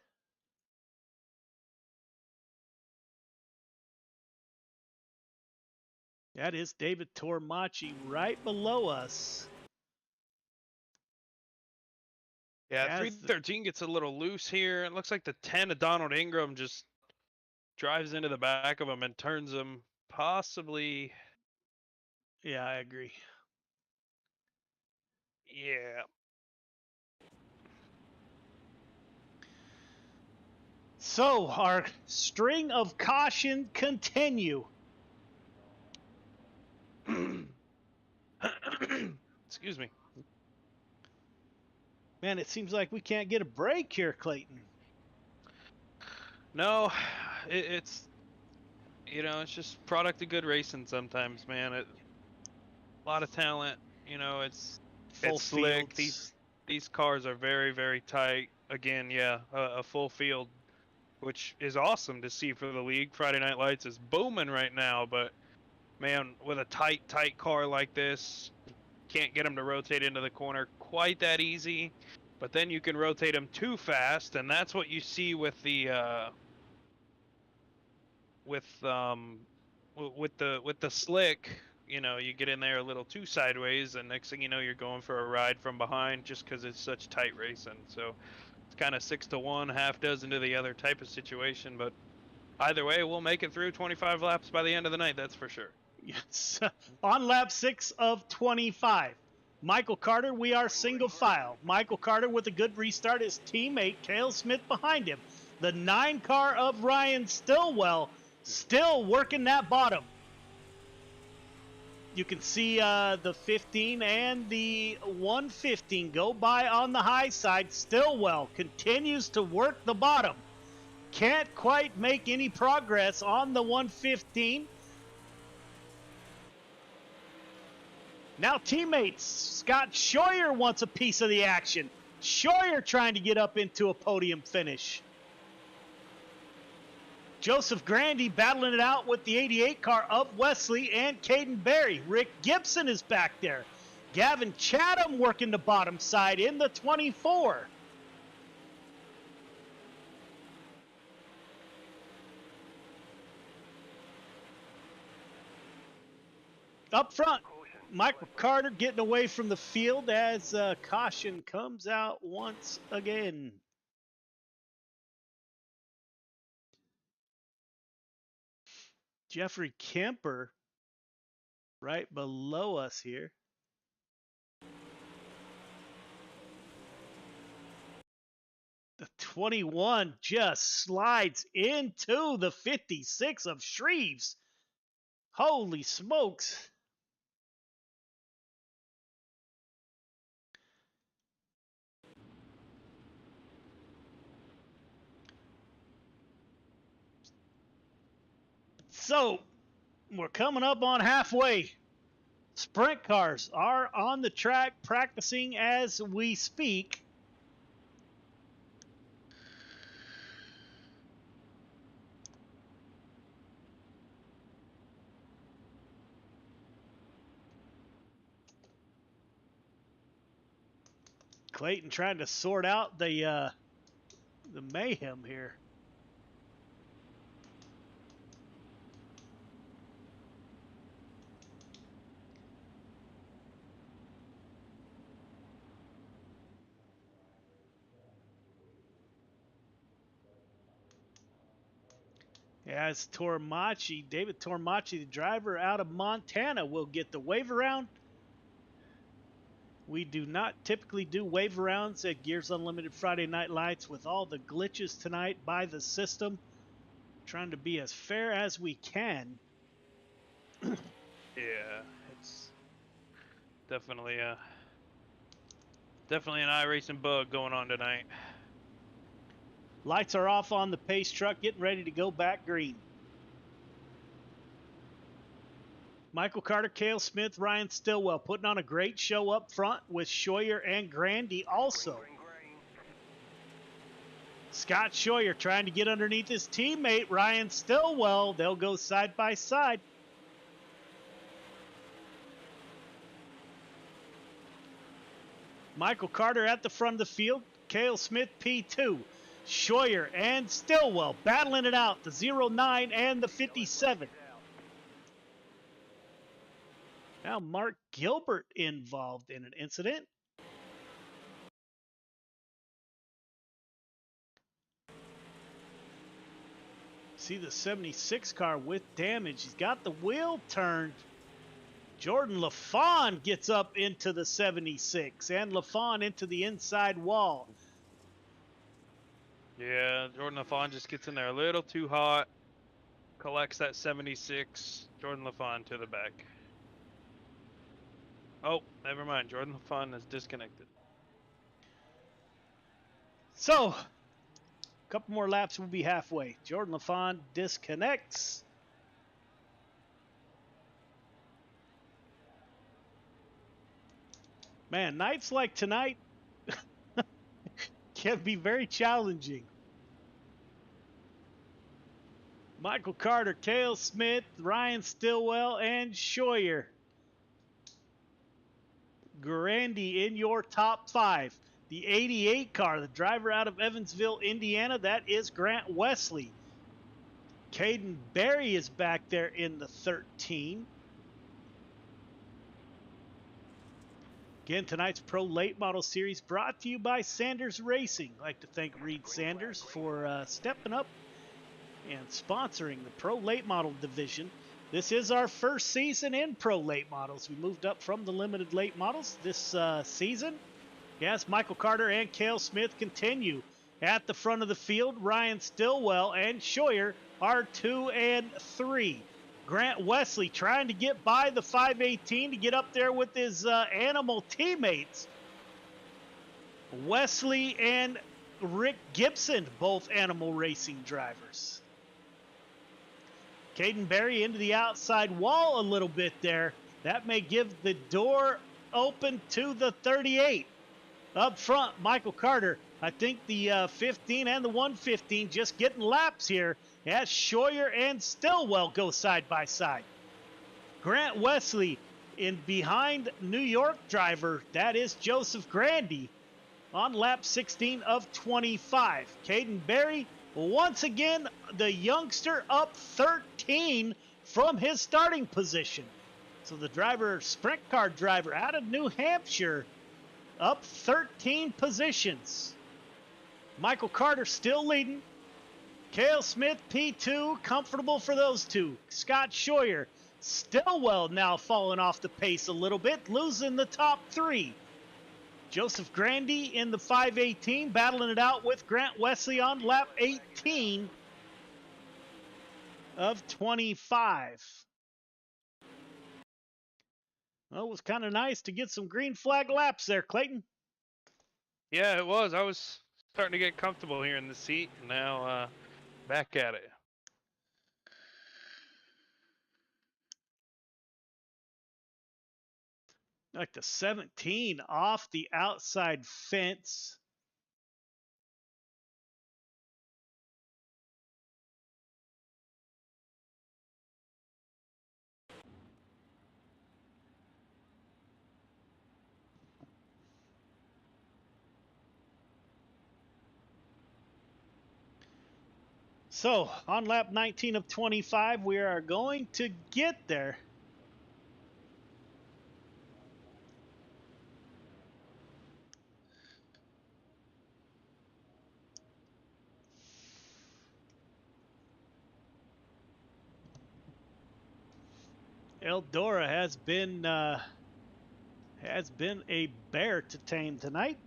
That is David Tormachi right below us. Yeah, 313 gets a little loose here. It looks like the 10 of Donald Ingram just drives into the back of him and turns him possibly. Yeah, I agree. Yeah. So our string of caution continue. Excuse me. Man, it seems like we can't get a break here, Clayton. No, it's it's just product of good racing sometimes, man. A lot of talent, it's full slick. fields. These cars are very, very tight. Again, yeah, a full field, which is awesome to see for the league. Friday Night Lights is booming right now, but man, with a tight car like this, can't get them to rotate into the corner quite that easy. But then you can rotate them too fast, and that's what you see with the with the slick. You get in there a little too sideways, and next thing you know, you're going for a ride from behind just because it's such tight racing. So it's kind of 6 to 1, half dozen to the other type of situation. But either way, we'll make it through 25 laps by the end of the night. That's for sure. Yes. On lap 6 of 25. Michael Carter, we are single file. Michael Carter with a good restart. His teammate, Cale Smith, behind him. The 9 car of Ryan Stillwell still working that bottom. You can see the 15 and the 115 go by on the high side. Stillwell continues to work the bottom. Can't quite make any progress on the 115. Now teammates, Scott Scheuer wants a piece of the action. Scheuer trying to get up into a podium finish. Joseph Grandy battling it out with the 88 car of Wesley and Caden Berry. Rick Gibson is back there. Gavin Chatham working the bottom side in the 24. Up front, Michael Carter getting away from the field as caution comes out once again. Jeffrey Kemper right below us here. The 21 just slides into the 56 of Shreves. Holy smokes. So, we're coming up on halfway. Sprint cars are on the track practicing as we speak. Clayton trying to sort out the mayhem here. As David Tormachi, the driver out of Montana, will get the wave around. We do not typically do wave arounds at Gears Unlimited Friday Night Lights with all the glitches tonight by the system. Trying to be as fair as we can. Yeah, it's definitely an iRacing bug going on tonight. Lights are off on the pace truck, getting ready to go back green. Michael Carter, Cale Smith, Ryan Stillwell putting on a great show up front with Scheuer and Grandy also. Scott Scheuer trying to get underneath his teammate, Ryan Stillwell. They'll go side by side. Michael Carter at the front of the field. Cale Smith, P2. Scheuer and Stillwell battling it out. The 09 and the 57. Now Mark Gilbert involved in an incident. See the 76 car with damage. He's got the wheel turned. Jordan LaFawn gets up into the 76 and LaFawn into the inside wall. Yeah, Jordan LaFawn just gets in there a little too hot. Collects that 76. Jordan LaFawn to the back. Oh, never mind. Jordan LaFawn is disconnected. So, a couple more laps, we'll be halfway. Jordan LaFawn disconnects. Man, nights like tonight can be very challenging. Michael Carter, Cale Smith, Ryan Stillwell, and Scheuer. Grandy in your top 5. The 88 car, the driver out of Evansville, Indiana, that is Grant Wesley. Caden Berry is back there in the 13. Again, tonight's Pro Late Model Series brought to you by Sanders Racing. I'd like to thank Reed Sanders for stepping up and sponsoring the Pro Late Model division. This is our first season in Pro Late Models. We moved up from the Limited Late Models this season. Yes, Michael Carter and Cale Smith continue at the front of the field. Ryan Stillwell and Scheuer are 2 and 3. Grant Wesley trying to get by the 518 to get up there with his animal teammates. Wesley and Rick Gibson, both animal racing drivers. Caden Berry into the outside wall a little bit there. That may give the door open to the 38. Up front, Michael Carter. I think the 15 and the 115 just getting laps here as Scheuer and Stillwell go side by side. Grant Wesley in behind New York driver, that is Joseph Grandy, on lap 16 of 25. Caden Berry, once again, the youngster up 13 from his starting position. So the driver, sprint car driver out of New Hampshire, up 13 positions. Michael Carter still leading. Cale Smith, P2, comfortable for those two. Scott Scheuer, Stillwell now falling off the pace a little bit, losing the top 3. Joseph Grandy in the 518, battling it out with Grant Wesley on lap 18 of 25. Well, it was kind of nice to get some green flag laps there, Clayton. Yeah, it was. I was starting to get comfortable here in the seat. Now back at it. Like the 17 off the outside fence. So, on lap 19 of 25, we are going to get there. Eldora has been a bear to tame tonight.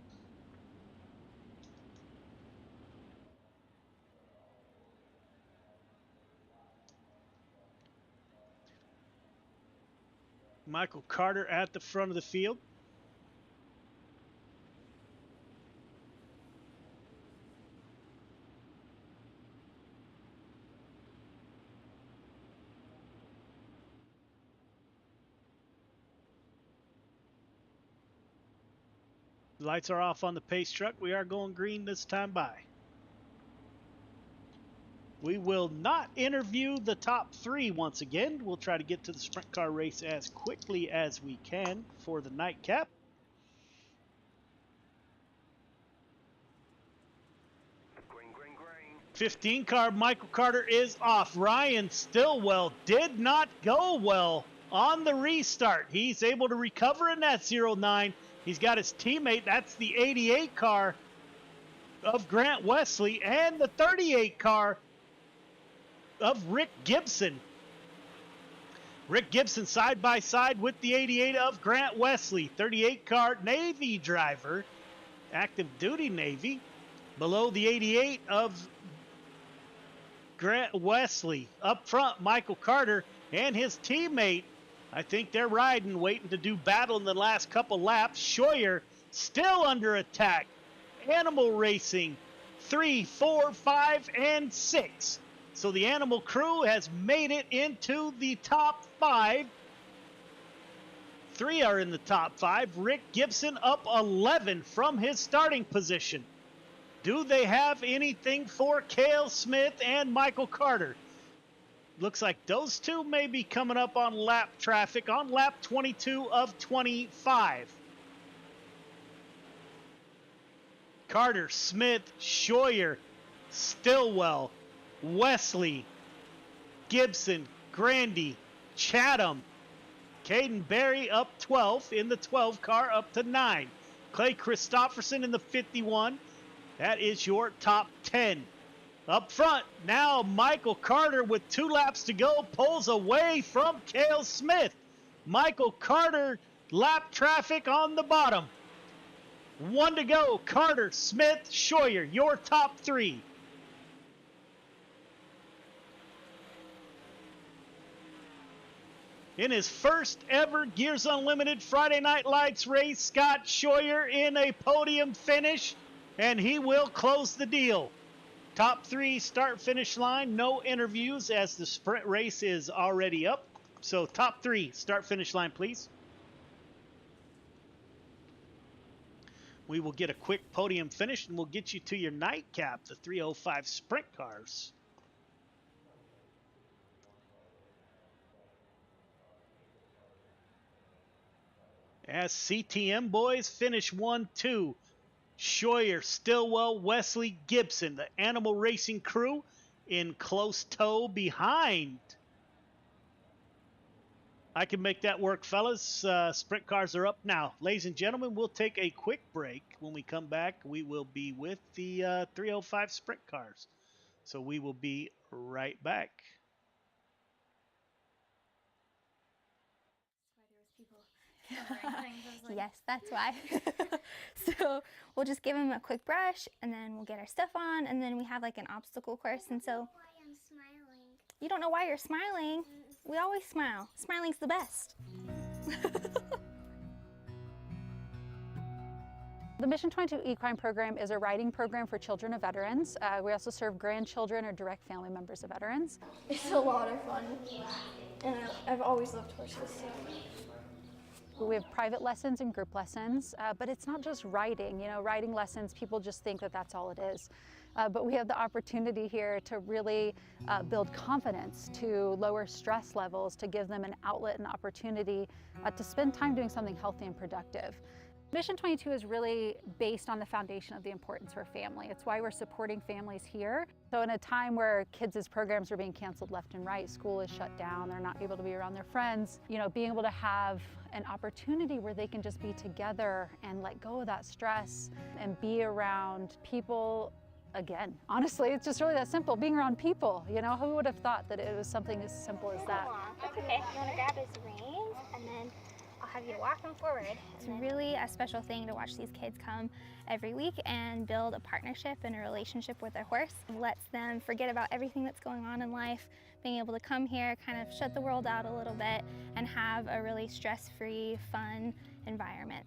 Michael Carter at the front of the field. Lights are off on the pace truck. We are going green this time by. We will not interview the top 3 once again. We'll try to get to the sprint car race as quickly as we can for the nightcap. Green, green, green. 15 car Michael Carter is off. Ryan Stillwell did not go well on the restart. He's able to recover in that 09. He's got his teammate. That's the 88 car of Grant Wesley and the 38 car of Rick Gibson. Rick Gibson side by side with the 88 of Grant Wesley. 38 car Navy driver, active duty Navy, below the 88 of Grant Wesley. Up front, Michael Carter and his teammate. I think they're riding, waiting to do battle in the last couple laps. Scheuer still under attack. Animal Racing 3, 4, 5, and 6. So the Animal crew has made it into the top 5. 3 are in the top 5. Rick Gibson up 11 from his starting position. Do they have anything for Cale Smith and Michael Carter? Looks like those two may be coming up on lap traffic on lap 22 of 25. Carter, Smith, Scheuer, Stillwell, Wesley, Gibson, Grandy, Chatham, Caden Berry up 12 in the 12 car up to 9. Clay Christopherson in the 51. That is your top 10. Up front, now Michael Carter with 2 laps to go pulls away from Cale Smith. Michael Carter, lap traffic on the bottom. 1 to go. Carter, Smith, Scheuer, your top 3. In his first ever Gears Unlimited Friday Night Lights race, Scott Scheuer in a podium finish, and he will close the deal. Top 3 start-finish line, no interviews as the sprint race is already up. So top 3 start-finish line, please. We will get a quick podium finish, and we'll get you to your nightcap, the 305 sprint cars. As CTM boys finish 1-2. Scheuer, Stillwell, Wesley, Gibson, the Animal Racing crew in close tow behind. I can make that work, fellas. Sprint cars are up now. Ladies and gentlemen, we'll take a quick break. When we come back, we will be with the 305 sprint cars. So we will be right back. Yes, that's why. So we'll just give them a quick brush, and then we'll get our stuff on, and then we have like an obstacle course. And so why I'm smiling. You don't know why you're smiling. We always smile. Smiling's the best. The Mission 22 Equine Program is a riding program for children of veterans. We also serve grandchildren or direct family members of veterans. It's a lot of fun, and I've always loved horses. We have private lessons and group lessons, but it's not just riding. You know, riding lessons, people just think that that's all it is. But we have the opportunity here to really build confidence, to lower stress levels, to give them an outlet and opportunity to spend time doing something healthy and productive. Mission 22 is really based on the foundation of the importance for family. It's why we're supporting families here. So in a time where kids' programs are being canceled left and right, school is shut down, they're not able to be around their friends, you know, being able to have an opportunity where they can just be together and let go of that stress and be around people. Again, honestly, it's just really that simple, being around people. You know, who would have thought that it was something as simple as that? That's okay. You want to grab his reins, and then I'll have you walk him forward. It's really a special thing to watch these kids come every week and build a partnership and a relationship with their horse. It lets them forget about everything that's going on in life, being able to come here, kind of shut the world out a little bit, and have a really stress-free, fun environment.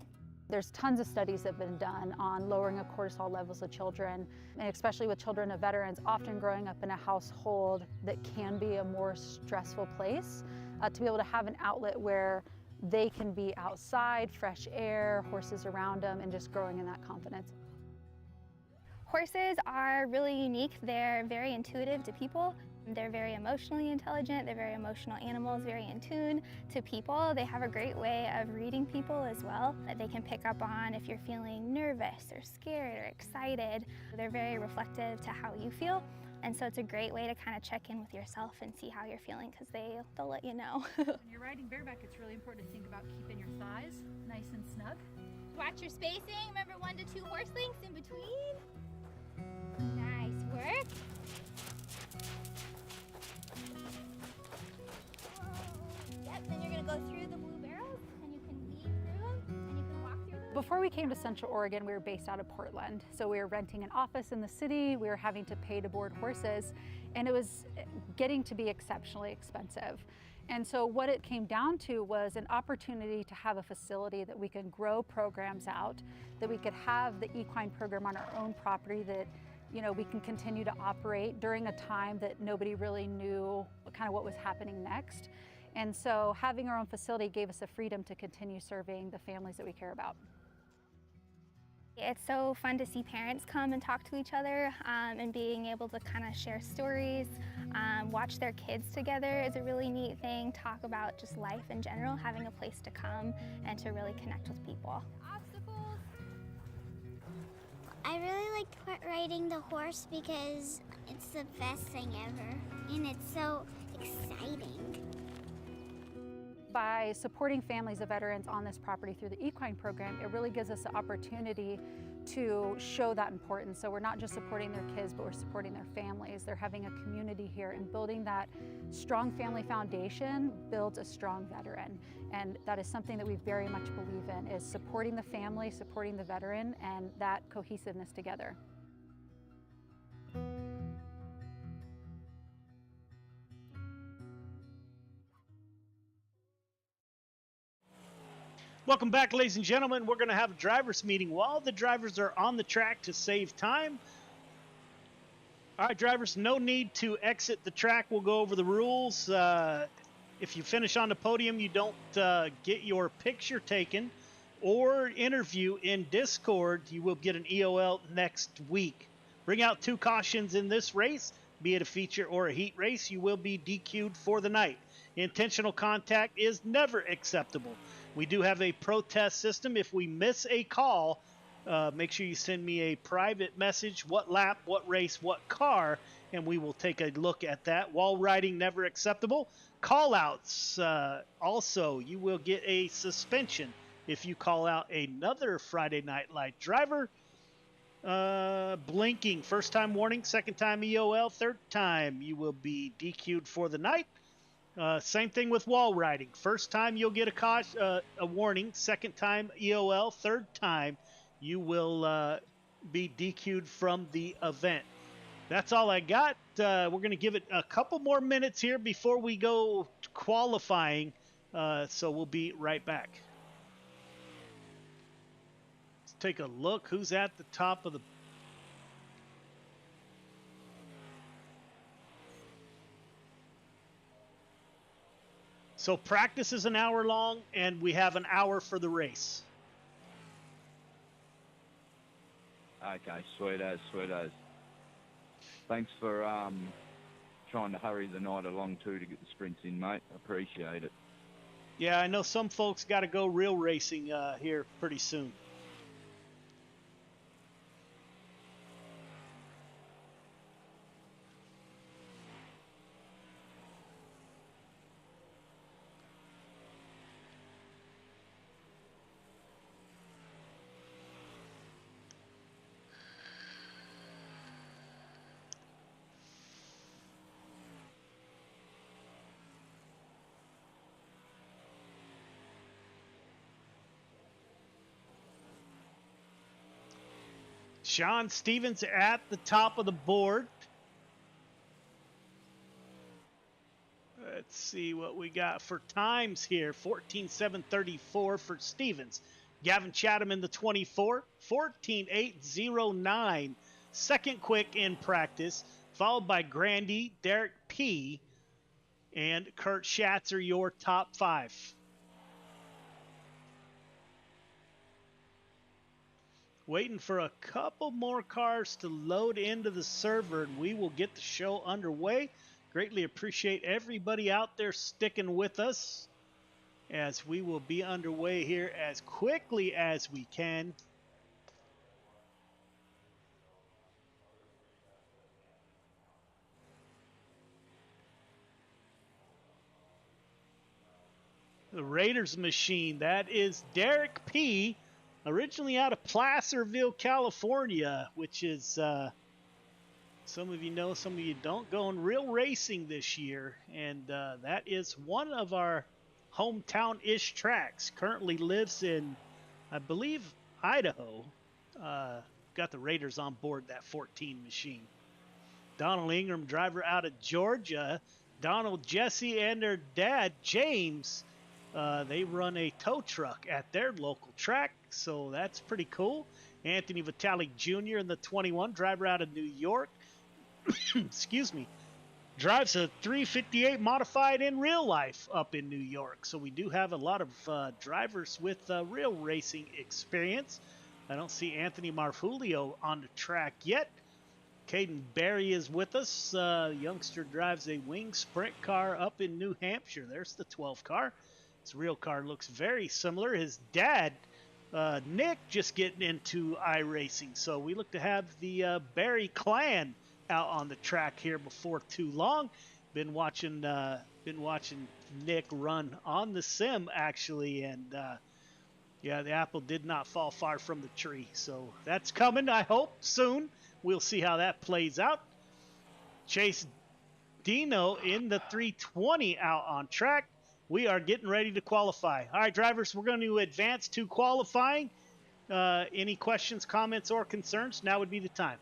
There's tons of studies that have been done on lowering of cortisol levels of children, and especially with children of veterans, often growing up in a household that can be a more stressful place, to be able to have an outlet where they can be outside, fresh air, horses around them, and just growing in that confidence. Horses are really unique. They're very intuitive to people. They're very emotionally intelligent. They're very emotional animals, very in tune to people. They have a great way of reading people as well. They can pick up on if you're feeling nervous or scared or excited. They're very reflective to how you feel. And so it's a great way to kind of check in with yourself and see how you're feeling, because they'll let you know. When you're riding bareback, it's really important to think about keeping your thighs nice and snug. Watch your spacing. Remember 1 to 2 horse lengths in between. Nice work. Yep, then you're gonna go through the blue barrels and you can weave through them and you can walk through them. Before we came to Central Oregon, we were based out of Portland. So we were renting an office in the city, we were having to pay to board horses, and it was getting to be exceptionally expensive. And so what it came down to was an opportunity to have a facility that we can grow programs out, that we could have the equine program on our own property that, you know, we can continue to operate during a time that nobody really knew kind of what was happening next. And so having our own facility gave us the freedom to continue serving the families that we care about. It's so fun to see parents come and talk to each other, and being able to kind of share stories, watch their kids together is a really neat thing. Talk about just life in general, having a place to come and to really connect with people. Obstacles. I really liked riding the horse because it's the best thing ever, and it's so exciting. By supporting families of veterans on this property through the equine program, it really gives us the opportunity to show that importance. So we're not just supporting their kids, but we're supporting their families. They're having a community here, and building that strong family foundation builds a strong veteran. And that is something that we very much believe in, is supporting the family, supporting the veteran, and that cohesiveness together. Welcome back, ladies and gentlemen. We're going to have a driver's meeting while the drivers are on the track to save time. All right, drivers, no need to exit the track. We'll go over the rules. If you finish on the podium, you don't get your picture taken or interview in Discord, you will get an EOL next week. Bring out 2 cautions in this race, be it a feature or a heat race. You will be DQ'd for the night. Intentional contact is never acceptable. We do have a protest system. If we miss a call, make sure you send me a private message, what lap, what race, what car, and we will take a look at that. Wall riding, never acceptable. Call-outs, also, you will get a suspension if you call out another Friday Night Light driver. Blinking, first time warning, second time EOL, third time you will be DQ'd for the night. Same thing with wall riding. First time you'll get a warning. Second time EOL. Third time you will be DQ'd from the event. That's all I got. We're going to give it a couple more minutes here before we go qualifying. So we'll be right back. Let's take a look. Who's at the top of the... So practice is an hour long, and we have an hour for the race. Okay, sweet as. Thanks for trying to hurry the night along too to get the sprints in, mate. Appreciate it. Yeah, I know some folks got to go real racing here pretty soon. Sean Stevens at the top of the board. Let's see what we got for times here. 14:7:34 for Stevens. Gavin Chatham in the 24. 14:8:09. Second quick in practice, followed by Grandy, Derek P., and Kurt Schatzer, your top 5. Waiting for a couple more cars to load into the server, and we will get the show underway. Greatly appreciate everybody out there sticking with us as we will be underway here as quickly as we can. The Raiders machine, that is Derek P., originally out of Placerville, California, which is, some of you know, some of you don't, going real racing this year. And that is one of our hometown-ish tracks. Currently lives in, I believe, Idaho. Got the Raiders on board that 14 machine. Donald Ingram, driver out of Georgia. Donald, Jesse, and their dad, James, they run a tow truck at their local track, so that's pretty cool. Anthony Vitale Jr. in the 21, driver out of New York. Excuse me. Drives a 358 modified in real life up in New York. So we do have a lot of drivers with real racing experience. I don't see Anthony Marfulio on the track yet. Caden Berry is with us. Youngster drives a wing sprint car up in New Hampshire. There's the 12 car. His real car looks very similar. His dad, Nick, just getting into iRacing. So we look to have the Berry clan out on the track here before too long. Been watching Nick run on the sim actually, and yeah, the apple did not fall far from the tree. So that's coming, I hope, soon. We'll see how that plays out. Chase Dino in the 320 out on track. We are getting ready to qualify. All right, drivers, we're going to advance to qualifying. Any questions, comments, or concerns? Now would be the time.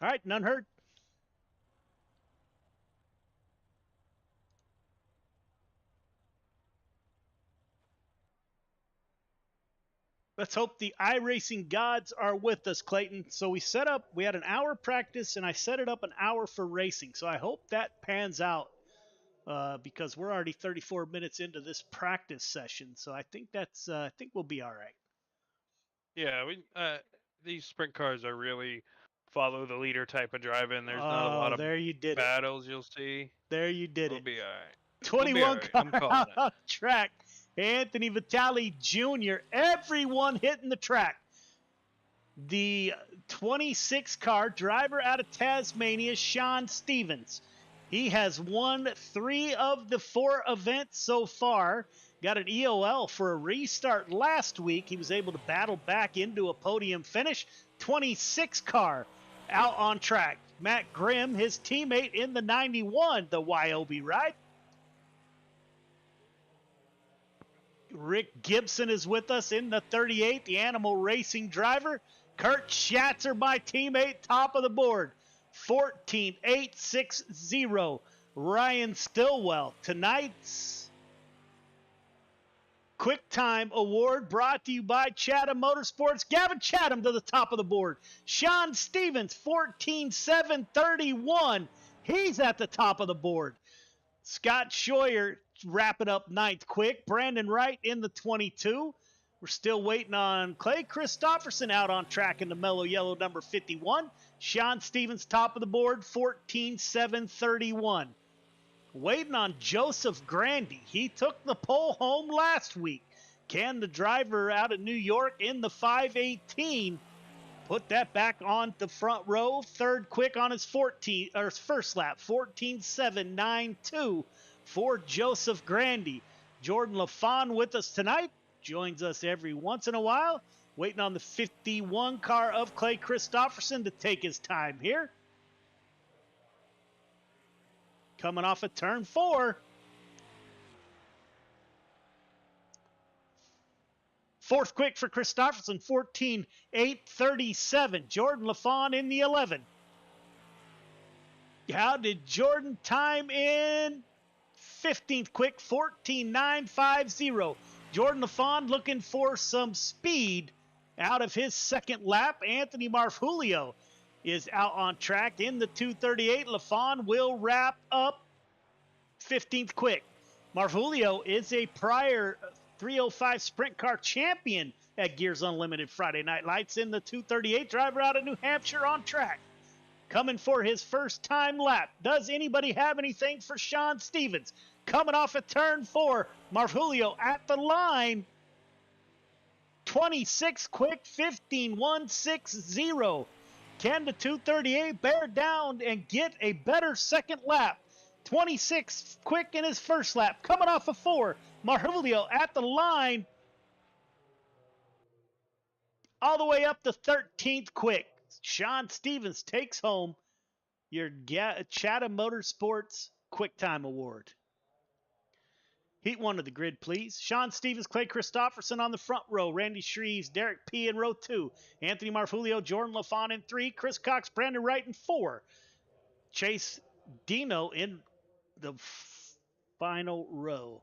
All right, none heard. Let's hope the iRacing gods are with us, Clayton. So we had an hour practice, and I set it up an hour for racing. So I hope that pans out because we're already 34 minutes into this practice session. So I think I think we'll be all right. Yeah, these sprint cars are really follow the leader type of driving. There's not a lot of there you did battles you'll see. There you did We'll it. be all right. 21 I'm calling it. track. Anthony Vitale Jr. Everyone hitting the track. The 26 car driver out of Tasmania, Sean Stevens. He has won 3 of the 4 events so far. Got an EOL for a restart last week. He was able to battle back into a podium finish. 26 car out on track. Matt Grimm, his teammate in the 91, the YOB ride. Rick Gibson is with us in the 38, the Animal Racing driver. Kurt Schatzer, my teammate, top of the board. 14.860. Ryan Stillwell. Tonight's Quick Time Award brought to you by Chatham Motorsports. Gavin Chatham to the top of the board. Sean Stevens, 14.731. He's at the top of the board. Scott Scheuer wrapping up 9th quick. Brandon Wright in the 22. We're still waiting on Clay Christopherson out on track in the mellow yellow number 51. Sean Stevens top of the board, 14.731. Waiting on Joseph Grandy. He took the pole home last week. Can the driver out of New York in the 518 put that back on the front row? 3rd quick on his first lap, 14.792 for Joseph Grandy. Jordan LaFawn with us tonight. Joins us every once in a while. Waiting on the 51 car of Clay Christopherson to take his time here. Coming off of turn 4. 4th quick for Christopherson, 14.837. Jordan LaFawn in the 11. How did Jordan time in 15th quick, 14.950. Jordan LaFawn looking for some speed out of his 2nd lap. Anthony Marfulio is out on track in the 238. LaFawn will wrap up 15th quick. Marvulio is a prior 305 Sprint Car champion at Gears Unlimited Friday Night Lights in the 238 driver out of New Hampshire on track. Coming for his first time lap. Does anybody have anything for Sean Stevens? Coming off at turn 4, Marvulio at the line. 26 quick, 15.160. Can the 238 bear down and get a better second lap? 26 quick in his first lap. Coming off of 4, Marvulio at the line. All the way up to 13th quick. Sean Stevens takes home your Chatham Motorsports Quick Time Award. Heat 1 of the grid, please. Sean Stevens, Clay Christopherson on the front row. Randy Shreves, Derek P. in row 2. Anthony Marvulio, Jordan LaFon in 3. Chris Cox, Brandon Wright in 4. Chase Dino in the final row.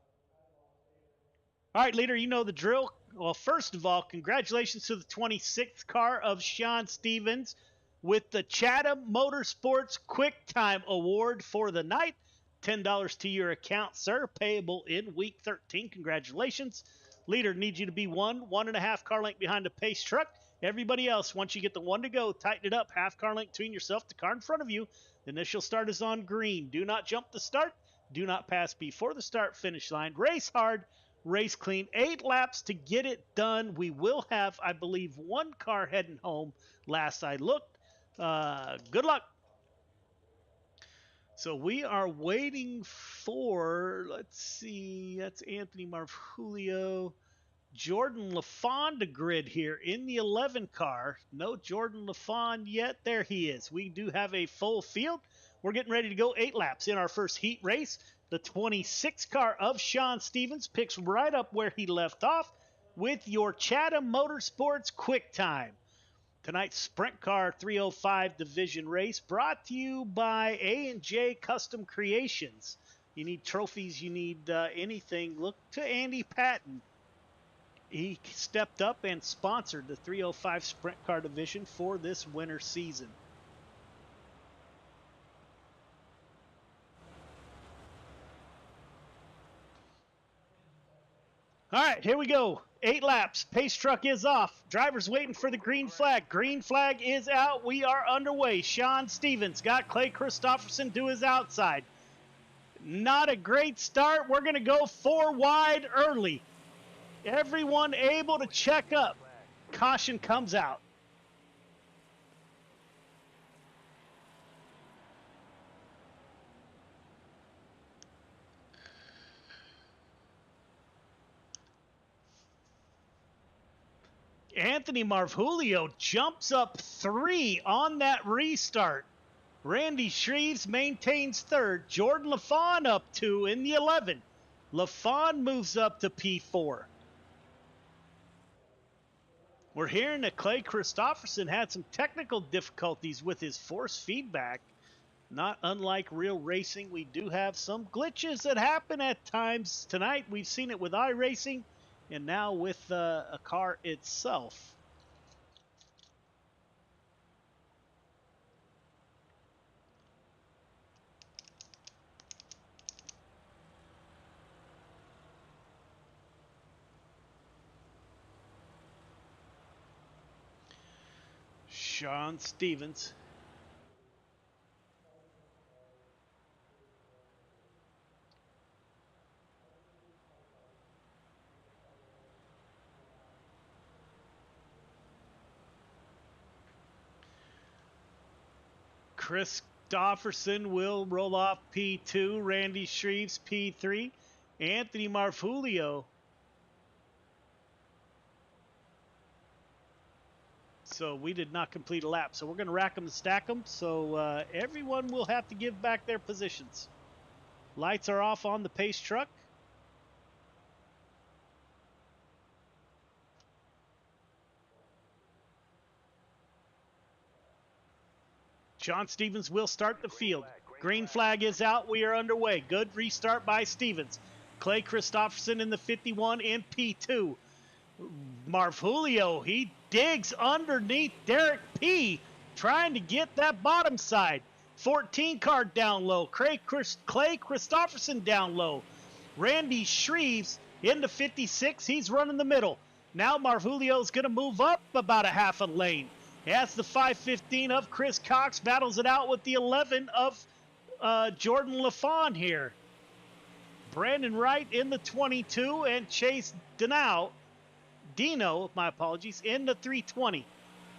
All right, leader, you know the drill. Well, first of all, congratulations to the 26th car of Sean Stevens with the Chatham Motorsports Quick Time Award for the night. $10 to your account, sir, payable in week 13. Congratulations. Leader needs you to be 1.5 car length behind the pace truck. Everybody else, once you get the 1 to go, tighten it up. Half car length between yourself, the car in front of you. The initial start is on green. Do not jump the start. Do not pass before the start finish line. Race hard. Race clean. 8 laps to get it done. We will have, I believe, 1 car heading home last I looked. Good luck. So we are waiting for, let's see, that's Anthony Marvulio. Jordan LaFon to grid here in the 11 car. No Jordan LaFon yet. There he is. We do have a full field. We're getting ready to go 8 laps in our first heat race. The 26 car of Sean Stevens picks right up where he left off with your Chatham Motorsports Quick Time. Tonight's Sprint Car 305 Division race brought to you by A&J Custom Creations. You need trophies, you need anything, look to Andy Patton. He stepped up and sponsored the 305 Sprint Car Division for this winter season. All right, here we go. 8 laps. Pace truck is off. Driver's waiting for the green flag. Green flag is out. We are underway. Sean Stevens got Clay Christopherson to his outside. Not a great start. We're going to go 4 wide early. Everyone able to check up. Caution comes out. Anthony Marvulio jumps up 3 on that restart. Randy Shreves maintains 3rd. Jordan LaFon up 2 in the 11. LaFon moves up to P4. We're hearing that Clay Christopherson had some technical difficulties with his force feedback. Not unlike real racing, we do have some glitches that happen at times. Tonight, we've seen it with iRacing. And now with a car itself. Sean Stevens. Christopherson will roll off P2. Randy Shreves P3. Anthony Marvulio. So we did not complete a lap. So we're going to rack them and stack them. So everyone will have to give back their positions. Lights are off on the pace truck. Sean Stevens will start the field. Green flag is out. We are underway. Good restart by Stevens. Clay Christopherson in the 51 in P2. Marvulio, he digs underneath Derek P. trying to get that bottom side. 14 car down low. Clay Christopherson down low. Randy Shreves into 56. He's running the middle. Now Marvulio's going to move up about a half a lane. As the 5:15 of Chris Cox battles it out with the 11 of Jordan LaFawn here. Brandon Wright in the 22 and Chase Dino, my apologies, in the 320.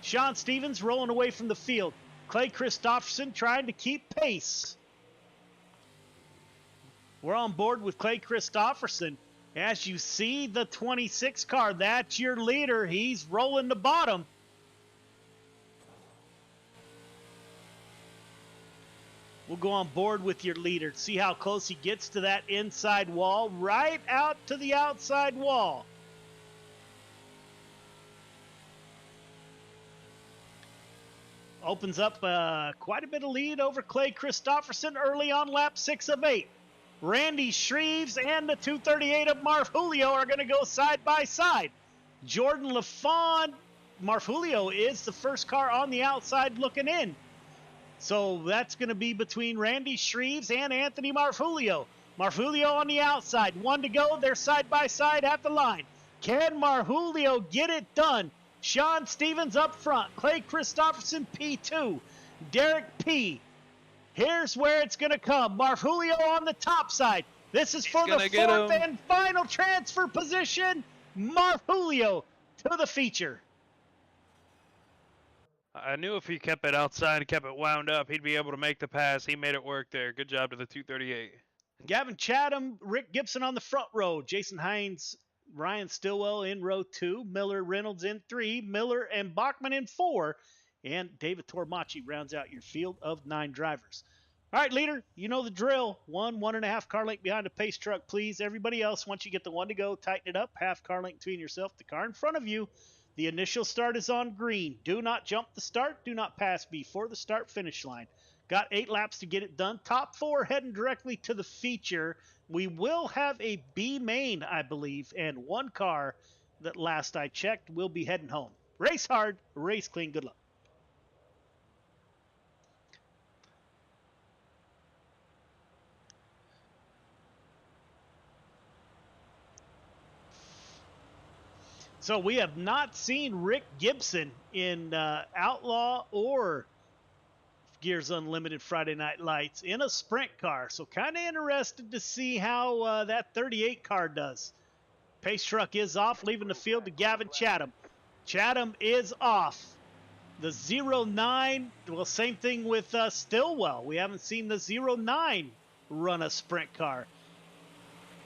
Sean Stevens rolling away from the field. Clay Christopherson trying to keep pace. We're on board with Clay Christopherson. As you see the 26 car, that's your leader. He's rolling the bottom. We'll go on board with your leader. See how close he gets to that inside wall, right out to the outside wall. Opens up quite a bit of lead over Clay Christopherson early on lap 6 of 8. Randy Shreves and the 238 of Marvulio are going to go side by side. Jordan LaFawn, Marvulio is the first car on the outside looking in. So that's going to be between Randy Shreves and Anthony Marvulio. Marvulio on the outside. 1 to go. They're side by side at the line. Can Marvulio get it done? Sean Stevens up front. Clay Christopherson P2. Derek P. Here's where it's going to come. Marvulio on the top side. This is for the 4th and final transfer position. Marvulio to the feature. I knew if he kept it outside and kept it wound up, he'd be able to make the pass. He made it work there. Good job to the 238. Gavin Chatham, Rick Gibson on the front row. Jason Hines, Ryan Stillwell in row 2. Miller Reynolds in 3. Miller and Bachman in 4. And David Tormachi rounds out your field of 9 drivers. All right, leader, you know the drill. 1.5 car length behind the pace truck, please. Everybody else, once you get the 1 to go, tighten it up. Half car length between yourself, the car in front of you. The initial start is on green. Do not jump the start. Do not pass before the start finish line. Got 8 laps to get it done. Top 4 heading directly to the feature. We will have a B main, I believe, and 1 car that last I checked will be heading home. Race hard, race clean. Good luck. So we have not seen Rick Gibson in Outlaw or Gears Unlimited Friday Night Lights in a sprint car. So kind of interested to see how that 38 car does. Pace truck is off, leaving the field to Gavin Chatham. Chatham is off. The 09, well, same thing with Stillwell. We haven't seen the 09 run a sprint car.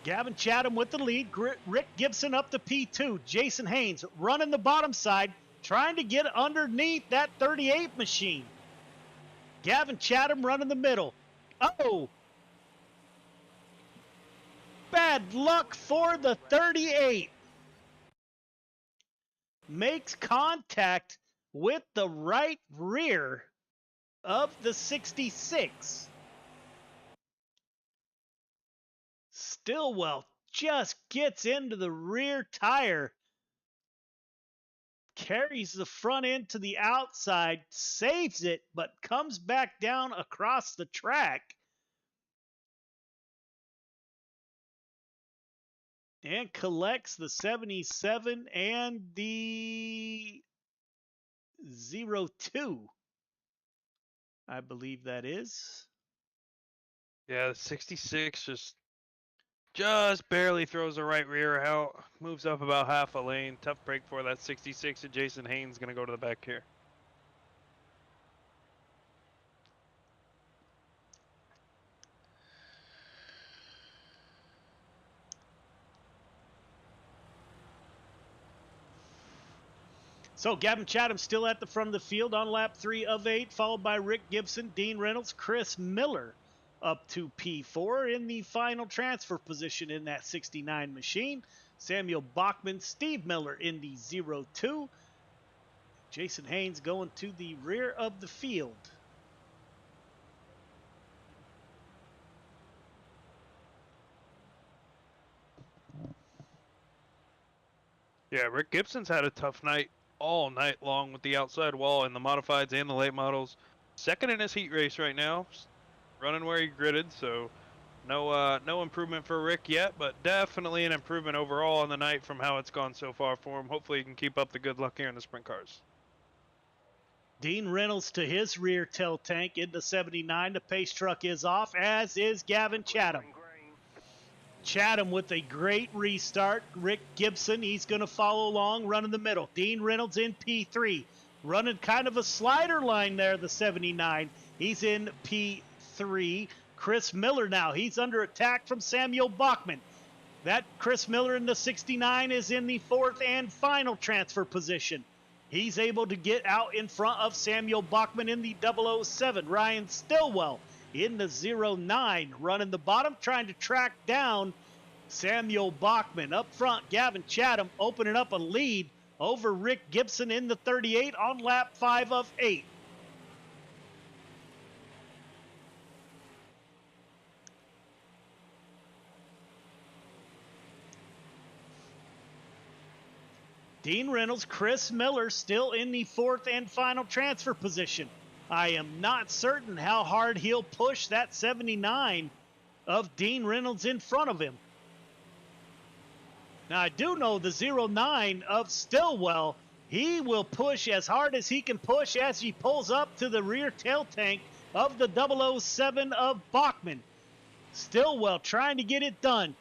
Gavin Chatham with the lead. Rick Gibson up to P2. Jason Haynes running the bottom side, trying to get underneath that 38 machine. Gavin Chatham running the middle. Oh! Bad luck for the 38. Makes contact with the right rear of the 66. Stillwell just gets into the rear tire, carries the front end to the outside, saves it, but comes back down across the track. And collects the 77 and the 02. I believe that is. Yeah, the 66 just barely throws the right rear out, moves up about half a lane. Tough break for that 66, and Jason Haynes going to go to the back here. So Gavin Chatham still at the front of the field on lap 3 of 8, followed by Rick Gibson, Dean Reynolds, Chris Miller up to P4 in the final transfer position in that 69 machine. Samuel Bachman, Steve Miller in the 02. Jason Haynes going to the rear of the field. Yeah, Rick Gibson's had a tough night all night long with the outside wall and the modifieds and the late models. Second in his heat race right now, running where he gridded, so No improvement for Rick yet, but definitely an improvement overall on the night from how it's gone so far for him. Hopefully he can keep up the good luck here in the sprint cars. Dean Reynolds to his rear tail tank into 79. The pace truck is off, as is Gavin Chatham. Chatham with a great restart. Rick Gibson, he's going to follow along, running the middle. Dean Reynolds in P3, running kind of a slider line there, the 79. He's in P3. Chris Miller now, he's under attack from Samuel Bachman. That Chris Miller in the 69 is in the fourth and final transfer position. He's able to get out in front of Samuel Bachman in the 007. Ryan Stillwell in the 09, running the bottom, trying to track down Samuel Bachman. Up front, Gavin Chatham opening up a lead over Rick Gibson in the 38 on lap 5 of 8. Dean Reynolds, Chris Miller still in the fourth and final transfer position. I am not certain how hard he'll push that 79 of Dean Reynolds in front of him. Now, I do know the 09 of Stillwell, he will push as hard as he can push as he pulls up to the rear tail tank of the 007 of Bachman. Stillwell trying to get it done.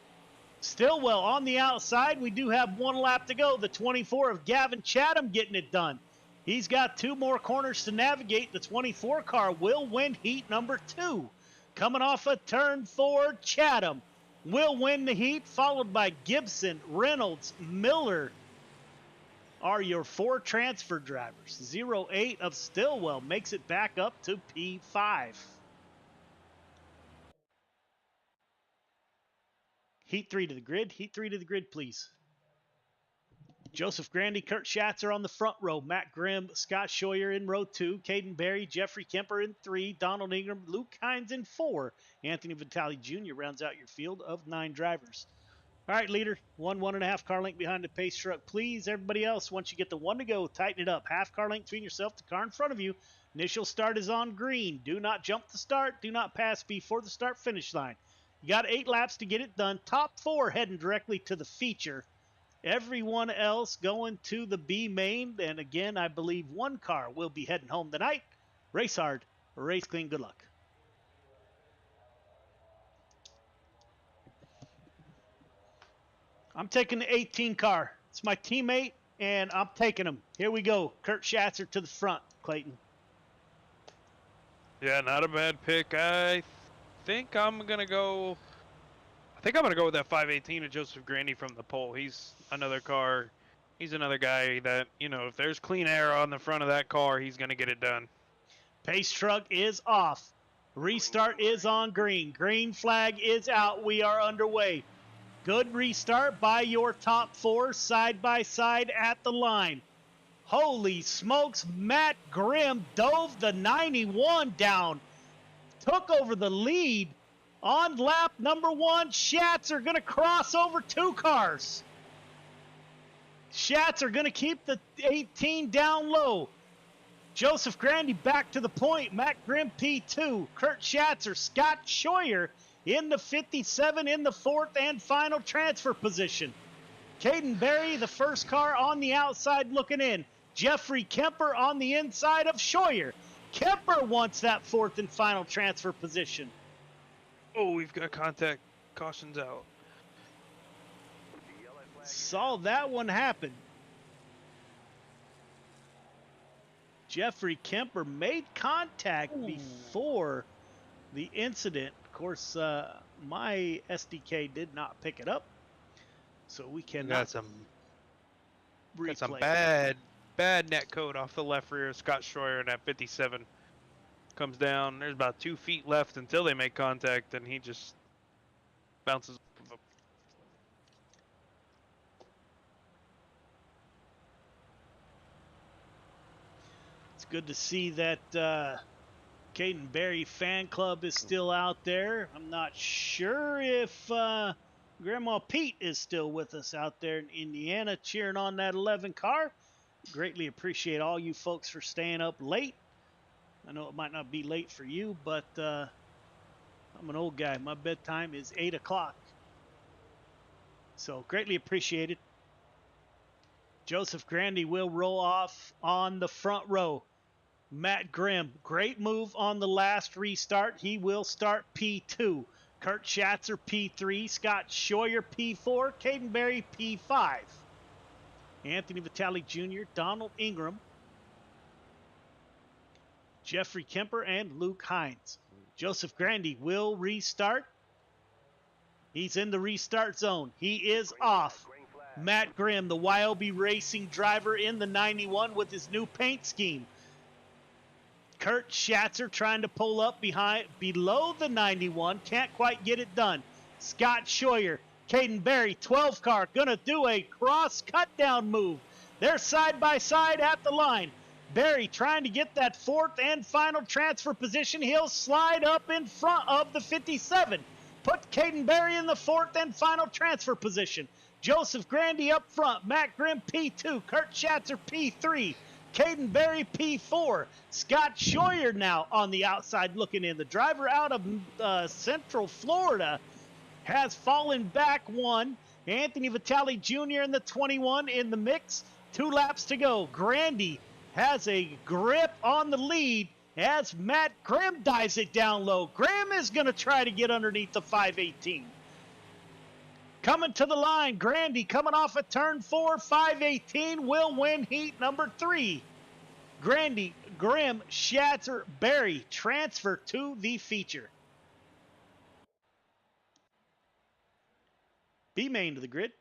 Stillwell on the outside. We do have one lap to go. The 24 of Gavin Chatham getting it done. He's got two more corners to navigate. The 24 car will win heat number 2. Coming off of turn 4, Chatham will win the heat, followed by Gibson, Reynolds, Miller are your 4 transfer drivers. 08 of Stillwell makes it back up to P5. Heat 3 to the grid. Heat 3 to the grid, please. Joseph Grandy, Kurt Schatzer on the front row. Matt Grimm, Scott Scheuer in row 2. Caden Berry, Jeffrey Kemper in 3. Donald Ingram, Luke Hines in 4. Anthony Vitale Jr. rounds out your field of 9 drivers. All right, leader. 1.5 car length behind the pace truck. Please, everybody else, once you get the 1 to go, tighten it up. Half car length between yourself, the car in front of you. Initial start is on green. Do not jump the start. Do not pass before the start finish line. You got 8 laps to get it done. Top 4 heading directly to the feature. Everyone else going to the B main. And again, I believe 1 car will be heading home tonight. Race hard, race clean. Good luck. I'm taking the 18 car. It's my teammate, and I'm taking him. Here we go. Kurt Schatzer to the front, Clayton. Yeah, not a bad pick. I think I'm gonna go with that 518 of Joseph Grandy from the pole. He's another car. He's another guy that, if there's clean air on the front of that car, he's gonna get it done. Pace truck is off. Restart is on green. Green flag is out. We are underway. Good restart by your top 4 side by side at the line. Holy smokes, Matt Grimm dove the 91 down. Took over the lead on lap number 1. Schatzer going to cross over 2 cars. Schatzer going to keep the 18 down low. Joseph Grandy back to the point. Matt Grimm P2. Kurt Schatzer, Scott Scheuer in the 57 in the 4th and final transfer position. Caden Berry, the first car on the outside looking in. Jeffrey Kemper on the inside of Scheuer. Kemper wants that 4th and final transfer position. Oh, we've got contact. Caution's out. Saw that one happen. Jeffrey Kemper made contact before the incident. Of course, my SDK did not pick it up, so we cannot. Got some bad net code off the left rear of Scott Scheuer, and that 57 comes down. There's about 2 feet left until they make contact, and he just bounces off of him. It's good to see that Caden Berry fan club is still out there. I'm not sure if Grandma Pete is still with us out there in Indiana cheering on that 11 car. Greatly appreciate all you folks for staying up late. I know it might not be late for you, but I'm an old guy. My bedtime is 8 o'clock. So greatly appreciated. Joseph Grandy will roll off on the front row. Matt Grimm, great move on the last restart. He will start P2. Kurt Schatzer, P3. Scott Scheuer, P4. Caden Berry, P5. Anthony Vitale Jr., Donald Ingram, Jeffrey Kemper, and Luke Hines. Joseph Grandy will restart. He's in the restart zone. He is off. Matt Grimm, the YOB Racing driver in the 91 with his new paint scheme. Kurt Schatzer trying to pull up below the 91. Can't quite get it done. Scott Scheuer, Caden Berry, 12 car, gonna do a cross cut down move. They're side by side at the line. Berry trying to get that fourth and final transfer position. He'll slide up in front of the 57. Put Caden Berry in the fourth and final transfer position. Joseph Grandy up front. Matt Grimm P2. Kurt Schatzer P3. Caden Berry P4. Scott Scheuer now on the outside looking in. The driver out of Central Florida has fallen back one. Anthony Vitale Jr. in the 21 in the mix. 2 laps to go. Grandy has a grip on the lead as Matt Grimm dives it down low. Grimm is going to try to get underneath the 518. Coming to the line, Grandy coming off a turn 4, 518 will win heat number 3. Grandy, Grimm, Schatzer, Berry transfer to the feature. B main to the grid.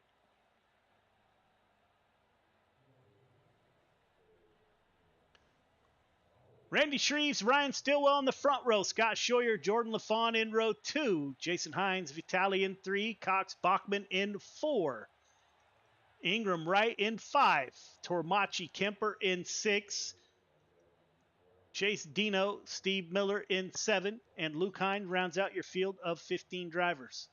Randy Shreves, Ryan Stillwell in the front row. Scott Scheuer, Jordan LaFawn in row 2. Jason Hines, Vitale in 3. Cox Bachman in 4. Ingram Wright in 5. Tormachi Kemper in 6. Chase Dino, Steve Miller in 7. And Luke Hine rounds out your field of 15 drivers.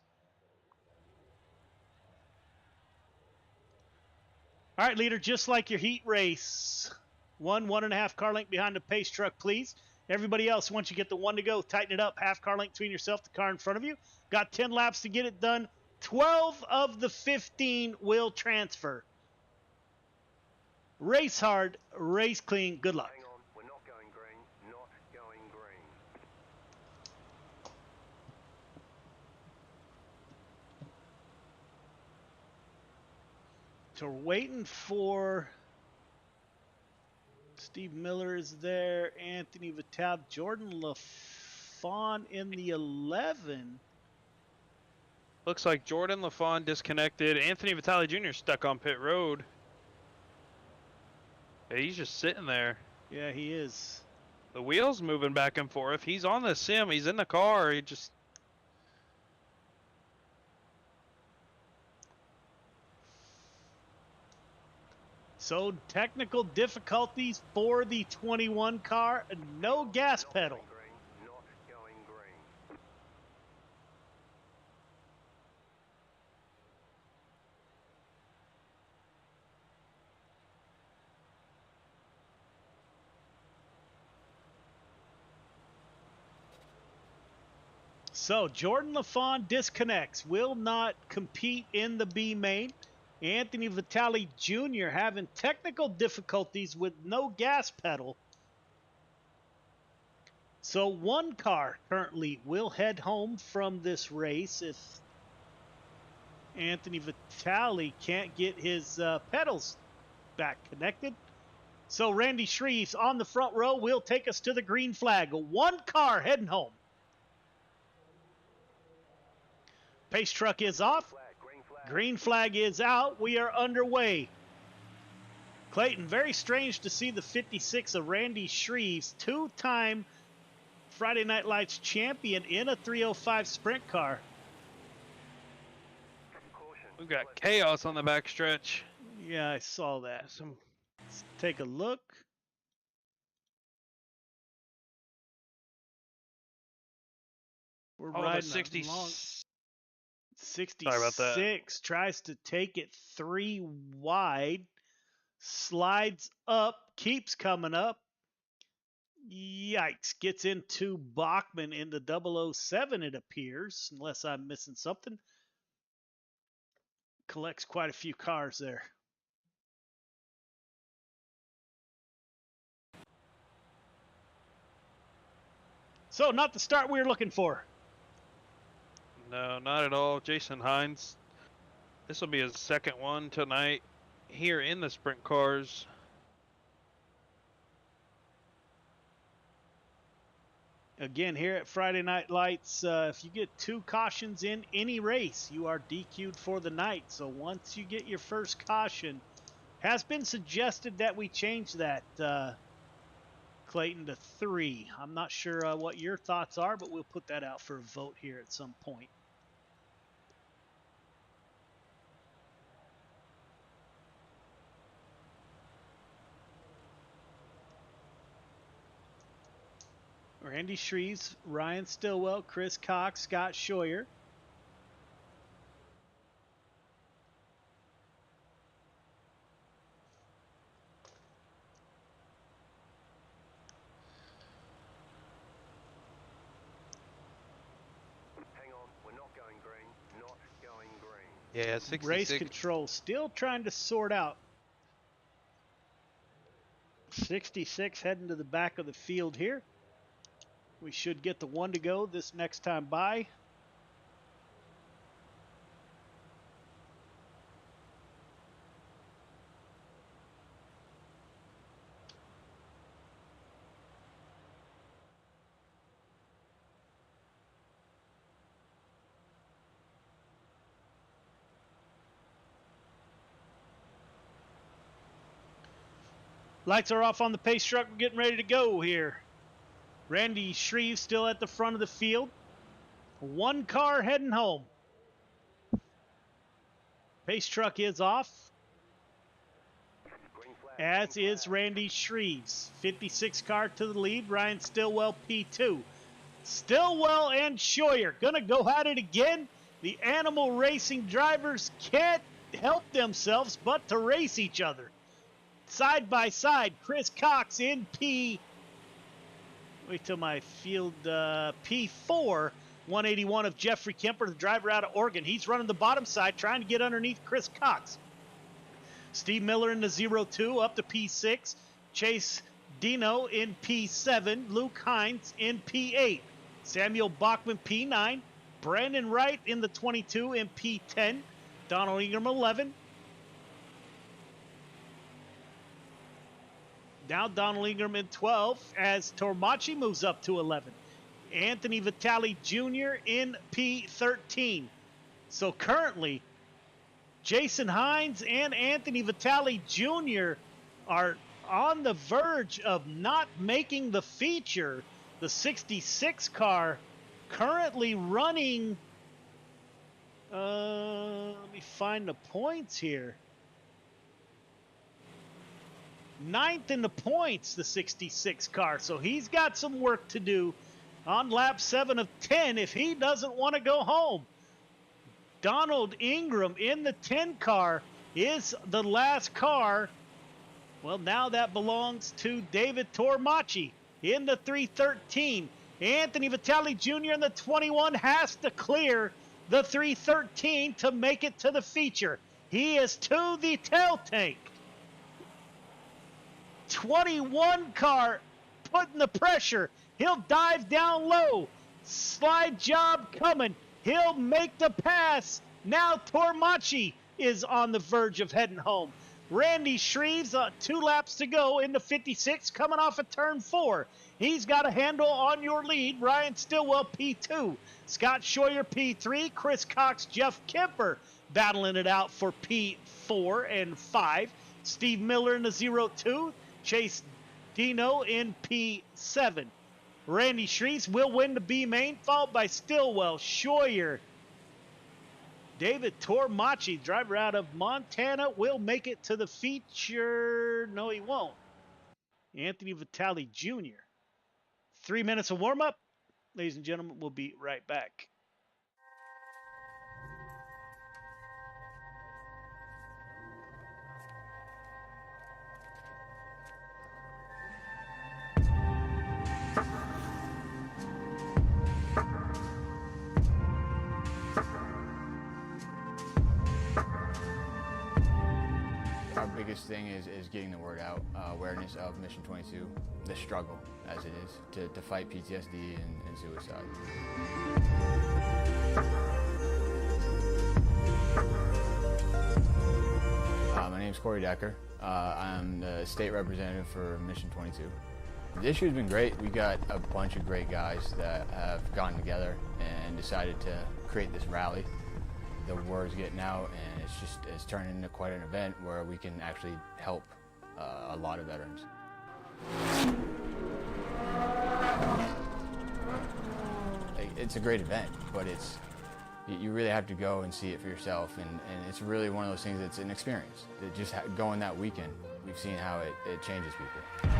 All right, leader, just like your heat race. 1.5 car length behind the pace truck, please. Everybody else, once you get the 1 to go, tighten it up. Half car length between yourself, the car in front of you. Got 10 laps to get it done. 12 of the 15 will transfer. Race hard, race clean. Good luck. Hang on, we're not going green, not going green. So we're waiting for Steve Miller is there. Anthony Vitale, Jordan LaFawn in the 11. Looks like Jordan LaFawn disconnected. Anthony Vitale Jr. stuck on pit road. Yeah, he's just sitting there. Yeah, he is. The wheel's moving back and forth. He's on the sim. He's in the car. He just... So technical difficulties for the 21 car. No gas pedal. Not going green. So Jordan LaFawn disconnects. Will not compete in the B main. Anthony Vitale Jr. having technical difficulties with no gas pedal. So one car currently will head home from this race if Anthony Vitale can't get his pedals back connected. So Randy Shreves on the front row will take us to the green flag. One car heading home. Pace truck is off. Green flag is out. We are underway. Clayton, very strange to see the 56 of Randy Shreves, 2-time Friday Night Lights champion in a 305 sprint car. We've got chaos on the backstretch. Yeah, I saw that. Let's take a look. We're riding 60. along. 66 Sorry about that. Tries to take it 3 wide, slides up, keeps coming up. Yikes. Gets into Bachman in the 007, it appears, unless I'm missing something. Collects quite a few cars there. So, not the start we were looking for. No, not at all. Jason Hines. This will be his second one tonight here in the sprint cars. Again, here at Friday Night Lights, if you get 2 cautions in any race, you are DQ'd for the night. So once you get your first caution, has been suggested that we change that, Clayton, to 3. I'm not sure what your thoughts are, but we'll put that out for a vote here at some point. Randy Shreves, Ryan Stillwell, Chris Cox, Scott Scheuer. Hang on, we're not going green. Not going green. Yeah, 66. Race control still trying to sort out. 66 heading to the back of the field here. We should get the 1 to go this next time by. Lights are off on the pace truck. We're getting ready to go here. Randy Shreve still at the front of the field. 1 car heading home. Pace truck is off. As is Randy Shreves. 56 car to the lead. Ryan Stillwell P2. Stillwell and Scheuer gonna go at it again. The animal racing drivers can't help themselves but to race each other. Side by side, Chris Cox in P. Wait till my field P4. 181 of Jeffrey Kemper, the driver out of Oregon. He's running the bottom side, trying to get underneath Chris Cox. Steve Miller in the 02 up to P6. Chase Dino in P7. Luke Hines in P8. Samuel Bachman P9. Brandon Wright in the 22 in P10. Donald Ingram 11. Now Donald Ingram in 12 as Tormachi moves up to 11. Anthony Vitale Jr. in P13. So currently, Jason Hines and Anthony Vitale Jr. are on the verge of not making the feature. The 66 car currently running, let me find the points here. 9th in the points, the 66 car. So he's got some work to do on lap 7 of 10 if he doesn't want to go home. Donald Ingram in the 10 car is the last car. Well, now that belongs to David Tormachi in the 313. Anthony Vitale Jr. in the 21 has to clear the 313 to make it to the feature. He is to the tail tank. 21 car putting the pressure. He'll dive down low. Slide job coming. He'll make the pass. Now Tormachi is on the verge of heading home. Randy Shreves, 2 laps to go in the 56, coming off of turn 4. He's got a handle on your lead. Ryan Stillwell, P2. Scott Scheuer, P3. Chris Cox, Jeff Kemper battling it out for P4 and 5. Steve Miller in the 02. Chase Dino in P7. Randy Shreves will win the B main, followed by Stillwell, Scheuer. David Tormachi, driver out of Montana, will make it to the feature. No, he won't. Anthony Vitale Jr. 3 minutes of warm-up. Ladies and gentlemen, we'll be right back. biggest thing is getting the word out, awareness of Mission 22, the struggle as it is to fight PTSD and suicide. My name is Corey Decker. I'm the state representative for Mission 22. This year's been great. We got a bunch of great guys that have gotten together and decided to create this rally. The word's getting out, and it's turned into quite an event where we can actually help a lot of veterans. It's a great event, but you really have to go and see it for yourself, and it's really one of those things that's an experience. Just going that weekend, we've seen how it changes people.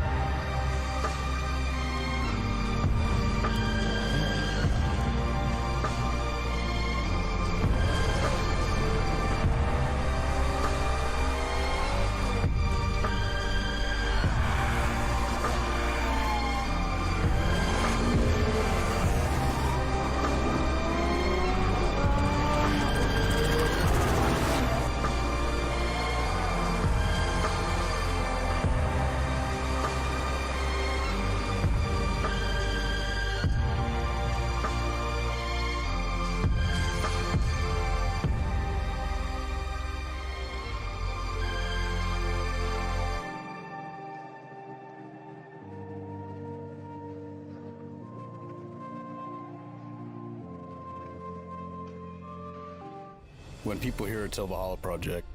When people hear a Till Valhalla project,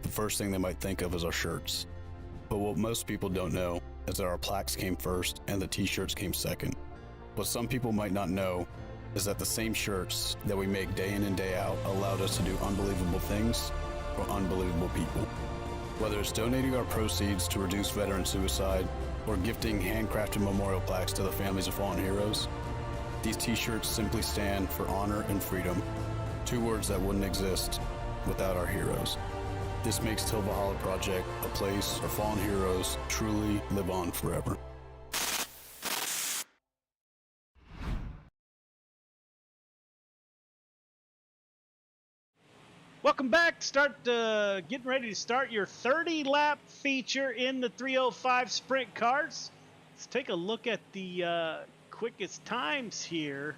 the first thing they might think of is our shirts. But what most people don't know is that our plaques came first and the t-shirts came second. What some people might not know is that the same shirts that we make day in and day out allowed us to do unbelievable things for unbelievable people. Whether it's donating our proceeds to reduce veteran suicide or gifting handcrafted memorial plaques to the families of fallen heroes, these t-shirts simply stand for honor and freedom. Two words that wouldn't exist without our heroes. This makes Till Valhalla Project a place where fallen heroes truly live on forever. Welcome back. Getting ready to start your 30-lap feature in the 305 Sprint cars. Let's take a look at the quickest times here.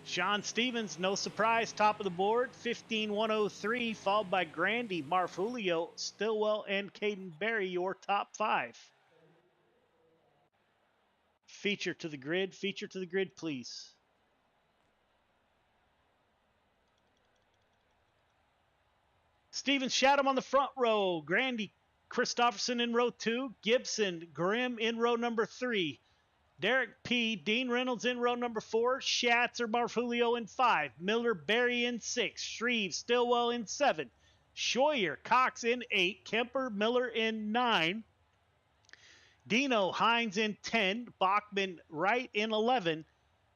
Sean Stevens, no surprise, top of the board, 15:103, followed by Grandy, Marfulio, Stillwell, and Caden Berry, your top five. Feature to the grid, please. Stevens, Shadow on the front row, Grandy, Christofferson in row 2, Gibson, Grimm in row number 3. Derek P., Dean Reynolds in row number 4, Schatz or Marfulio in 5, Miller, Berry in 6, Shreve, Stillwell in 7, Scheuer, Cox in 8, Kemper, Miller in 9, Dino, Hines in 10, Bachman, Wright in 11,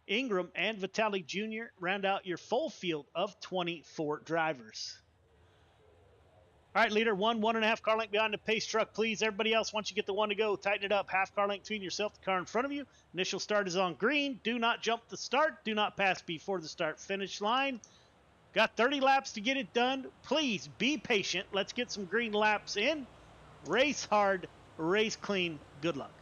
Ingram and Vitalik Jr. round out your full field of 24 drivers. All right, leader, 1.5 car length behind the pace truck, please. Everybody else, once you get the one to go, tighten it up. Half car length between yourself and the car in front of you. Initial start is on green. Do not jump the start. Do not pass before the start finish line. Got 30 laps to get it done. Please be patient. Let's get some green laps in. Race hard, race clean. Good luck.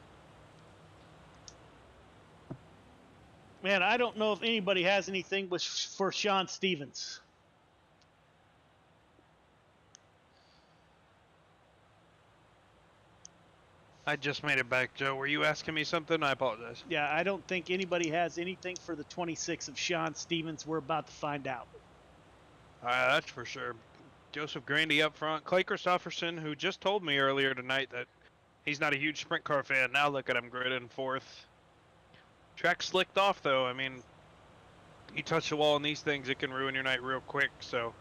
Man, I don't know if anybody has anything for Sean Stevens. I just made it back, Joe. Were you asking me something? I apologize. Yeah, I don't think anybody has anything for the 26 of Sean Stevens. We're about to find out. That's for sure. Joseph Grandy up front. Clay Christofferson, who just told me earlier tonight that he's not a huge sprint car fan. Now look at him gridding fourth. Track slicked off, though. I mean, you touch the wall on these things, it can ruin your night real quick. So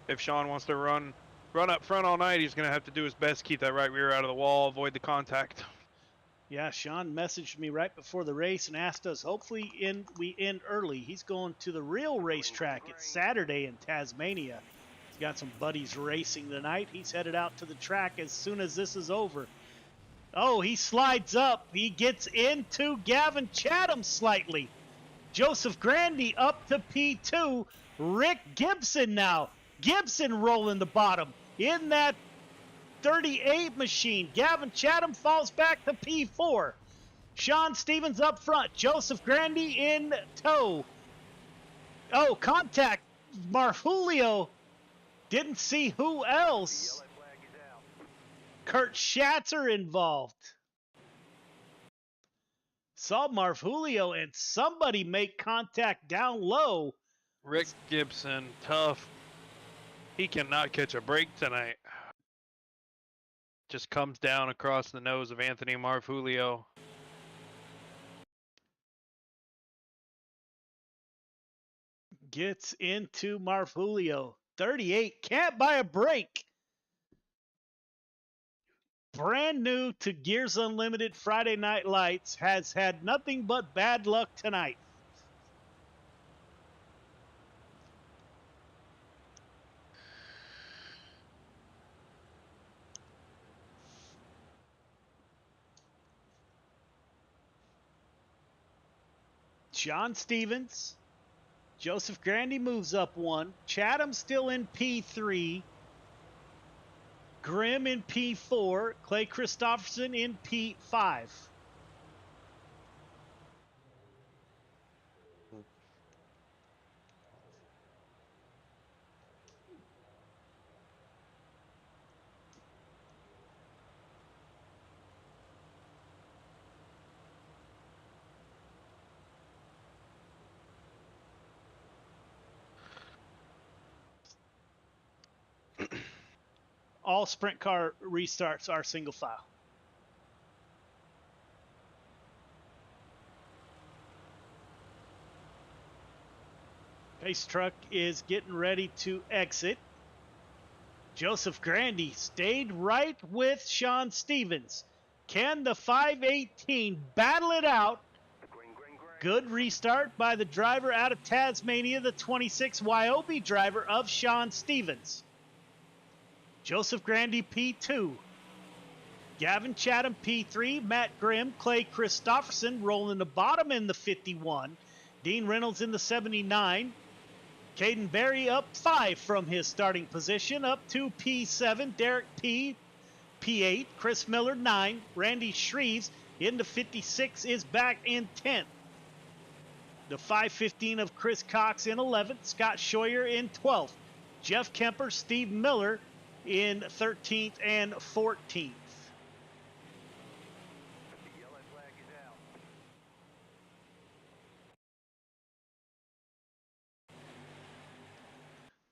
if Sean wants to run up front all night, he's going to have to do his best to keep that right rear out of the wall, avoid the contact. Yeah, Sean messaged me right before the race and asked us, hopefully we end early. He's going to the real racetrack. It's Saturday in Tasmania. He's got some buddies racing tonight. He's headed out to the track as soon as this is over. Oh, he slides up. He gets into Gavin Chatham slightly. Joseph Grandy up to P2. Rick Gibson now. Gibson rolling the bottom in that 38 machine. Gavin Chatham falls back to P4. Sean Stevens up front. Joseph Grandy in tow. Oh, contact. Marfulio didn't see who else. Kurt Schatzer involved. Saw Marfulio and somebody make contact down low. Rick Gibson, tough. He cannot catch a break tonight. Just comes down across the nose of Anthony Marfulio. Gets into Marfulio. 38, can't buy a break. Brand new to Gears Unlimited Friday Night Lights, has had nothing but bad luck tonight. Sean Stevens. Joseph Grandy moves up one. Chatham still in P3. Grimm in P4. Clay Christopherson in P5. All sprint car restarts are single file. Pace truck is getting ready to exit. Joseph Grandy stayed right with Sean Stevens. Can the 518 battle it out? Good restart by the driver out of Tasmania, the 26 Wyobe driver of Sean Stevens. Joseph Grandy P2. Gavin Chatham P3. Matt Grimm, Clay Christopherson rolling the bottom in the 51. Dean Reynolds in the 79. Caden Berry up 5 from his starting position, up to P7. Derek P, P8. Chris Miller 9. Randy Shreves into 56 is back in 10th. The 515 of Chris Cox in 11th. Scott Scheuer in 12th. Jeff Kemper, Steve Miller in 13th and 14th.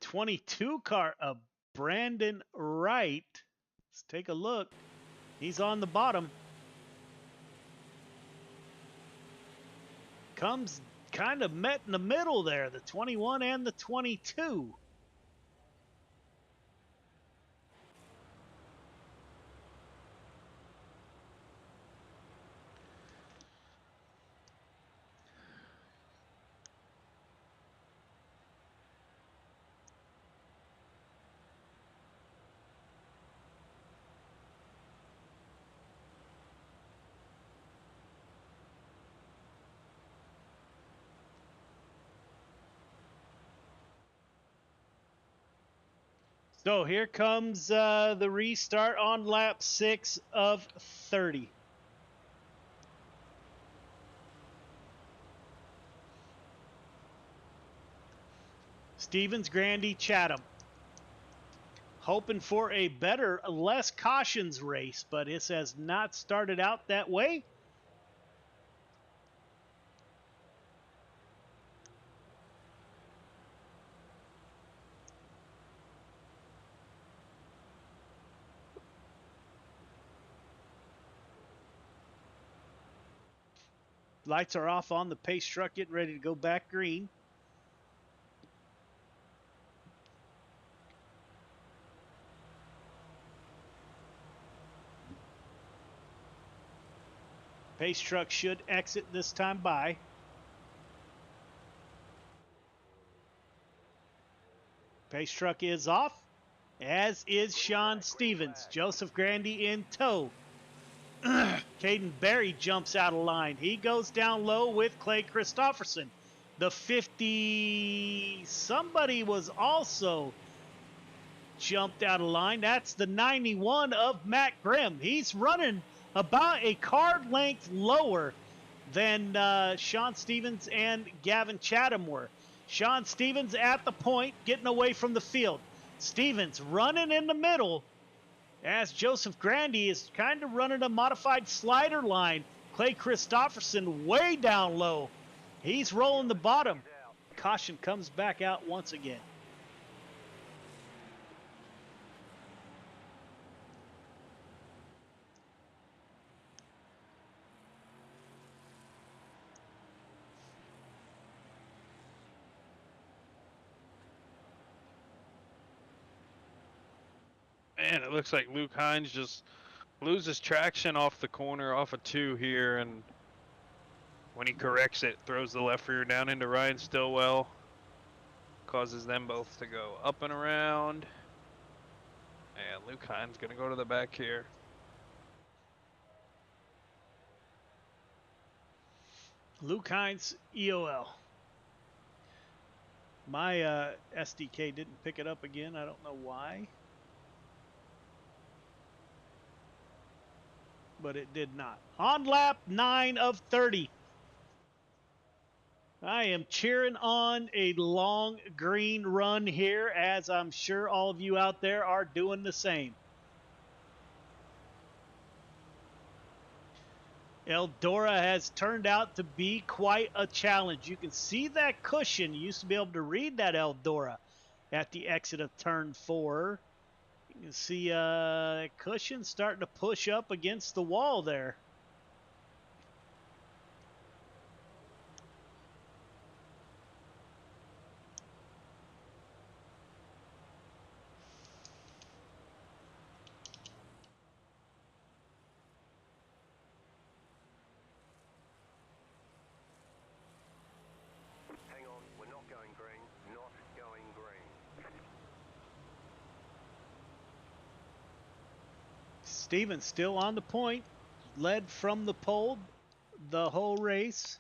22 car of Brandon Wright. Let's take a look. He's on the bottom. Comes kind of met in the middle there, the 21 and the 22. So here comes the restart on lap 6 of 30. Stevens, Grandy, Chatham. Hoping for a better, less cautions race, but this has not started out that way. Lights are off on the pace truck, getting ready to go back green. Pace truck should exit this time by. Pace truck is off, as is Sean Stevens. Joseph Grandy in tow. Caden Berry jumps out of line. He goes down low with Clay Christopherson. The 50, somebody was also jumped out of line. That's the 91 of Matt Grimm. He's running about a card length lower than Sean Stevens and Gavin Chatham were. Sean Stevens at the point, getting away from the field. Stevens running in the middle as Joseph Grandy is kind of running a modified slider line. Clay Christopherson way down low. He's rolling the bottom. Caution comes back out once again. Man, it looks like Luke Hines just loses traction off the corner, off a 2 here, and when he corrects it, throws the left rear down into Ryan Stillwell. Causes them both to go up and around. And Luke Hines going to go to the back here. Luke Hines, EOL. My SDK didn't pick it up again. I don't know why. But it did not. On lap 9 of 30. I am cheering on a long green run here, as I'm sure all of you out there are doing the same. Eldora has turned out to be quite a challenge. You can see that cushion. You used to be able to read that Eldora at the exit of turn 4. You can see that cushion starting to push up against the wall there. Hang on, we're not going green. Not going green. Stevens still on the point, led from the pole the whole race.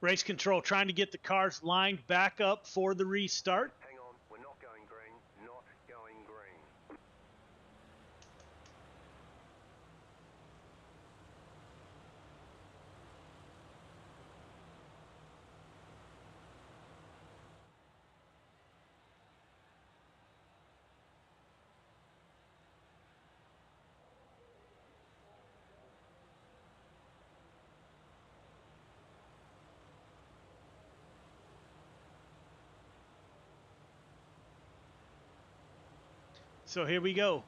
Race control trying to get the cars lined back up for the restart. Hang on, we're not going green. Not going green. So here we go.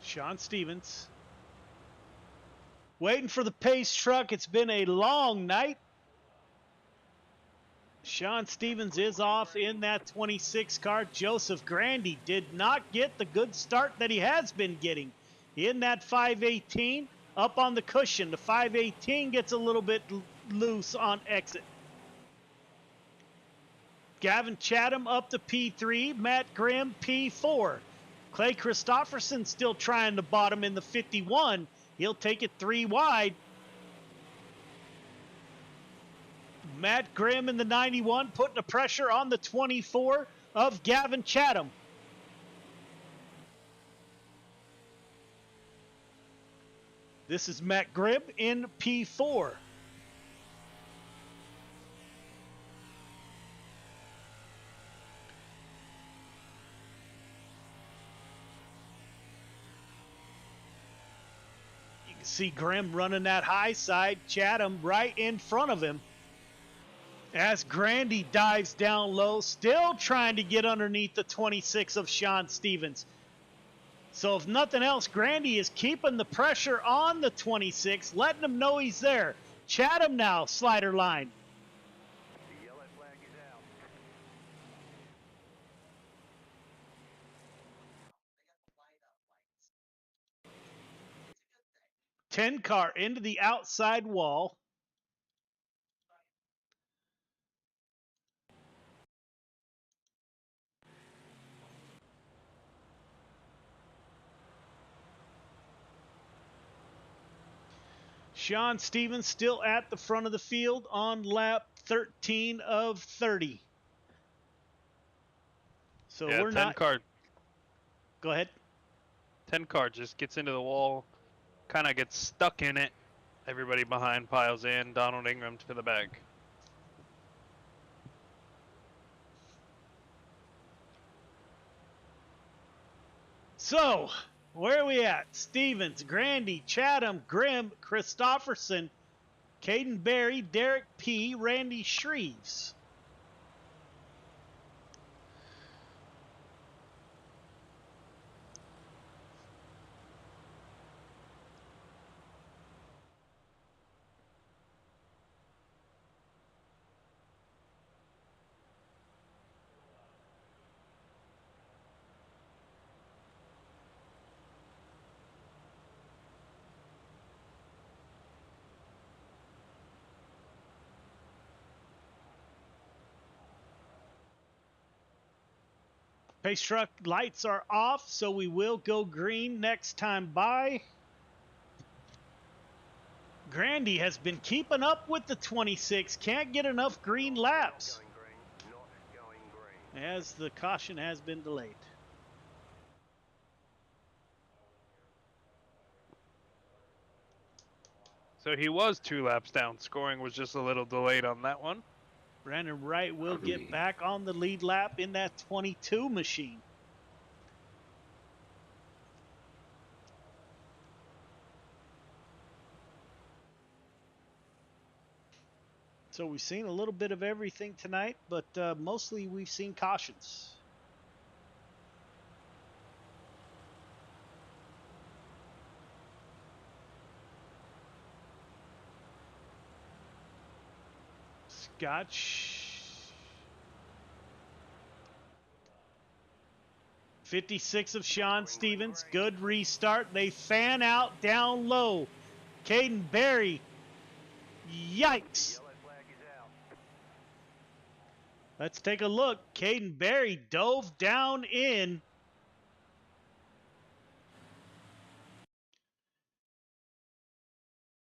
Sean Stevens waiting for the pace truck. It's been a long night. Sean Stevens is off in that 26 car. Joseph Grandy did not get the good start that he has been getting in that 518 up on the cushion. The 518 gets a little bit loose on exit. Gavin Chatham up to P3, Matt Grimm P4. Clay Christopherson still trying to bottom in the 51. He'll take it 3 wide. Matt Grimm in the 91 putting the pressure on the 24 of Gavin Chatham. This is Matt Grimm in P4. You can see Grimm running that high side, Chatham right in front of him. As Grandy dives down low, still trying to get underneath the 26 of Sean Stevens. So if nothing else, Grandy is keeping the pressure on the 26, letting him know he's there. Chatham now, slider line. 10 car into the outside wall. Sean Stevens still at the front of the field on lap 13 of 30. So Yeah, we're 10 not. car. Go ahead. 10 car just gets into the wall, kind of gets stuck in it. Everybody behind piles in. Donald Ingram to the back. So, where are we at? Stevens, Grandy, Chatham, Grimm, Christofferson, Caden Berry, Derek P., Randy Shreves. Pace truck lights are off, so we will go green next time by. Grandy has been keeping up with the 26. Can't get enough green laps, as the caution has been delayed. So he was 2 laps down. Scoring was just a little delayed on that one. Brandon Wright will get back on the lead lap in that 22 machine. So we've seen a little bit of everything tonight, but mostly we've seen cautions. Scotch. 56 of Sean Stevens. Good restart. They fan out down low. Caden Berry. Yikes. Let's take a look. Caden Berry dove down in.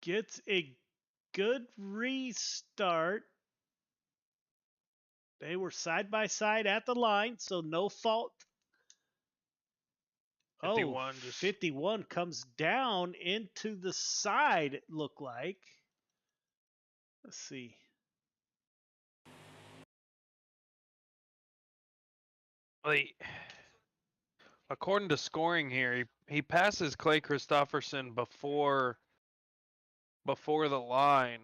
Gets a good restart. They were side by side at the line, so no fault. 51 51 comes down into the side, it looked like. Let's see. According to scoring here, he passes Clay Christofferson before the line,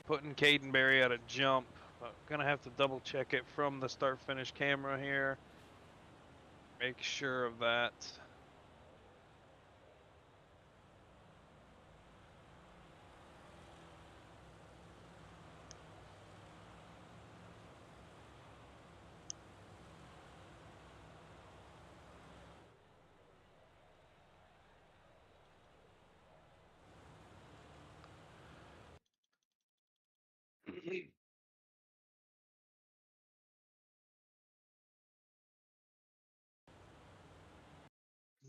putting Caden Berry at a jump. Gonna have to double check it from the start finish camera here. Make sure of that.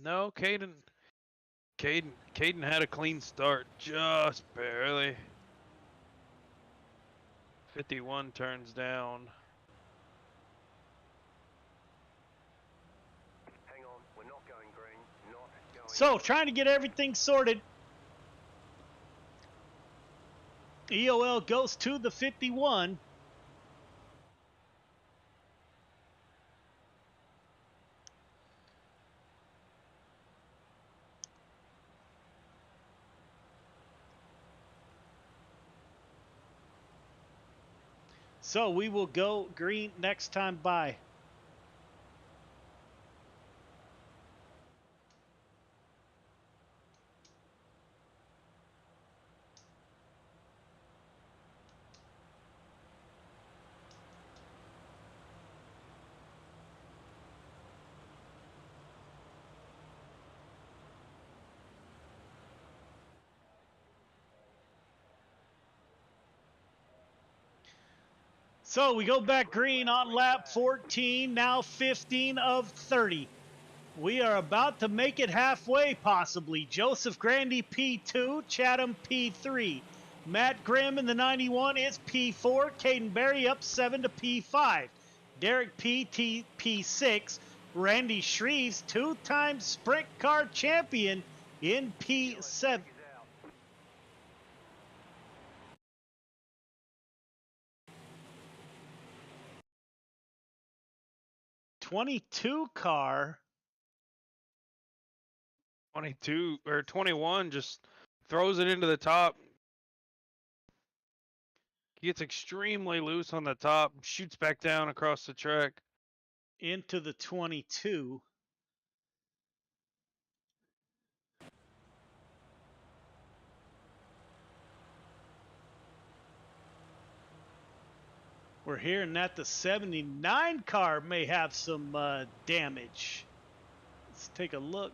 No, Caden had a clean start, just barely. 51 turns down. Hang on, we're not going green. Not going. So, trying to get everything sorted. EOL goes to the 51. So we will go green next time by. So we go back green on lap 14, now 15 of 30. We are about to make it halfway, possibly. Joseph Grandy, P2, Chatham, P3. Matt Grimm in the 91 is P4. Caden Berry up 7 to P5. Derek P6. Randy Shreves, two-time sprint car champion, in P7. 22 car. 22 or 21 just throws it into the top. He gets extremely loose on the top, shoots back down across the track. Into the 22. We're hearing that the 79 car may have some damage. Let's take a look.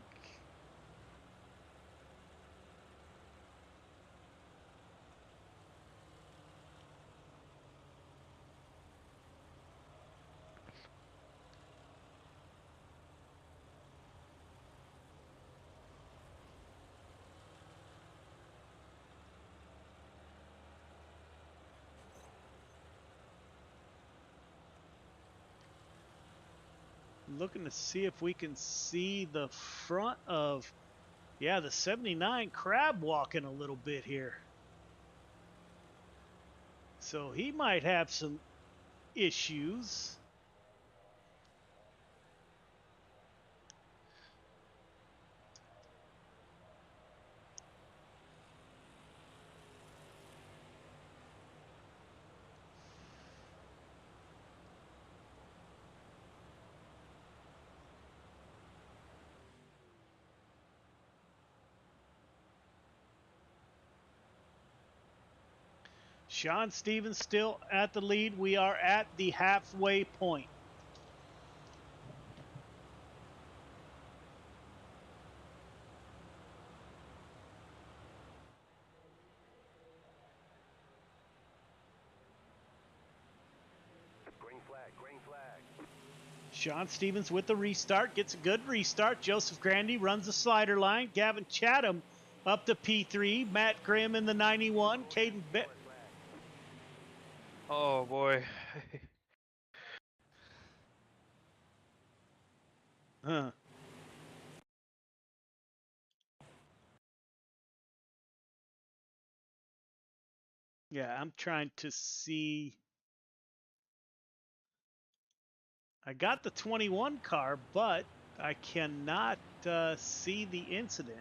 Looking to see if we can see the front of, yeah, the 79 crab walking a little bit here. So he might have some issues. Sean Stevens still at the lead. We are at the halfway point. Green flag, green flag. Sean Stevens with the restart, gets a good restart. Joseph Grandy runs the slider line. Gavin Chatham up to P3. Matt Grimm in the 91. Caden Oh boy. Huh. Yeah, I'm trying to see. I got the 21 car, but I cannot see the incident.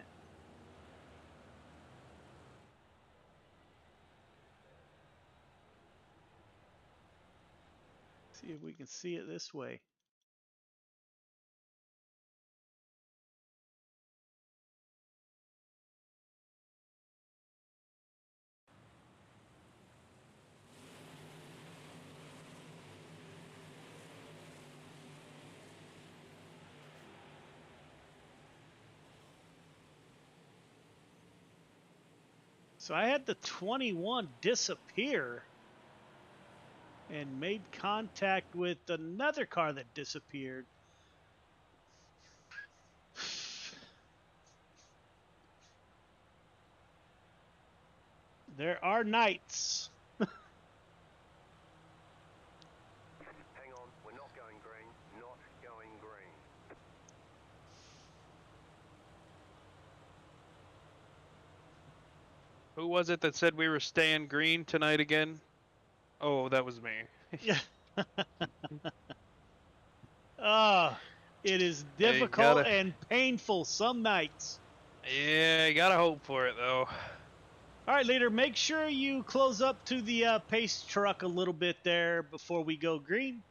See if we can see it this way. So I had the 21 disappear and made contact with another car that disappeared. There are nights. Hang on, we're not going green, not going green. Who was it that said we were staying green tonight again? Oh, that was me. Yeah. It is Hey, difficult and painful some nights. Yeah, you gotta hope for it though. All right, leader, make sure you close up to the pace truck a little bit there before we go green.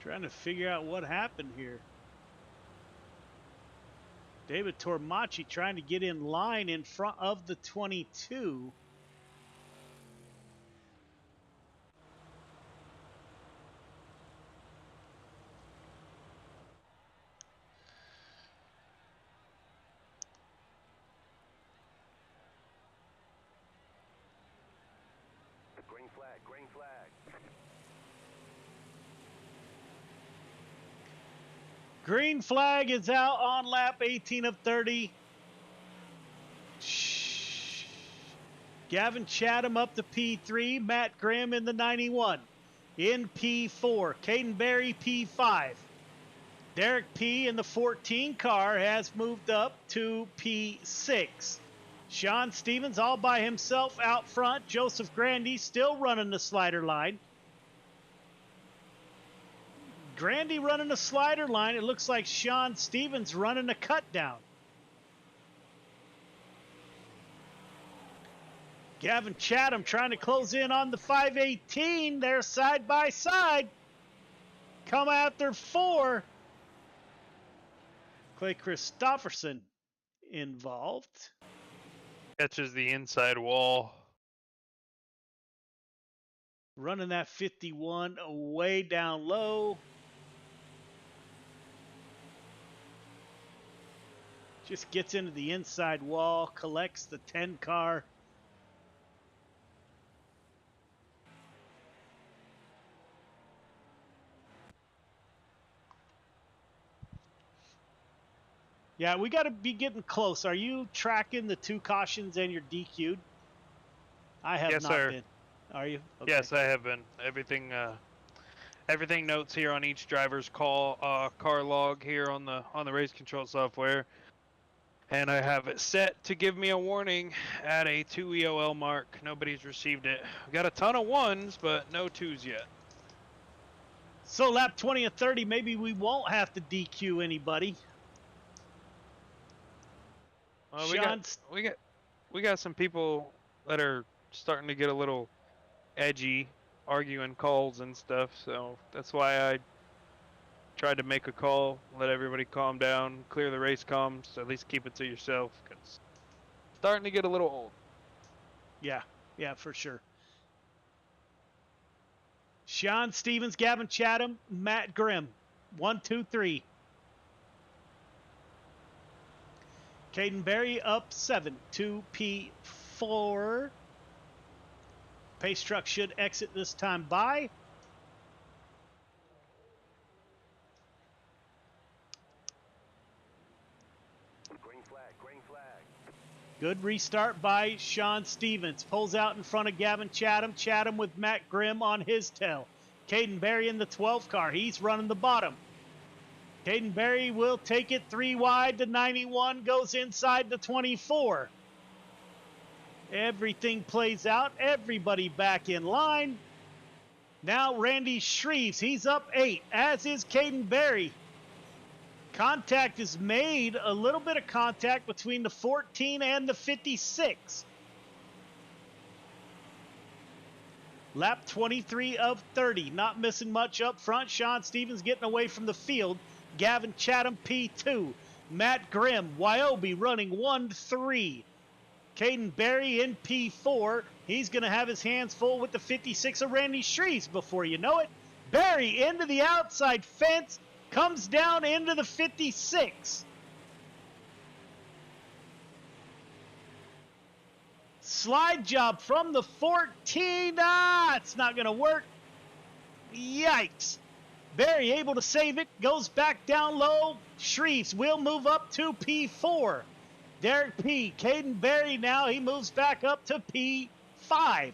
Trying to figure out what happened here. David Tormachi trying to get in line in front of the 22. Green flag, green flag. Green flag is out on lap 18 of 30. Gavin Chatham up to P3. Matt Grimm in the 91. In P4. Caden Berry P5. Derek P in the 14 car has moved up to P6. Sean Stevens all by himself out front. Joseph Grandy still running the slider line. Grandy running the slider line. It looks like Sean Stevens running a cut down. Gavin Chatham trying to close in on the 518. They're side by side. Come after 4. Clay Christofferson involved. Catches the inside wall. Running that 51 way down low. Just gets into the inside wall, collects the 10 car. Yeah, we got to be getting close. Are you tracking the 2 cautions and you're DQ'd? I have Yes, not sir. been. Are you? Okay. Yes, I have been. Everything notes here on each driver's car log here on the race control software. And I have it set to give me a warning at a 2 EOL mark. Nobody's received it. We got a ton of 1s, but no 2s yet. So lap 20 of 30, maybe we won't have to DQ anybody. We got some people that are starting to get a little edgy, arguing calls and stuff. So that's why I tried to make a call, let everybody calm down, clear the race comms, at least keep it to yourself, because it's starting to get a little old. Yeah, for sure. Sean Stevens, Gavin Chatham, Matt Grimm. 1, 2, 3. Caden Berry up 7 to P4. Pace truck should exit this time by. Green flag, green flag. Good restart by Sean Stevens. Pulls out in front of Gavin Chatham. Chatham with Matt Grimm on his tail. Caden Berry in the 12 car. He's running the bottom. Caden Berry will take it 3 wide. The 91 goes inside the 24. Everything plays out. Everybody back in line. Now Randy Shreves. He's up 8, as is Caden Berry. Contact is made, a little bit of contact between the 14 and the 56. Lap 23 of 30. Not missing much up front. Sean Stevens getting away from the field. Gavin Chatham, P2. Matt Grimm, Wyobe running 1-3. Caden Berry in P4. He's going to have his hands full with the 56 of Randy Shreves before you know it. Berry into the outside fence. Comes down into the 56. Slide job from the 14. It's not going to work. Yikes. Berry able to save it. Goes back down low. Shreves will move up to P4. Derek P. Caden Berry now. He moves back up to P5.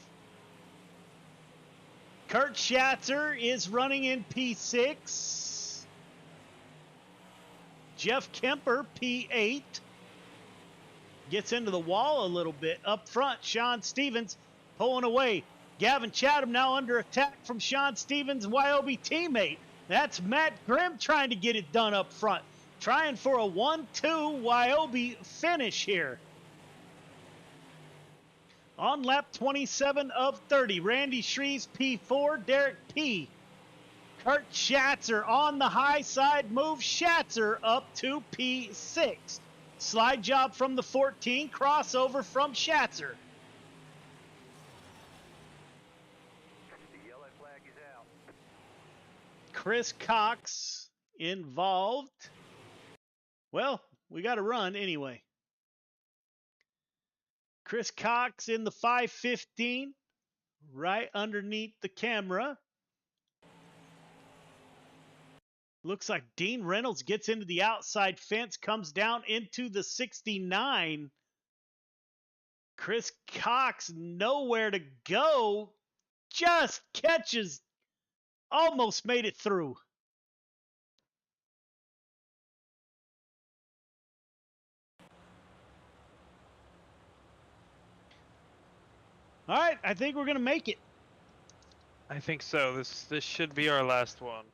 Kurt Schatzer is running in P6. Jeff Kemper, P8. Gets into the wall a little bit. Up front, Sean Stevens pulling away. Gavin Chatham now under attack from Sean Stevens' Wyobe teammate. That's Matt Grimm trying to get it done up front. Trying for a 1-2 Wyobe finish here. On lap 27 of 30, Randy Shreves, P4, Derek P. Kurt Schatzer on the high side, moves Schatzer up to P6. Slide job from the 14, crossover from Schatzer. The yellow flag is out. Chris Cox involved. Well, we got to run anyway. Chris Cox in the 515, right underneath the camera. Looks like Dean Reynolds gets into the outside fence, comes down into the 69. Chris Cox nowhere to go. Just catches, almost made it through. All right, I think we're going to make it. I think so. This should be our last one.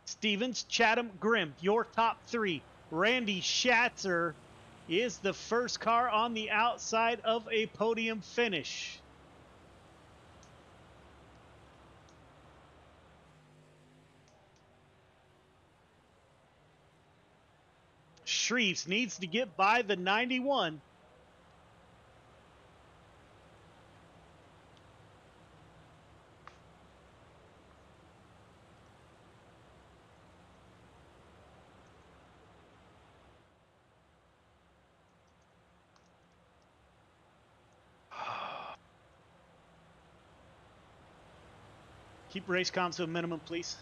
Stevens, Chatham, Grimm, your top three. Randy Schatzer is the first car on the outside of a podium finish. Shreves needs to get by the 91. Keep race comms to a minimum, please.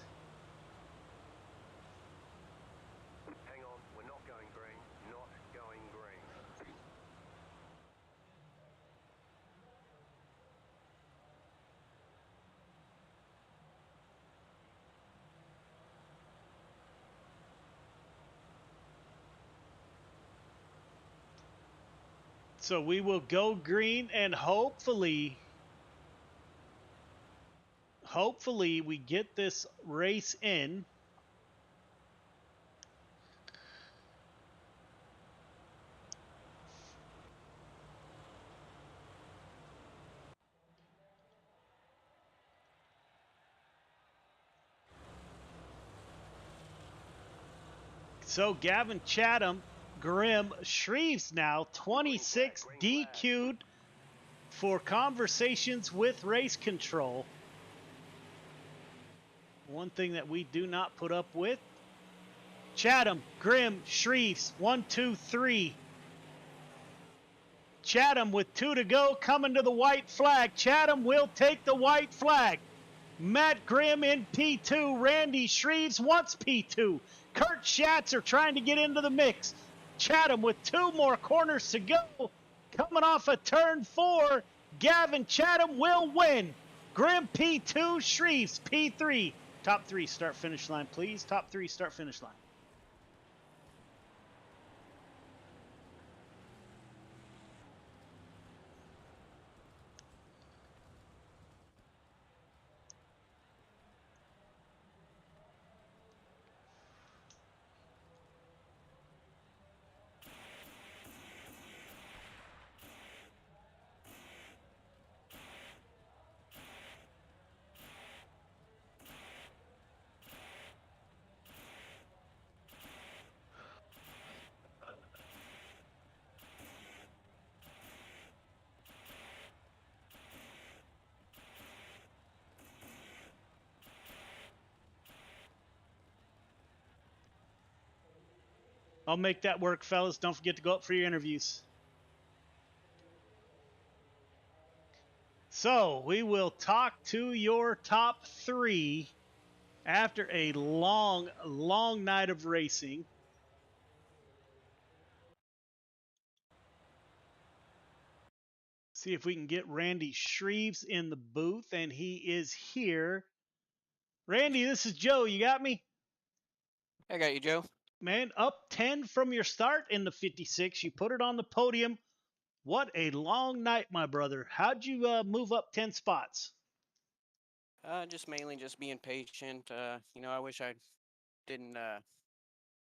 Hang on, we're not going green. Not going green. So we will go green and hopefully we get this race in. So Gavin Chatham, Grimm, Shreves now 26 DQ'd for conversations with race control. One thing that we do not put up with. Chatham, Grimm, Shreves, 1, 2, 3. Chatham with 2 to go, coming to the white flag. Chatham will take the white flag. Matt Grimm in P2. Randy Shreves wants P2. Kurt Schatzer trying to get into the mix. Chatham with 2 more corners to go. Coming off a turn 4, Gavin Chatham will win. Grimm P2, Shreves P3. Top 3 start finish line, please. Top 3 start finish line. I'll make that work, fellas. Don't forget to go up for your interviews. So we will talk to your top 3 after a long, long night of racing. See if we can get Randy Shreves in the booth, and he is here. Randy, this is Joe. You got me? I got you, Joe. Man, up 10 from your start in the 56. You put it on the podium. What a long night, my brother. How'd you move up 10 spots? Just mainly just being patient. I wish I didn't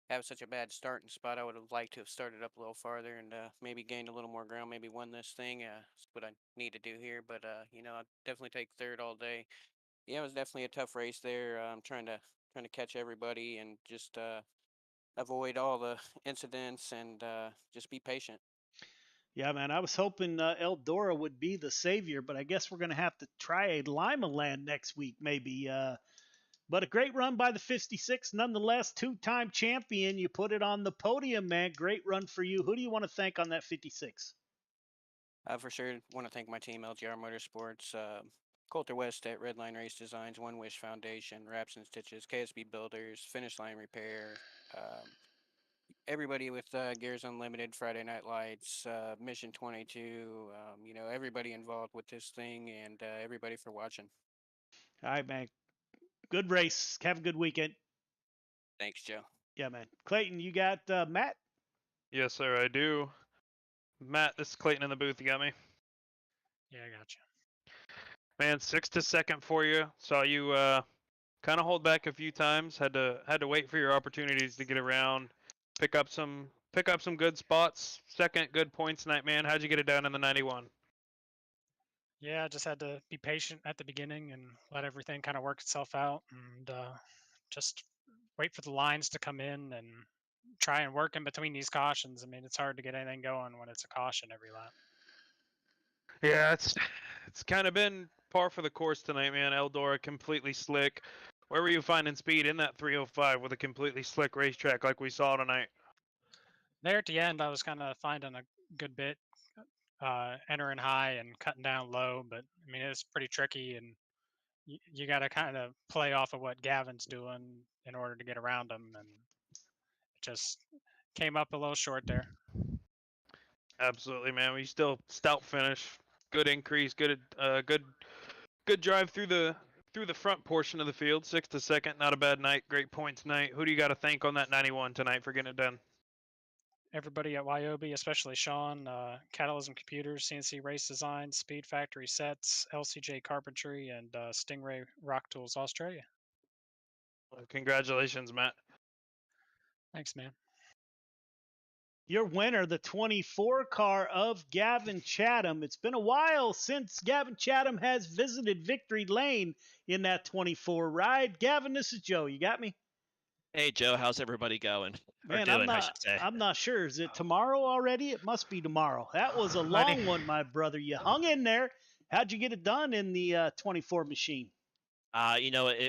have such a bad starting spot. I would have liked to have started up a little farther and maybe gained a little more ground, maybe won this thing. That's what I need to do here. But I'd definitely take third all day. Yeah, it was definitely a tough race there. I'm trying to catch everybody and just avoid all the incidents and just be patient. Yeah, man, I was hoping Eldora would be the savior, but I guess we're going to have to try a Lima Land next week, maybe. But a great run by the 56, nonetheless, two-time champion. You put it on the podium, man. Great run for you. Who do you want to thank on that 56? For sure, want to thank my team, LGR Motorsports, Coulter West at Redline Race Designs, One Wish Foundation, Wraps and Stitches, KSB Builders, Finish Line Repair, everybody with Gears Unlimited, Friday Night Lights, Mission 22, everybody involved with this thing, and everybody for watching. All right, man. Good race. Have a good weekend. Thanks, Joe. Yeah, man. Clayton, you got Matt? Yes, sir, I do. Matt, this is Clayton in the booth. You got me? Yeah, I got you. Man, 6 to second for you. Saw you kind of hold back a few times. Had to wait for your opportunities to get around. Pick up some good spots. Second, good points tonight, man. How'd you get it down in the 91? Yeah, I just had to be patient at the beginning and let everything kind of work itself out, and just wait for the lines to come in and try and work in between these cautions. I mean, it's hard to get anything going when it's a caution every lap. Yeah, it's kind of been par for the course tonight, man. Eldora completely slick. Where were you finding speed in that 305 with a completely slick racetrack like we saw tonight? There at the end, I was kind of finding a good bit, entering high and cutting down low, but I mean, it's pretty tricky, and you got to kind of play off of what Gavin's doing in order to get around him, and it just came up a little short there. Absolutely, man. We still stout finish, good increase, good drive through the front portion of the field. 6 to second, not a bad night. Great points night. Who do you got to thank on that 91 tonight for getting it done? Everybody at YOB, especially Sean, Catalysm Computers, CNC Race Design, Speed Factory Sets, LCJ Carpentry, and Stingray Rock Tools Australia. Well, congratulations, Matt. Thanks, man. Your winner, the 24 car of Gavin Chatham. It's been a while since Gavin Chatham has visited Victory Lane in that 24 ride. Gavin, this is Joe. You got me? Hey, Joe. How's everybody going? Man, or doing, I should say. I'm not sure. Is it tomorrow already? It must be tomorrow. That was a long one, my brother. You hung in there. How'd you get it done in the 24 machine?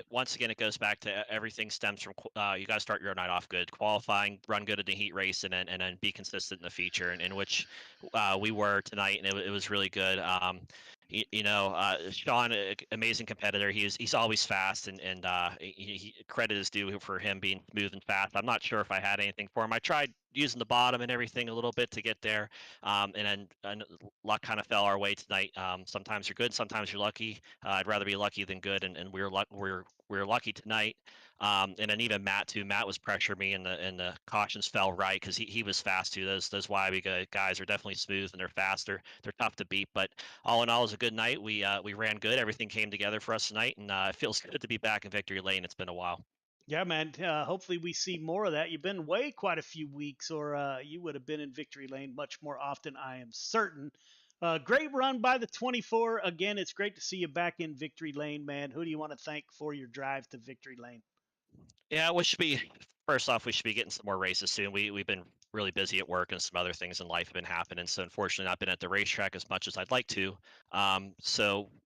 Once again, it goes back to everything stems from you got to start your night off good, qualifying, run good in the heat race, and then be consistent in the feature, in which we were tonight, and it was really good. Sean, amazing competitor. He's always fast, and credit is due for him being smooth and fast. I'm not sure if I had anything for him. I tried using the bottom and everything a little bit to get there, and then luck kind of fell our way tonight. Sometimes you're good, sometimes you're lucky. I'd rather be lucky than good, and we were lucky tonight. And then even Matt too. Matt was pressuring me, and the cautions fell right because he was fast too. Those YB guys are definitely smooth and they're faster. They're tough to beat. But all in all, it was a good night. We ran good. Everything came together for us tonight, and it feels good to be back in Victory Lane. It's been a while. Yeah, man. Hopefully we see more of that. You've been away quite a few weeks, or you would have been in Victory Lane much more often, I am certain. Great run by the 24. Again, it's great to see you back in Victory Lane, man. Who do you want to thank for your drive to Victory Lane? Yeah, first off, we should be getting some more races soon. We've been really busy at work and some other things in life have been happening. So unfortunately, not been at the racetrack as much as I'd like to.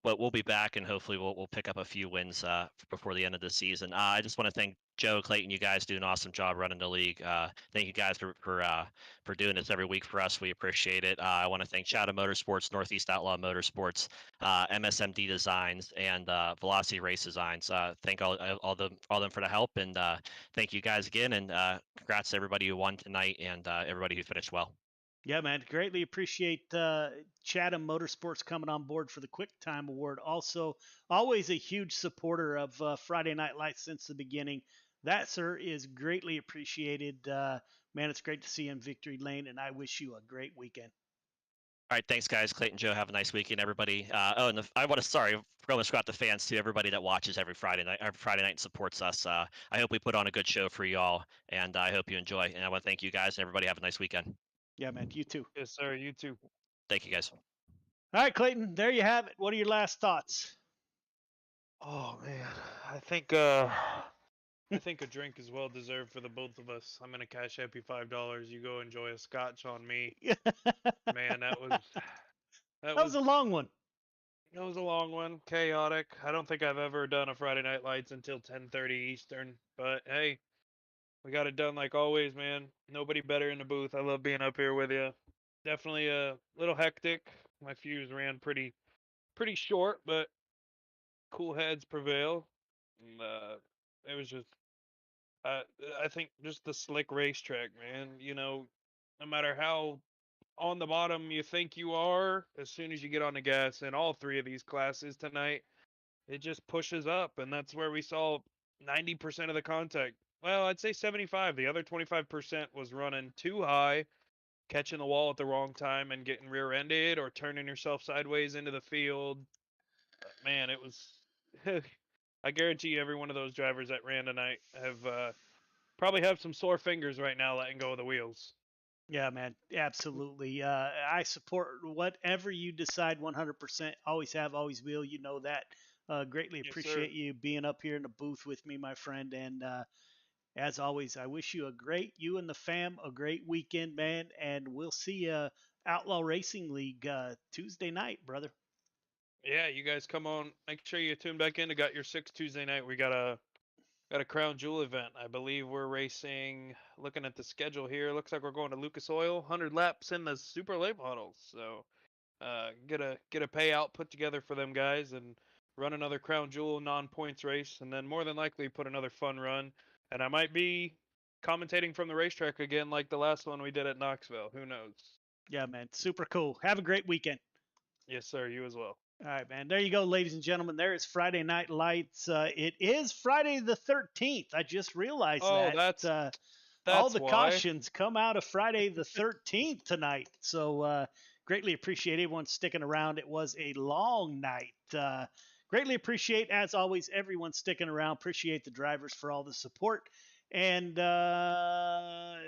But we'll be back and hopefully we'll pick up a few wins before the end of the season. I just want to thank Joe, Clayton. You guys do an awesome job running the league. Thank you guys for doing this every week for us. We appreciate it. I want to thank Chatham Motorsports, Northeast Outlaw Motorsports, MSMD Designs, and Velocity Race Designs. Thank all them for the help, and thank you guys again. And congrats to everybody who won tonight and everybody who finished well. Yeah, man. Greatly appreciate Chatham Motorsports coming on board for the Quick Time Award. Also, always a huge supporter of Friday Night Lights since the beginning. That, sir, is greatly appreciated. Man, it's great to see you in Victory Lane, and I wish you a great weekend. All right, thanks, guys. Clayton, Joe, have a nice weekend, everybody. I almost forgot the fans too. Everybody that watches every Friday night and supports us. I hope we put on a good show for y'all, and I hope you enjoy. And I want to thank you guys, and everybody have a nice weekend. Yeah, man. You too. Yes, sir. You too. Thank you, guys. All right, Clayton. There you have it. What are your last thoughts? Oh man, I think a drink is well deserved for the both of us. I'm gonna cash up you $5. You go enjoy a scotch on me. Man, that was a long one. It was a long one, chaotic. I don't think I've ever done a Friday Night Lights until 10:30 Eastern, but hey, we got it done like always, man. Nobody better in the booth. I love being up here with you. Definitely a little hectic. My fuse ran pretty short, but cool heads prevail. And, it was just I think just the slick racetrack, man. You know, no matter how on the bottom you think you are, as soon as you get on the gas in all three of these classes tonight, it just pushes up, and that's where we saw 90% of the contact. Well, I'd say 75. The other 25% was running too high, catching the wall at the wrong time and getting rear-ended or turning yourself sideways into the field. But man, it was I guarantee you every one of those drivers that ran tonight probably have some sore fingers right now letting go of the wheels. Yeah, man. Absolutely. I support whatever you decide 100%. Always have, always will. You know that. Greatly Yes, appreciate sir. you being up here in the booth with me, my friend. And as always, I wish you you and the fam, a great weekend, man. And we'll see you Outlaw Racing League Tuesday night, brother. Yeah, you guys come on. Make sure you tune back in. I got your 6th Tuesday night. We got a Crown Jewel event. I believe we're racing. Looking at the schedule here, looks like we're going to Lucas Oil. 100 laps in the super late models. So, get a payout put together for them guys and run another Crown Jewel non-points race, and then more than likely put another fun run. And I might be commentating from the racetrack again, like the last one we did at Knoxville. Who knows? Yeah, man. Super cool. Have a great weekend. Yes, sir. You as well. All right, man. There you go, ladies and gentlemen. There is Friday Night Lights. It is Friday the 13th. I just realized that. That's all the why. cautions come out of Friday the 13th tonight. So greatly appreciate everyone sticking around. It was a long night. Greatly appreciate, as always, everyone sticking around. Appreciate the drivers for all the support. And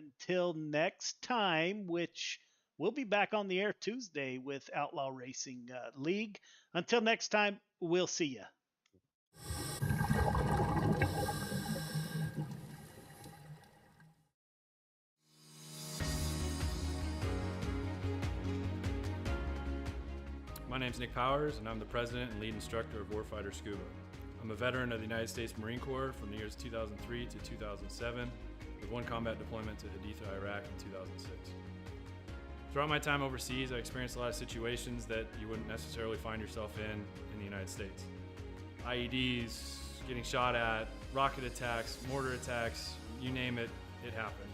until next time, which we'll be back on the air Tuesday with Outlaw Racing League. Until next time, we'll see you. My name's Nick Powers, and I'm the president and lead instructor of Warfighter Scuba. I'm a veteran of the United States Marine Corps from the years 2003 to 2007, with one combat deployment to Haditha, Iraq in 2006. Throughout my time overseas, I experienced a lot of situations that you wouldn't necessarily find yourself in the United States. IEDs, getting shot at, rocket attacks, mortar attacks, you name it, it happened.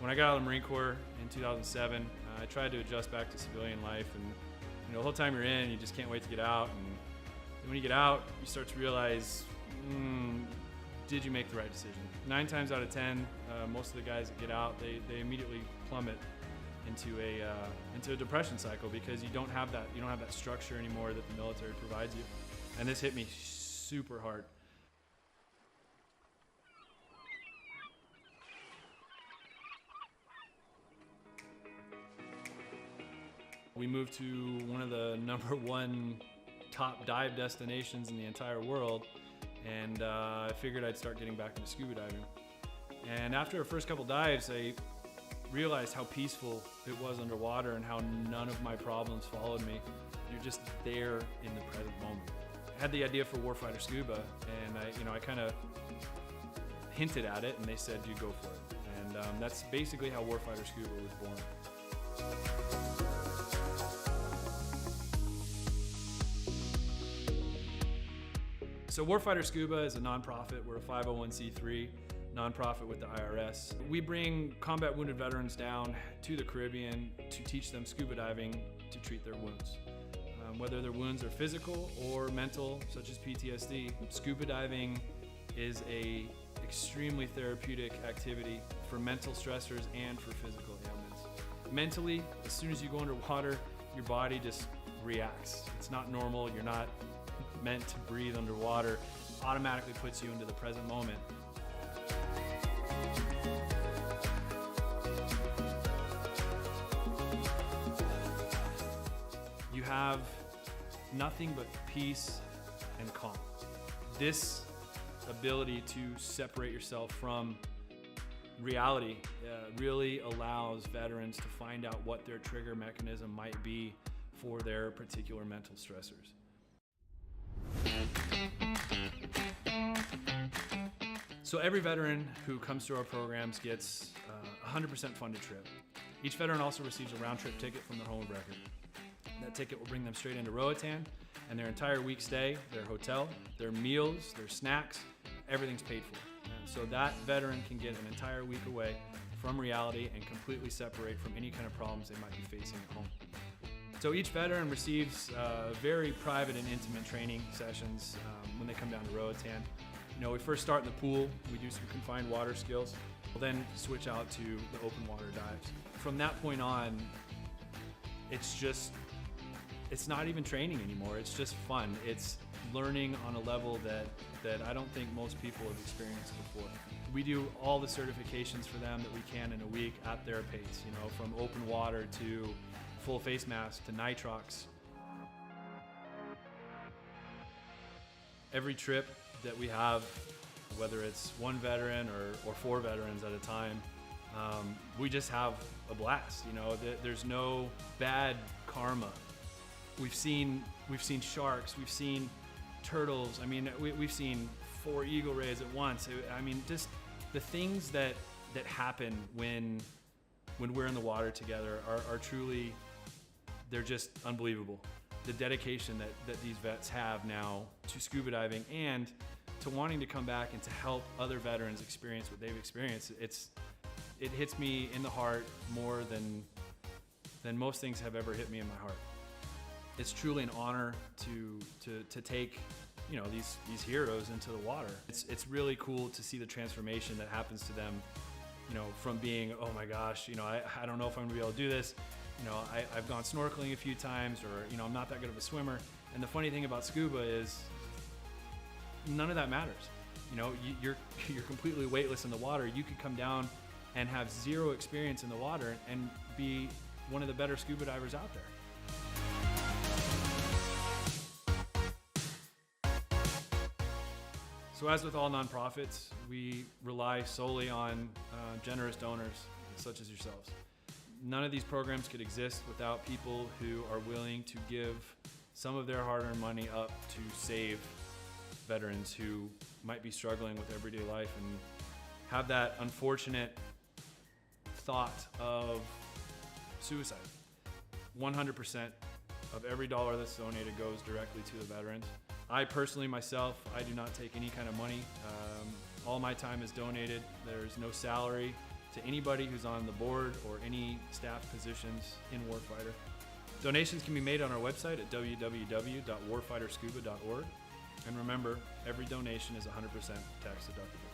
When I got out of the Marine Corps in 2007, I tried to adjust back to civilian life, and the whole time you're in, you just can't wait to get out. And when you get out, you start to realize, did you make the right decision? 9 times out of 10, most of the guys that get out, they immediately plummet into a depression cycle because you don't have that structure anymore that the military provides you. And this hit me super hard. We moved to one of the #1 top dive destinations in the entire world, and I figured I'd start getting back into scuba diving. And after our first couple dives, I realized how peaceful it was underwater and how none of my problems followed me. You're just there in the present moment. I had the idea for Warfighter Scuba, and I kind of hinted at it, and they said, "You go for it." And that's basically how Warfighter Scuba was born. So Warfighter Scuba is a nonprofit. We're a 501c3 nonprofit with the IRS. We bring combat wounded veterans down to the Caribbean to teach them scuba diving to treat their wounds. Whether their wounds are physical or mental, such as PTSD, scuba diving is a extremely therapeutic activity for mental stressors and for physical ailments. Mentally, as soon as you go underwater, your body just reacts. It's not normal. You're not meant to breathe underwater. Automatically puts you into the present moment. You have nothing but peace and calm. This ability to separate yourself from reality really allows veterans to find out what their trigger mechanism might be for their particular mental stressors. So every veteran who comes through our programs gets a 100% funded trip. Each veteran also receives a round-trip ticket from their home of record. That ticket will bring them straight into Roatan, and their entire week stay, their hotel, their meals, their snacks, everything's paid for. And so that veteran can get an entire week away from reality and completely separate from any kind of problems they might be facing at home. So each veteran receives very private and intimate training sessions when they come down to Roatan. You know, we first start in the pool, we do some confined water skills, we'll then switch out to the open water dives. From that point on, it's not even training anymore, it's just fun. It's learning on a level that I don't think most people have experienced before. We do all the certifications for them that we can in a week at their pace, you know, from open water to full face mask to nitrox. Every trip that we have, whether it's one veteran or 4 veterans at a time, we just have a blast. You know, there's no bad karma. We've seen sharks, we've seen turtles. I mean, we've seen 4 eagle rays at once. I mean, just the things that happen when we're in the water together are truly, they're just unbelievable. The dedication that these vets have now to scuba diving and to wanting to come back and to help other veterans experience what they've experienced, it hits me in the heart more than most things have ever hit me in my heart. It's truly an honor to take, you know, these heroes into the water. It's really cool to see the transformation that happens to them, you know, from being, oh my gosh, you know, I don't know if I'm gonna be able to do this. You know, I've gone snorkeling a few times, or, you know, I'm not that good of a swimmer. And the funny thing about scuba is none of that matters. You know, you're completely weightless in the water. You could come down and have 0 experience in the water and be one of the better scuba divers out there. So as with all nonprofits, we rely solely on generous donors such as yourselves. None of these programs could exist without people who are willing to give some of their hard-earned money up to save veterans who might be struggling with everyday life and have that unfortunate thought of suicide. 100% of every dollar that's donated goes directly to the veterans. I personally, myself, I do not take any kind of money. All my time is donated. There's no salary to anybody who's on the board or any staff positions in Warfighter. Donations can be made on our website at www.warfighterscuba.org. And remember, every donation is 100% tax deductible.